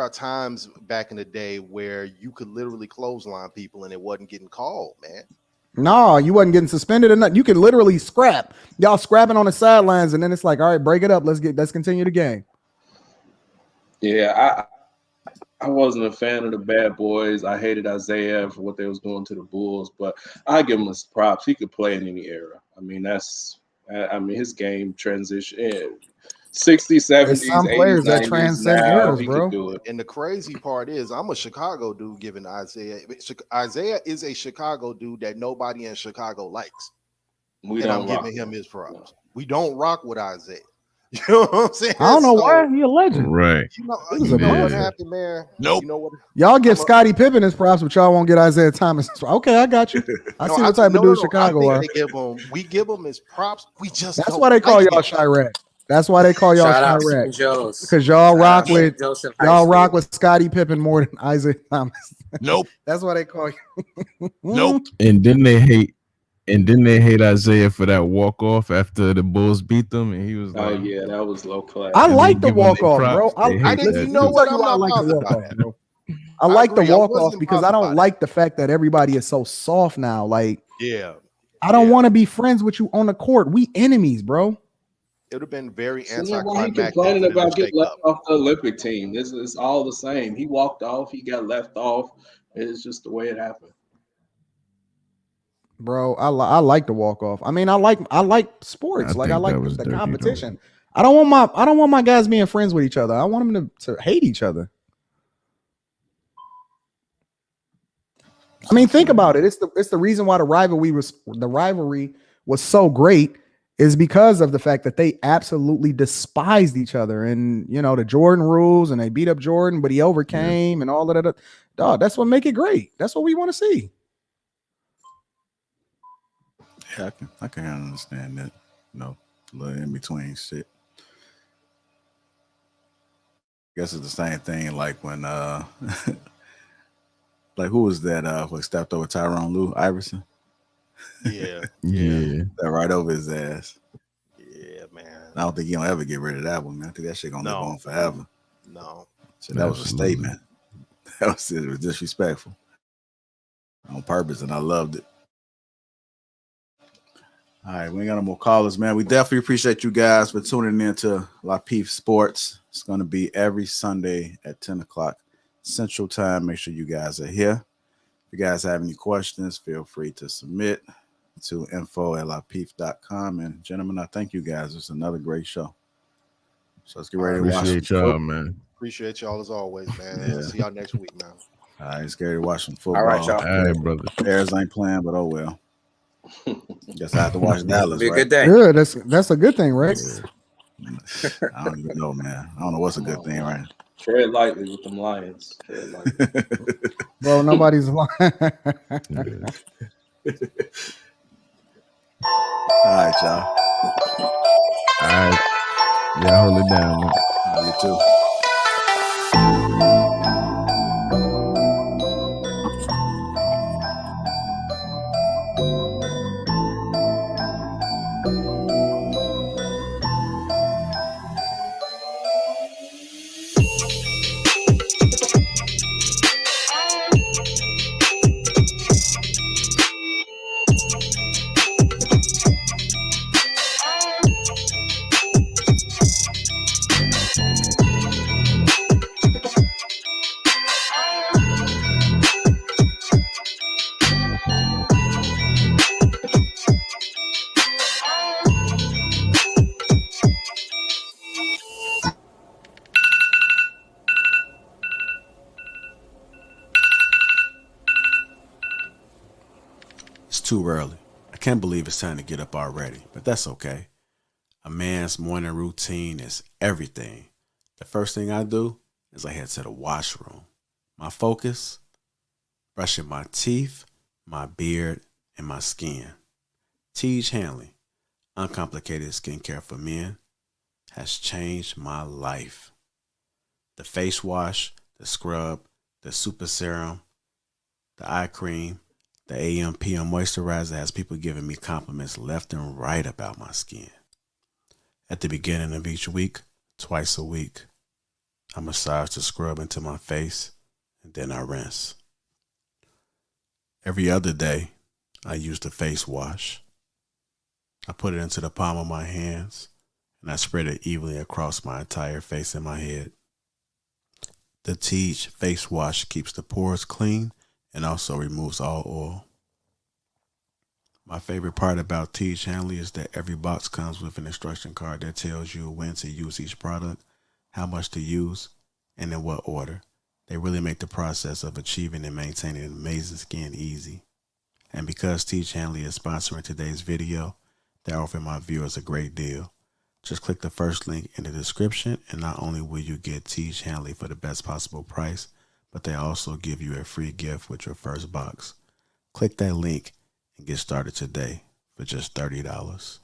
are times back in the day where you could literally clothesline people and it wasn't getting called, man. No, you wasn't getting suspended or nothing. You could literally scrap. Y'all scrapping on the sidelines, and then it's like, all right, break it up. Let's continue the game. Yeah, I wasn't a fan of the Bad Boys. I hated Isaiah for what they was doing to the Bulls, but I give him his props. He could play in any era. I mean, his game transition. 60s, 70s, some 80s, players that 90s, transcend now eras, he bro. could do it. And the crazy part is, I'm a Chicago dude giving Isaiah. Isaiah is a Chicago dude that nobody in Chicago likes. We And I'm don't rock. giving him his props. We don't rock with Isaiah. You know what I'm saying? I don't know So, why he a legend. Right. You know, He was you a know what legend. happened, man? Nope. You know what? Y'all give Scottie Pippen his props, but y'all won't get Isaiah Thomas. Okay, I got you. I see what type of dude Chicago I are. think we give him his props. We just That's don't why they call like y'all him. Chirac. That's why they call y'all Shout out Chirac. St. Joe's. Because y'all Shout rock out St. with Joseph High y'all School. rock with Scottie Pippen more than Isaiah Thomas. Nope. That's why they call you. Nope. And then they hate Isaiah for that walk off after the Bulls beat them, and he was Oh like, yeah, that was low class. I And like they the give 'em walk their off, bro. props. They hate I didn't. that You know too. what? I I'm not like the bothered walk by off, that. bro. I like agree. the I walk off wasn't because I bothered don't by like the fact that everybody is so soft now. Like, Yeah, I don't Yeah. want to be friends with you on the court. We enemies, bro. it would have been very So then why he anticlimactic. complaining for them to about getting shake left up. off the Olympic team? It's all the same. He walked off. He got left off. It's just the way it happened. Bro, I like the walk off. I mean, I like sports. I like I think like that was the dirty, though. competition. I don't want my guys being friends with each other. I want them to hate each other. I mean, think about it. It's the reason why the rivalry was so great is because of the fact that they absolutely despised each other, and you know the Jordan rules, and they beat up Jordan, but he overcame, and all of that. Dog, that's what make it great. That's what we want to see. Yeah, I can understand that. No, little in between shit. Guess it's the same thing like when like who was that who stepped over Tyronn Lue Iverson? Yeah, Yeah. That right over his ass. yeah, man. I don't think he'll ever get rid of that one, man. I think that shit gonna live No. on forever. No, So that was a Absolutely. statement. It was disrespectful on purpose, and I loved it. All right, we ain't got no more callers, man. We definitely appreciate you guys for tuning in to Lapeef Sports. It's going to be every Sunday at 10 o'clock Central Time. Make sure you guys are here. If you guys have any questions, feel free to submit to info@lapeef.com. And gentlemen, I thank you guys. It's another great show. So let's get ready to watch. Appreciate y'all, man. Appreciate y'all as always, man. Yeah. See y'all next week, man. I ain't scared to watch some football. All right, y'all. All right, brother. Bears ain't playing, but oh well. Guess I have to watch Dallas, Be a right? good day. Good. That's a good thing, right? I don't even know, man. I don't know what's a good thing, right? Tread lightly with them Lions. Tread lightly. Bro, nobody's lying. All right, y'all. All right. Yeah, hold it down, man. You too. It's too early. I can't believe it's time to get up already, but that's okay. A man's morning routine is everything. The first thing I do is I head to the washroom. My focus, brushing my teeth, my beard, and my skin. Tej Hanley, uncomplicated skincare for men, has changed my life. The face wash, the scrub, the super serum, the eye cream, the AM PM moisturizer has people giving me compliments left and right about my skin. At the beginning of each week, twice a week, I massage the scrub into my face and then I rinse. Every other day, I use the face wash. I put it into the palm of my hands and I spread it evenly across my entire face and my head. The Tej face wash keeps the pores clean and also removes all oil. My favorite part about Tej Hanley is that every box comes with an instruction card that tells you when to use each product, how much to use, and in what order. They really make the process of achieving and maintaining amazing skin easy. And because Tej Hanley is sponsoring today's video, they're offering my viewers a great deal. Just click the first link in the description, and not only will you get Tej Hanley for the best possible price, but they also give you a free gift with your first box. Click that link and get started today for just $30.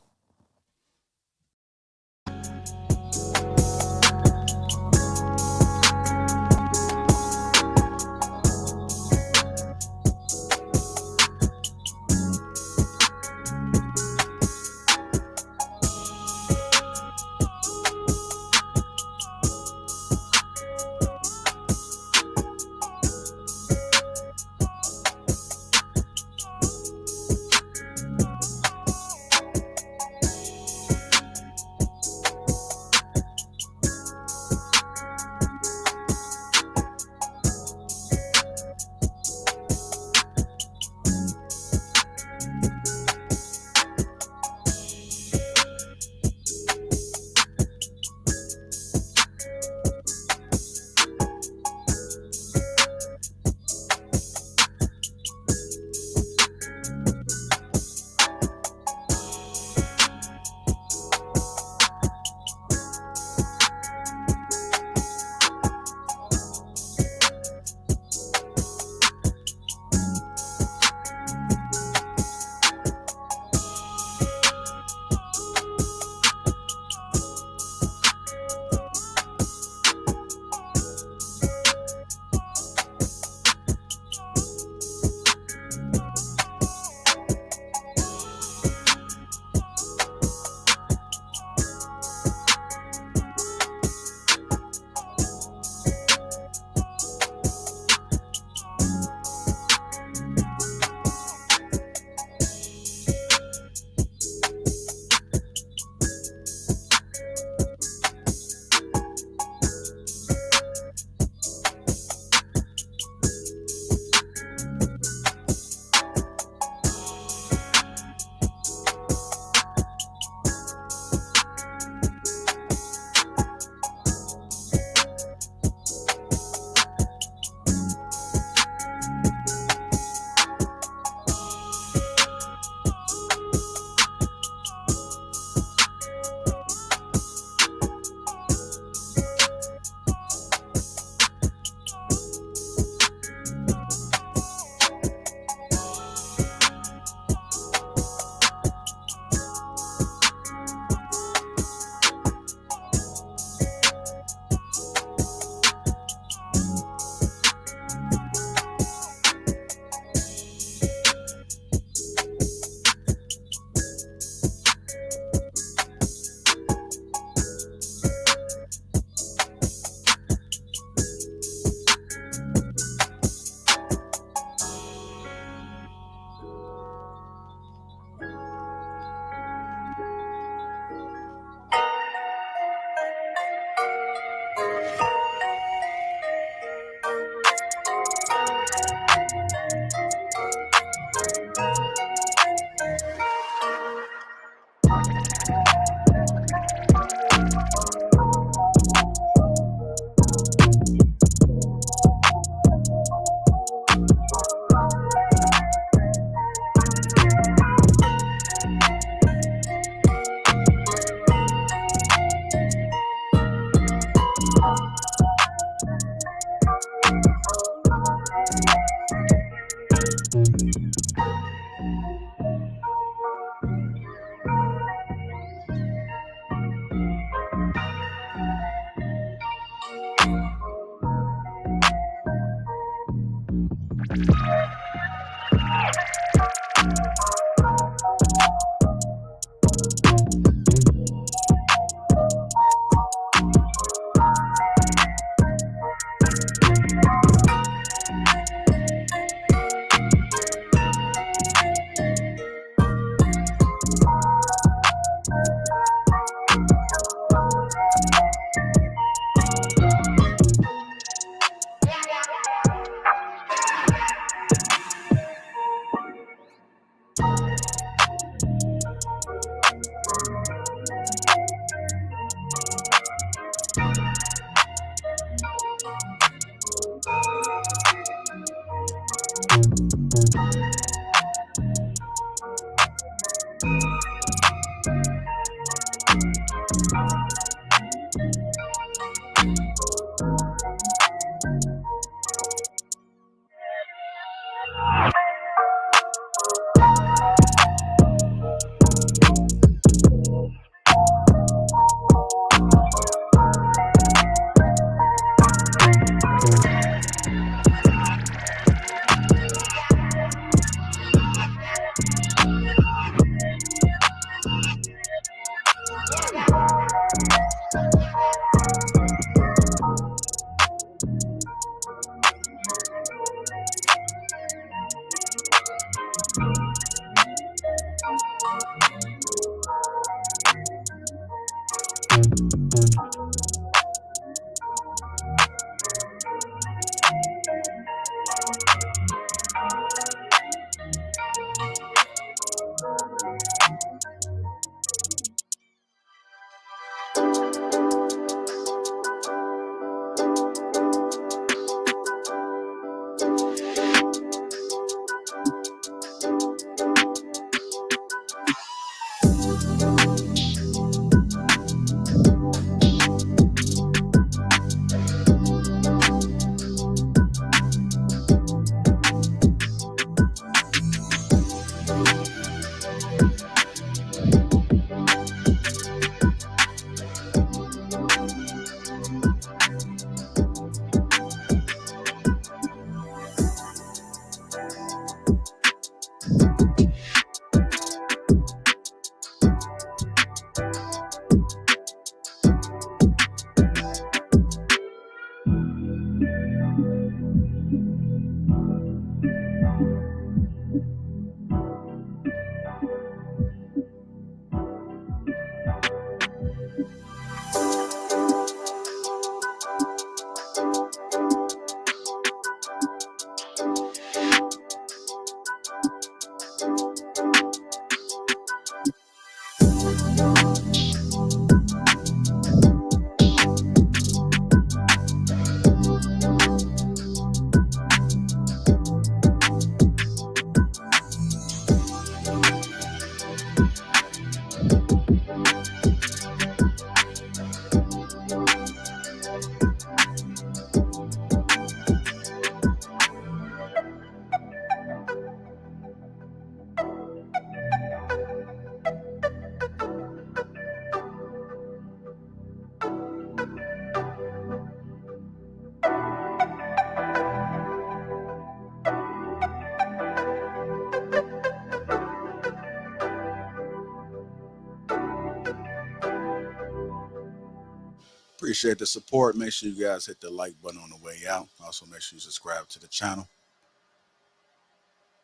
Appreciate the support. Make sure you guys hit the like button on the way out. Also, make sure you subscribe to the channel.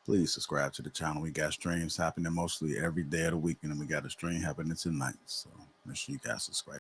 Please subscribe to the channel. We got streams happening mostly every day of the week, and then we got a stream happening tonight. So make sure you guys subscribe.